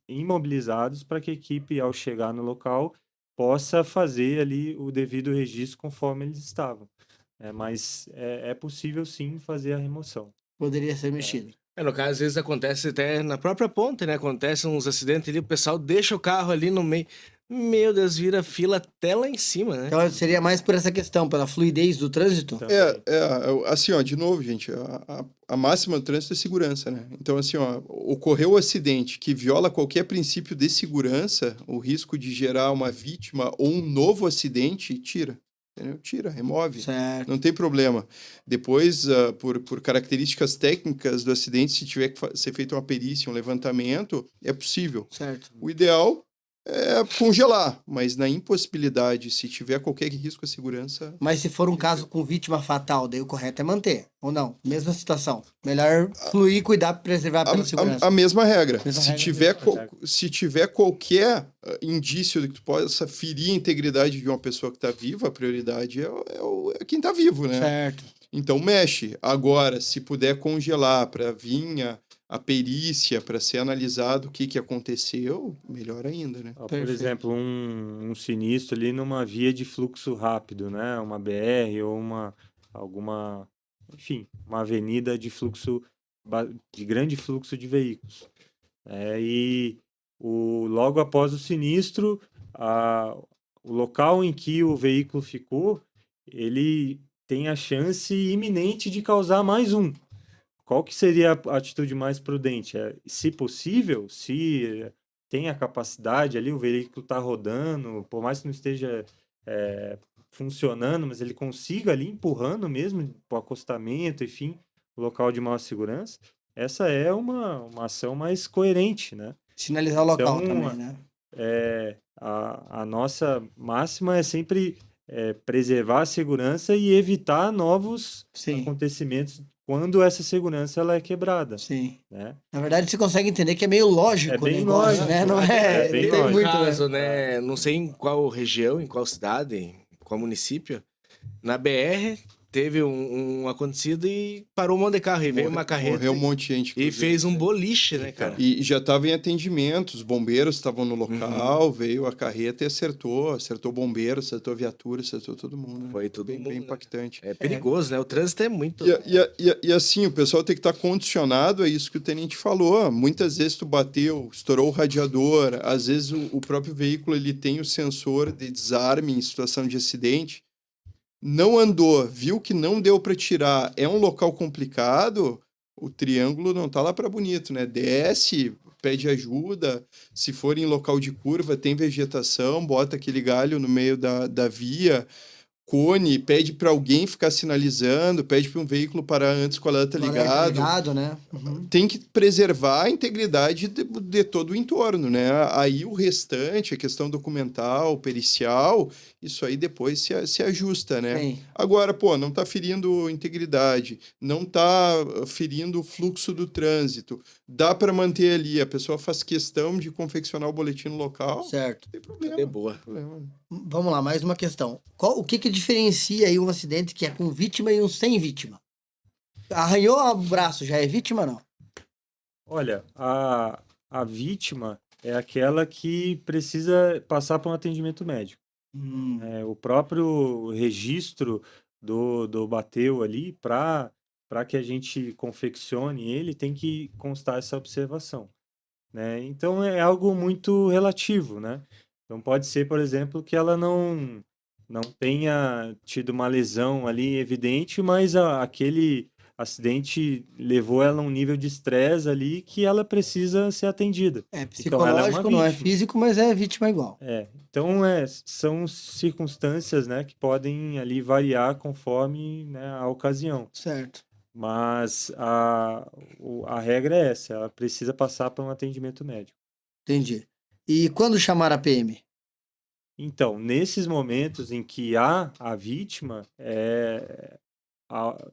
imobilizados para que a equipe, ao chegar no local, possa fazer ali o devido registro conforme eles estavam. Mas é possível sim fazer a remoção. Poderia ser mexido. No caso, às vezes acontece até na própria ponte, né? Acontece uns acidentes ali, o pessoal deixa o carro ali no meio. Meu Deus, vira fila até lá em cima, né? Então seria mais por essa questão, pela fluidez do trânsito? Também. Assim, ó, de novo, gente, a máxima do trânsito é segurança, né? Então, assim, ó, ocorreu um acidente que viola qualquer princípio de segurança, o risco de gerar uma vítima ou um novo acidente, tira. Entendeu? Tira, remove. Certo. Não tem problema. Depois, por características técnicas do acidente, se tiver que ser feita uma perícia, um levantamento, é possível. Certo. O ideal é congelar, mas na impossibilidade, se tiver qualquer risco à segurança, Mas se for um caso com vítima fatal, daí o correto é manter, ou não? Mesma situação. Melhor fluir e cuidar para preservar pela segurança. a mesma regra. Mesma Se regra, tiver, mesma regra. se tiver qualquer indício de que tu possa ferir a integridade de uma pessoa que está viva, a prioridade é quem está vivo, né? Certo. Então mexe. Agora, se puder congelar para vir a perícia, para ser analisado o que aconteceu, melhor ainda, né? Por Perfeito. exemplo, um sinistro ali numa via de fluxo rápido, né? Uma BR ou enfim, uma avenida de de grande fluxo de veículos. E logo após o sinistro, o local em que o veículo ficou, ele tem a chance iminente de causar mais um. Qual que seria a atitude mais prudente? Se possível, se tem a capacidade ali, o veículo está rodando, por mais que não esteja funcionando, mas ele consiga ali empurrando mesmo para o acostamento, enfim, local de maior segurança, essa é uma ação mais coerente, né? Sinalizar o local Então, também, né? A nossa máxima é sempre preservar a segurança e evitar novos Sim. acontecimentos quando essa segurança ela é quebrada, Sim. né? Na verdade, você consegue entender que é meio lógico É bem o negócio, lógico, né? Não é é, bem não tem lógico. muito, caso, né? né? Não sei em qual região, em qual cidade, em qual município. Na BR teve um acontecido e parou um monte de carro. E veio uma carreta Morreu um monte de gente. e inclusive, fez um né? boliche, né, cara? E já estava em atendimento, os bombeiros estavam no local, veio a carreta e acertou o bombeiro, acertou a viatura, acertou todo mundo. Né? Foi todo bem, mundo, bem né? impactante. É perigoso, né? O trânsito é muito... E assim, o pessoal tem que estar condicionado a isso que o tenente falou. Muitas vezes tu bateu, estourou o radiador, às vezes o próprio veículo ele tem o sensor de desarme em situação de acidente. Não andou, viu que não deu para tirar, é um local complicado, o triângulo não tá lá para bonito, né? Desce, pede ajuda, se for em local de curva, tem vegetação, bota aquele galho no meio da via, cone, pede para alguém ficar sinalizando, pede para um veículo parar antes com o alerta ligado. Né? Uhum. Tem que preservar a integridade de todo o entorno, né? Aí o restante, a questão documental, pericial, isso aí depois se ajusta, né? Sim. Agora, pô, não tá ferindo integridade, não tá ferindo o fluxo do trânsito, dá para manter ali, a pessoa faz questão de confeccionar o boletim no local, Certo. não tem problema. É boa. Não tem problema. Vamos lá, mais uma questão. O que diferencia aí um acidente que é com vítima e um sem vítima? Arranhou o braço, já é vítima, não? Olha, a vítima é aquela que precisa passar por um atendimento médico. O próprio registro do bateu ali, para que a gente confeccione ele, tem que constar essa observação, né? Então é algo muito relativo, né? Então pode ser, por exemplo, que ela não tenha tido uma lesão ali evidente, mas aquele acidente levou ela a um nível de estresse ali que ela precisa ser atendida. É Então ela é uma psicológico, não é vítima. físico, mas é vítima igual. Então são circunstâncias, né, que podem ali variar conforme, né, a ocasião. Certo. Mas a regra é essa, ela precisa passar por um atendimento médico. Entendi. E quando chamar a PM? Então, nesses momentos em que há a vítima,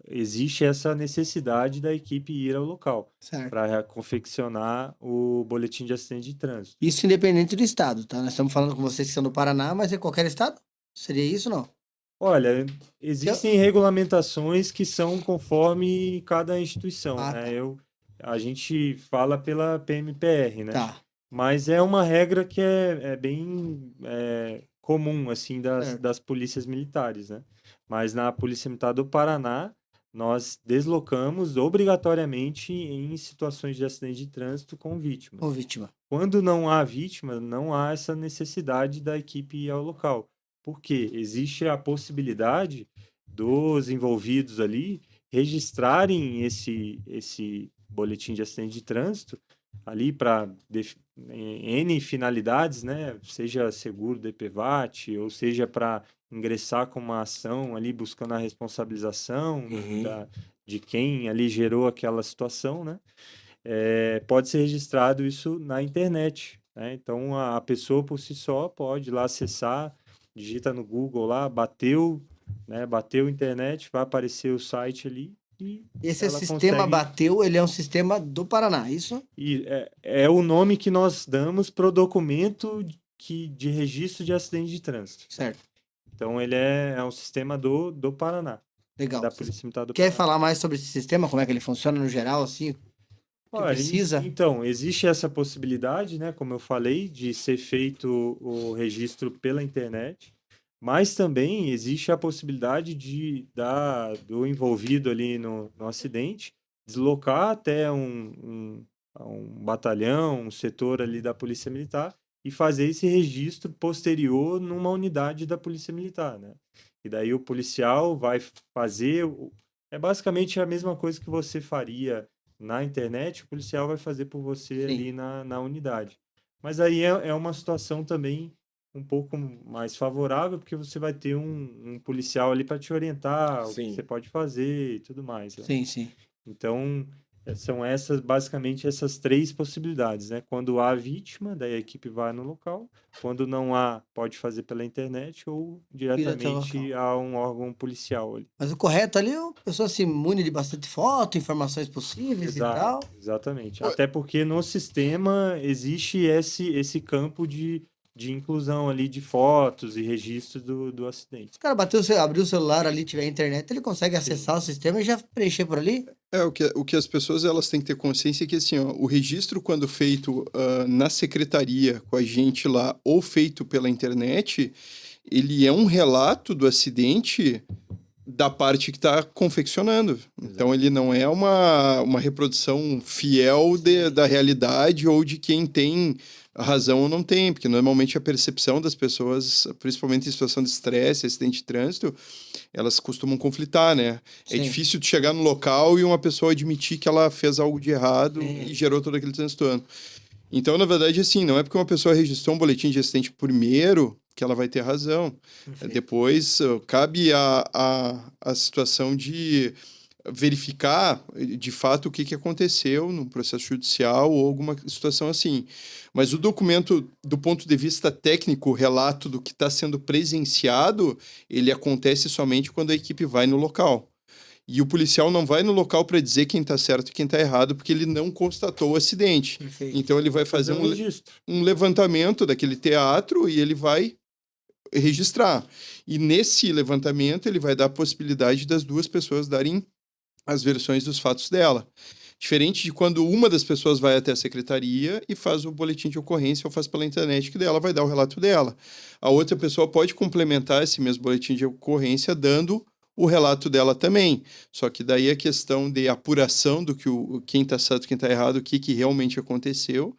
existe essa necessidade da equipe ir ao local Certo. para confeccionar o boletim de acidente de trânsito. Isso independente do estado, tá? Nós estamos falando com vocês que são do Paraná, mas é qualquer estado? Seria isso, não? Olha, existem regulamentações que são conforme cada instituição, Ah, né? tá. A gente fala pela PMPR, né? Tá. Mas é uma regra que é bem comum, assim, Certo. das polícias militares, né? Mas na Polícia Militar do Paraná, nós deslocamos obrigatoriamente em situações de acidente de trânsito com vítimas. Ô, vítima. Quando não há vítima, não há essa necessidade da equipe ir ao local. Porque existe a possibilidade dos envolvidos ali registrarem esse boletim de acidente de trânsito ali para N finalidades, né? Seja seguro DPVAT, ou seja para ingressar com uma ação ali buscando a responsabilização de quem ali gerou aquela situação, né? Pode ser registrado isso na internet, né? Então a pessoa por si só pode ir lá acessar, digita no Google lá, bateu, né? Bateu internet, vai aparecer o site ali e Esse ela sistema consegue. bateu, ele é um sistema do Paraná, isso? E é o nome que nós damos para o documento de registro de acidente de trânsito. Certo. Então ele é um sistema do Paraná, Legal. da Polícia Militar do Quer Paraná. falar mais sobre esse sistema? Como é que ele funciona no geral, assim? O que Olha, precisa? então, existe essa possibilidade, né, como eu falei, de ser feito o registro pela internet, mas também existe a possibilidade do envolvido ali no acidente deslocar até um batalhão, um setor ali da Polícia Militar e fazer esse registro posterior numa unidade da Polícia Militar, né? E daí o policial vai fazer... É basicamente a mesma coisa que você faria na internet, o policial vai fazer por você Sim. ali na unidade. Mas aí é uma situação também um pouco mais favorável, porque você vai ter um policial ali para te orientar o que Sim. você pode fazer e tudo mais, né? Sim, sim. Então, são basicamente essas três possibilidades, né? Quando há vítima, daí a equipe vai no local. Quando não há, pode fazer pela internet ou Vira até o diretamente local. a um órgão policial ali. Mas o correto ali é a pessoa se mune de bastante foto, informações possíveis e tal. Exatamente. Ué. Até porque no sistema existe esse campo de inclusão ali de fotos e registros do acidente. Se o cara abrir o celular ali, tiver internet, ele consegue acessar o sistema e já preencher por ali? O que as pessoas elas têm que ter consciência é que assim, ó, o registro quando feito na secretaria com a gente lá ou feito pela internet, ele é um relato do acidente da parte que está confeccionando. Então ele não é uma reprodução fiel da realidade ou de quem tem razão ou não tem, porque normalmente a percepção das pessoas, principalmente em situação de estresse, acidente de trânsito, elas costumam conflitar, né? É Sim. difícil de chegar no local e uma pessoa admitir que ela fez algo de errado e gerou todo aquele transtorno. Então, na verdade, assim, não é porque uma pessoa registrou um boletim de acidente primeiro que ela vai ter razão. Perfeito. Depois, cabe a situação de verificar, de fato, o que aconteceu no processo judicial ou alguma situação assim. Mas o documento, do ponto de vista técnico, o relato do que está sendo presenciado, ele acontece somente quando a equipe vai no local. E o policial não vai no local para dizer quem está certo e quem está errado, porque ele não constatou o acidente. Perfeito. Então ele vai fazer registro. um levantamento daquele teatro e ele vai registrar. E nesse levantamento ele vai dar a possibilidade das duas pessoas darem as versões dos fatos dela. Diferente de quando uma das pessoas vai até a secretaria e faz o boletim de ocorrência ou faz pela internet, que dela vai dar o relato dela. A outra pessoa pode complementar esse mesmo boletim de ocorrência dando o relato dela também. Só que daí a questão de apuração do que quem está certo, quem está errado, o que realmente aconteceu,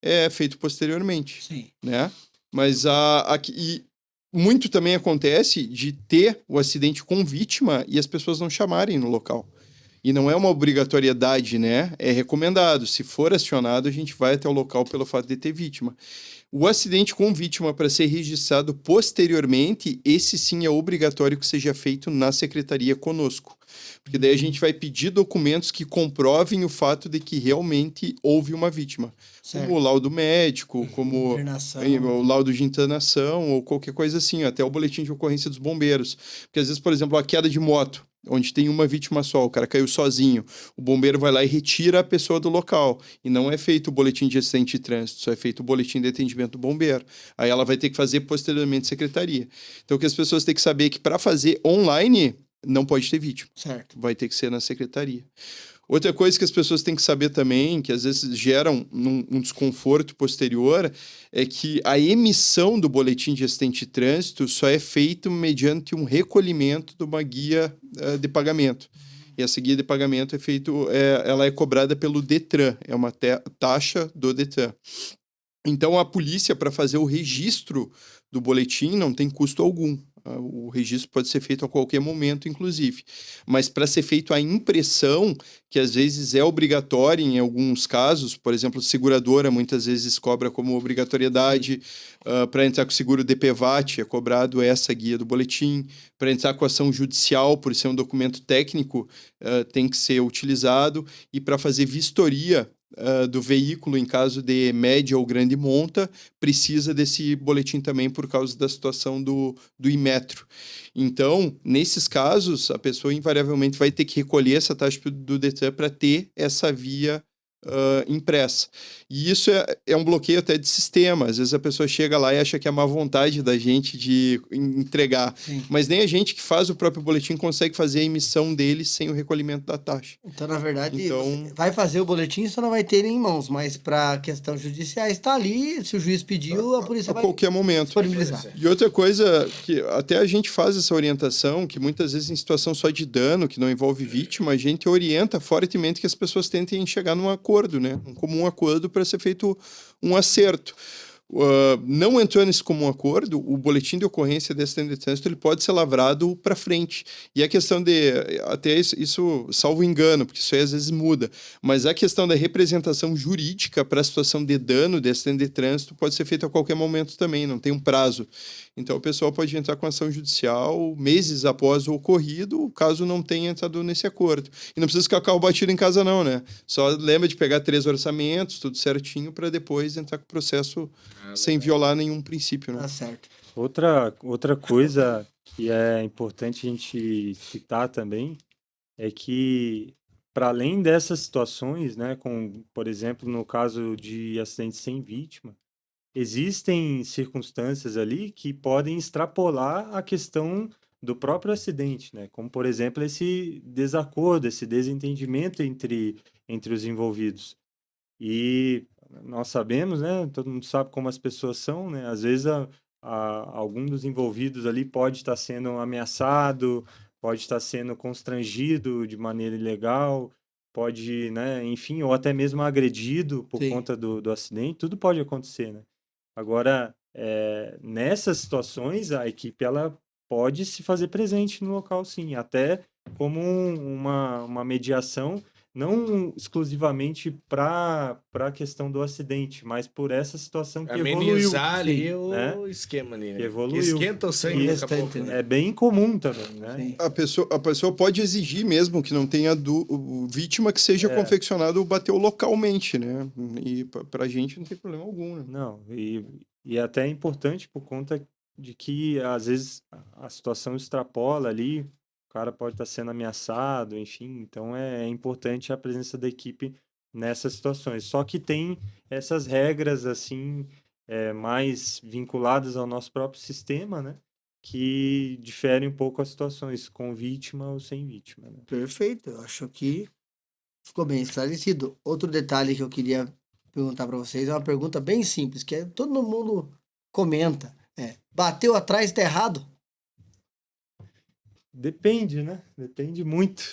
é feito posteriormente. Sim. Né? Mas e muito também acontece de ter o acidente com vítima e as pessoas não chamarem no local. E não é uma obrigatoriedade, né? É recomendado. Se for acionado, a gente vai até o local pelo fato de ter vítima. O acidente com vítima para ser registrado posteriormente, esse sim é obrigatório que seja feito na secretaria conosco. Porque daí a gente vai pedir documentos que comprovem o fato de que realmente houve uma vítima. Certo. Como o laudo médico, como Internação. o laudo de internação ou qualquer coisa assim, até o boletim de ocorrência dos bombeiros. Porque às vezes, por exemplo, a queda de moto, onde tem uma vítima só, o cara caiu sozinho, o bombeiro vai lá e retira a pessoa do local. E não é feito o boletim de acidente de trânsito, só é feito o boletim de atendimento do bombeiro. Aí ela vai ter que fazer posteriormente secretaria. Então o que as pessoas têm que saber é que para fazer online, não pode ter vítima. Certo. Vai ter que ser na secretaria. Outra coisa que as pessoas têm que saber também, que às vezes gera um desconforto posterior, é que a emissão do boletim de acidente de trânsito só é feito mediante um recolhimento de uma guia de pagamento. E essa guia de pagamento ela é cobrada pelo Detran, é uma taxa do Detran. Então, a polícia, para fazer o registro do boletim, não tem custo algum. O registro pode ser feito a qualquer momento, inclusive. Mas para ser feito a impressão, que às vezes é obrigatória em alguns casos, por exemplo, seguradora muitas vezes cobra como obrigatoriedade, para entrar com seguro DPVAT é cobrado essa guia do boletim, para entrar com ação judicial, por ser um documento técnico, tem que ser utilizado, e para fazer vistoria do veículo em caso de média ou grande monta, precisa desse boletim também por causa da situação do Inmetro. Então, nesses casos, a pessoa invariavelmente vai ter que recolher essa taxa do Detran para ter essa via impressa. E isso é um bloqueio até de sistema. Às vezes a pessoa chega lá e acha que é má vontade da gente de entregar. Sim. Mas nem a gente que faz o próprio boletim consegue fazer a emissão dele sem o recolhimento da taxa. Então, na verdade, Então- você vai fazer o boletim, só não vai ter ele em mãos, mas para questão judicial está ali, se o juiz pediu, a polícia A vai qualquer momento. disponibilizar. E outra coisa, que até a gente faz essa orientação, que muitas vezes em situação só de dano, que não envolve vítima, a gente orienta fortemente que as pessoas tentem chegar num acordo, né? Um comum acordo para ser feito um acerto. Não entrou nesse comum acordo, o boletim de ocorrência de acidente de trânsito ele pode ser lavrado para frente. E a questão até isso salvo engano, porque isso aí às vezes muda, mas a questão da representação jurídica para a situação de dano de acidente de trânsito pode ser feita a qualquer momento também, não tem um prazo. Então o pessoal pode entrar com ação judicial meses após o ocorrido, caso não tenha entrado nesse acordo. E não precisa ficar carro batido em casa não, né? Só lembra de pegar 3 orçamentos, tudo certinho, para depois entrar com o processo sem violar nenhum princípio, né? Tá certo. Outra coisa que é importante a gente citar também é que, para além dessas situações, né, por exemplo, no caso de acidente sem vítima, existem circunstâncias ali que podem extrapolar a questão do próprio acidente, né? Como, por exemplo, esse desacordo, esse desentendimento entre os envolvidos. E nós sabemos, né? Todo mundo sabe como as pessoas são, né? Às vezes algum dos envolvidos ali pode estar sendo ameaçado, pode estar sendo constrangido de maneira ilegal, pode, né? Enfim, ou até mesmo agredido por Sim. conta do acidente. Tudo pode acontecer, né? Agora, nessas situações, a equipe ela pode se fazer presente no local, sim, até como uma mediação, não exclusivamente para a questão do acidente, mas por essa situação que evoluiu. Amenizar ali sim, né? o esquema ali, né? Que evoluiu. Esquenta o sangue E daqui a pouco, restante, né? É bem comum também, né? Sim. A pessoa pode exigir mesmo que não tenha vítima que seja confeccionado ou bateu localmente, né? E pra gente não tem problema algum, né? Não, e até é importante por conta de que às vezes a situação extrapola ali, o cara pode estar sendo ameaçado, enfim, então é importante a presença da equipe nessas situações. Só que tem essas regras assim, mais vinculadas ao nosso próprio sistema, né? Que diferem um pouco as situações com vítima ou sem vítima, né? Perfeito, eu acho que ficou bem esclarecido. Outro detalhe que eu queria perguntar para vocês é uma pergunta bem simples, que todo mundo comenta. Bateu atrás, tá errado? Depende, né? Depende muito.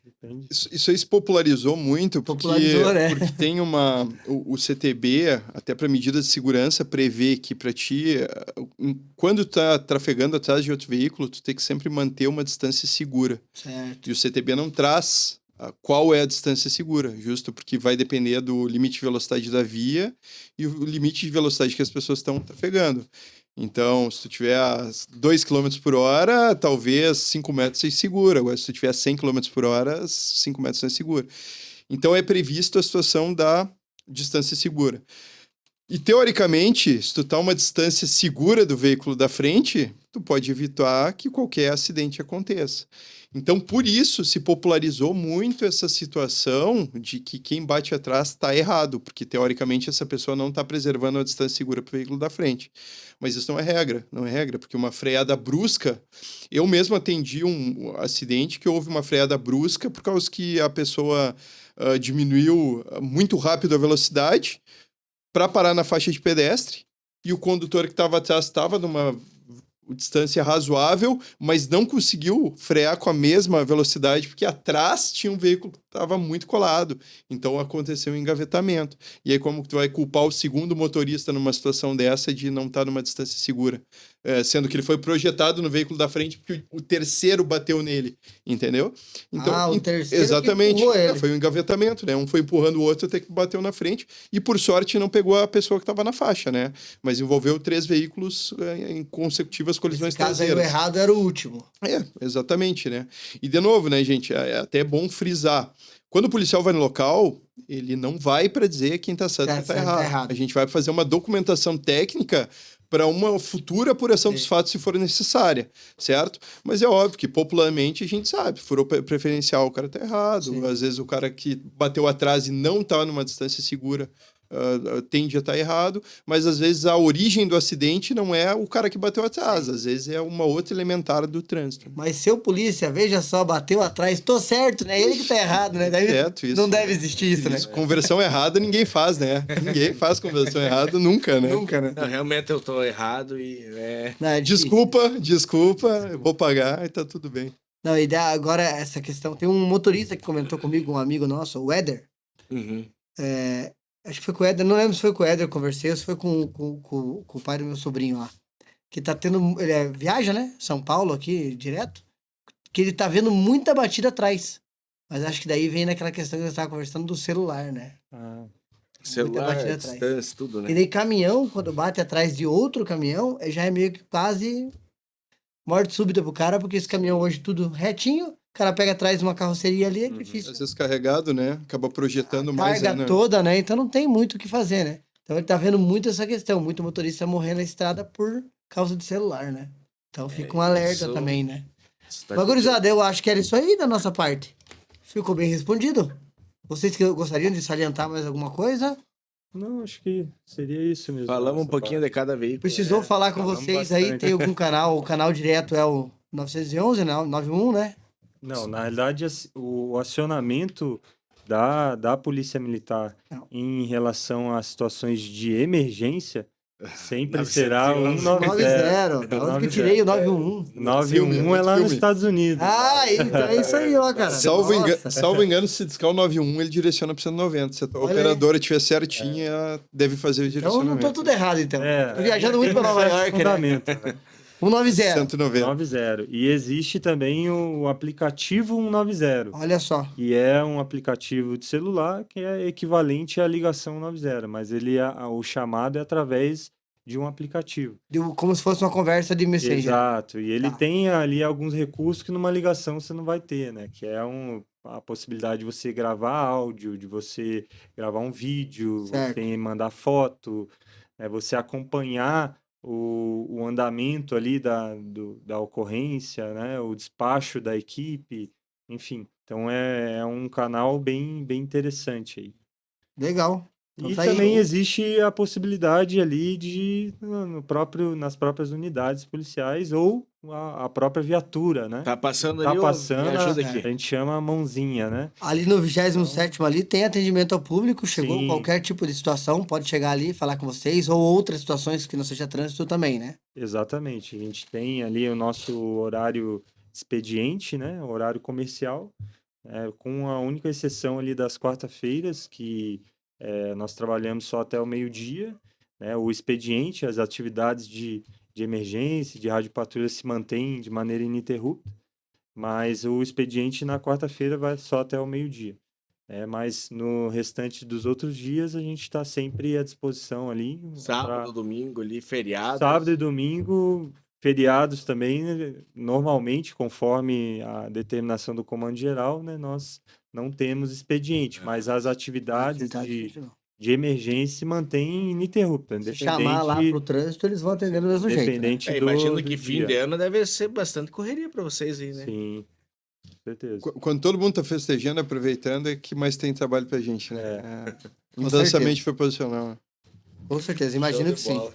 Depende. Isso aí se popularizou muito Popularizou, né? porque tem o CTB, até para medidas de segurança, prevê que para ti, quando tá trafegando atrás de outro veículo, tu tem que sempre manter uma distância segura. Certo. E o CTB não traz qual é a distância segura, justo porque vai depender do limite de velocidade da via e o limite de velocidade que as pessoas estão trafegando. Então, se tu tiver a 2 km por hora, talvez 5 metros seja segura. Agora, se tu tiver 100 km por hora, 5 metros não é seguro. Então, é previsto a situação da distância segura. E, teoricamente, se tu tá uma distância segura do veículo da frente, tu pode evitar que qualquer acidente aconteça. Então, por isso, se popularizou muito essa situação de que quem bate atrás está errado, porque, teoricamente, essa pessoa não está preservando a distância segura para o veículo da frente. Mas isso não é regra, porque uma freada brusca... Eu mesmo atendi um acidente que houve uma freada brusca por causa que a pessoa diminuiu muito rápido a velocidade para parar na faixa de pedestre, e o condutor que estava atrás estava numa distância razoável, mas não conseguiu frear com a mesma velocidade, porque atrás tinha um veículo que estava muito colado. Então aconteceu um engavetamento. E aí como que tu vai culpar o segundo motorista numa situação dessa de não estar numa distância segura? Sendo que ele foi projetado no veículo da frente porque o terceiro bateu nele, entendeu? Então, o terceiro exatamente, que empurrou ele. foi um engavetamento, né? Um foi empurrando o outro até que bateu na frente, e por sorte não pegou a pessoa que estava na faixa, né? Mas envolveu 3 veículos em consecutivas colisões Nesse caso aí, o traseiras. errado era o último. Exatamente, né? E de novo, né, gente, é até bom frisar. Quando o policial vai no local, ele não vai para dizer quem tá certo e quem tá errado. A gente vai fazer uma documentação técnica para uma futura apuração dos fatos, se for necessária, certo? Mas é óbvio que popularmente a gente sabe, furou preferencial, o cara tá errado. Sim. Às vezes o cara que bateu atrás e não tá numa distância segura tende a estar errado, mas às vezes a origem do acidente não é o cara que bateu atrás, às vezes é uma outra elementar do trânsito. Mas seu polícia, veja só, bateu atrás, tô certo, né? Ele que tá errado, né? Daí Isso. não deve existir isso, né? Conversão errada ninguém faz, né? Ninguém faz conversão errada nunca, né? Nunca, né? Não, realmente eu tô errado e... Não, é difícil. Desculpa, eu vou pagar e tá tudo bem. Não, e agora essa questão, tem um motorista que comentou comigo, um amigo nosso, o Éder. Uhum. Acho que foi com o Éder, não lembro se foi com o Éder, eu conversei, ou se foi com o pai do meu sobrinho lá. Que tá tendo, ele viaja, né? São Paulo aqui, direto. Que ele tá vendo muita batida atrás. Mas acho que daí vem naquela questão que eu estava conversando do celular, né? Celular, batida atrás. distância, tudo, né? E daí caminhão, quando bate atrás de outro caminhão, já é meio que quase morte súbita pro cara, porque esse caminhão hoje tudo retinho, o cara pega atrás de uma carroceria ali, é difícil. Às vezes carregado, né? Acaba projetando mais. Carga Né? toda, né? Então não tem muito o que fazer, né? Então ele tá vendo muito essa questão, muito motorista morrendo na estrada por causa de celular, né? Então fica um alerta isso- também, né? Tá Mas, gurizada, eu acho que era isso aí da nossa parte. Ficou bem respondido? Vocês que gostariam de salientar mais alguma coisa? Não, acho que seria isso mesmo. Falamos um nossa pouquinho parte. de cada veículo. Precisou falar com falamos vocês aí, bastante. tem algum canal, o canal direto é o 911, né? 91, né? Não, na realidade, o acionamento da Polícia Militar Não. em relação a situações de emergência sempre 911. será 190. 90, da onde que eu tirei o 91? 91 é lá nos filme. Estados Unidos. Ah, então é isso aí, ó, cara. Nossa. Salvo engano, se discar o 91, ele direciona pro 190. Se a Olha operadora estiver certinha, ela deve fazer o Então eu não direcionamento. tô tudo errado, então. Tô viajando muito pra tem um Nova certo York, né? fundamento, né? 190. 190. 190. E existe também o aplicativo 190, Olha só. que é um aplicativo de celular que é equivalente à ligação 190, mas o chamado é através de um aplicativo. Como se fosse uma conversa de Messenger. Exato. E ele Tá. tem ali alguns recursos que numa ligação você não vai ter, né? Que é a possibilidade de você gravar áudio, de você gravar um vídeo, Certo. você mandar foto, você acompanhar o andamento ali da ocorrência, né? O despacho da equipe, enfim. Então é um canal bem, bem interessante aí. Legal. Então E tá aí. também existe a possibilidade ali de nas próprias unidades policiais ou a própria viatura, né? Tá passando Tá ali, passando, me ajuda a aqui. gente chama a mãozinha, né? Ali no 27º ali tem atendimento ao público, chegou Sim. qualquer tipo de situação, pode chegar ali e falar com vocês, ou outras situações que não seja trânsito também, né? Exatamente. A gente tem ali o nosso horário expediente, né? Horário comercial, com a única exceção ali das quarta-feiras, que nós trabalhamos só até o meio-dia, né? O expediente, as atividades de emergência, de rádio patrulha se mantêm de maneira ininterrupta, mas o expediente na quarta-feira vai só até o meio-dia. Mas no restante dos outros dias a gente está sempre à disposição ali. Sábado, domingo ali, feriado. Sábado e domingo, feriados também, né? Normalmente, conforme a determinação do Comando Geral, né, nós não temos expediente, mas as atividades de de emergência se mantém ininterrupta, Se independente, chamar lá pro trânsito, eles vão atender do mesmo jeito, né? independente Imagino do que fim dia. de ano deve ser bastante correria pra vocês aí, né? Sim, com certeza. Quando todo mundo tá festejando, aproveitando, é que mais tem trabalho pra gente, né? Com Inversamente proporcional. Com certeza, imagino Show que de sim. bola.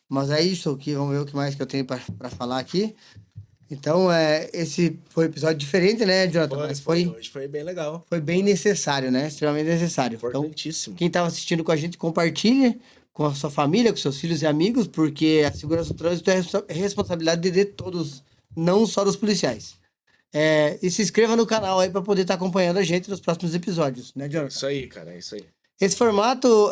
Mas é isso aqui, vamos ver o que mais que eu tenho pra falar aqui. Então, esse foi um episódio diferente, né, Jonathan? Mas Hoje foi bem legal. foi bem necessário, né? Extremamente necessário. Então, Importantíssimo. quem estava assistindo com a gente, compartilhe com a sua família, com seus filhos e amigos, porque a segurança do trânsito é responsabilidade de todos, não só dos policiais. E se inscreva no canal aí para poder estar acompanhando a gente nos próximos episódios, né, Jonathan? Isso aí, cara, é isso aí. Esse formato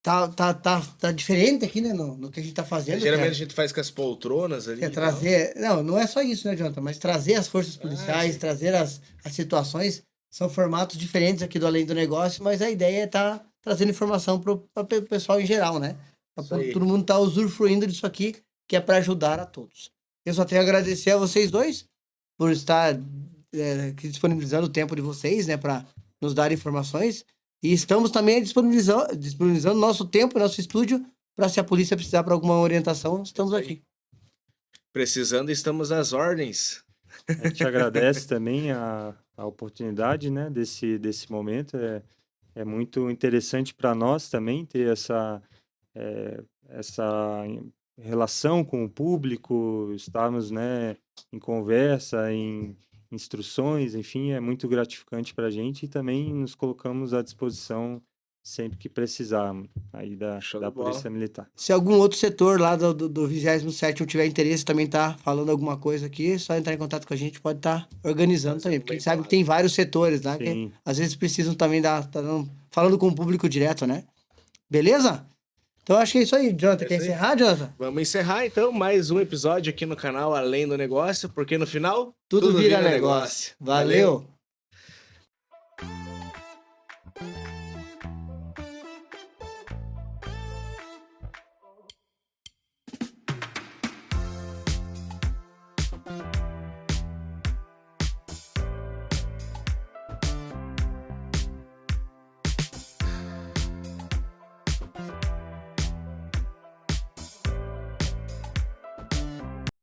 tá diferente aqui, né, no que a gente tá fazendo. Geralmente a gente faz com as poltronas ali. Que é e tal. trazer. Não é só isso, né, Jonathan? Mas trazer as forças policiais, sim. trazer as situações. São formatos diferentes aqui do Além do Negócio, mas a ideia é estar trazendo informação para o pessoal em geral, né? Pra Isso aí. todo mundo tá usufruindo disso aqui, que é para ajudar a todos. Eu só tenho a agradecer a vocês dois por estar aqui disponibilizando o tempo de vocês, né, para nos dar informações. E estamos também disponibilizando nosso tempo, nosso estúdio, para se a polícia precisar para alguma orientação, estamos aqui. Precisando, estamos às ordens. A gente agradece também a oportunidade, né, desse momento. É muito interessante para nós também ter essa relação com o público, estarmos, né, em conversa, em instruções, enfim, é muito gratificante para a gente e também nos colocamos à disposição sempre que precisarmos aí Show da de bola. Polícia Militar. Se algum outro setor lá do 27º tiver interesse, também tá falando alguma coisa aqui, é só entrar em contato com a gente, pode estar organizando também, porque a gente sabe que tem vários setores, né? Que Sim. às vezes precisam também falando com o público direto, né? Beleza? Então acho que é isso aí, Jonathan. Quer isso aí. encerrar, Jonathan? Vamos encerrar então mais um episódio aqui no canal Além do Negócio, porque no final Tudo vira negócio. Valeu.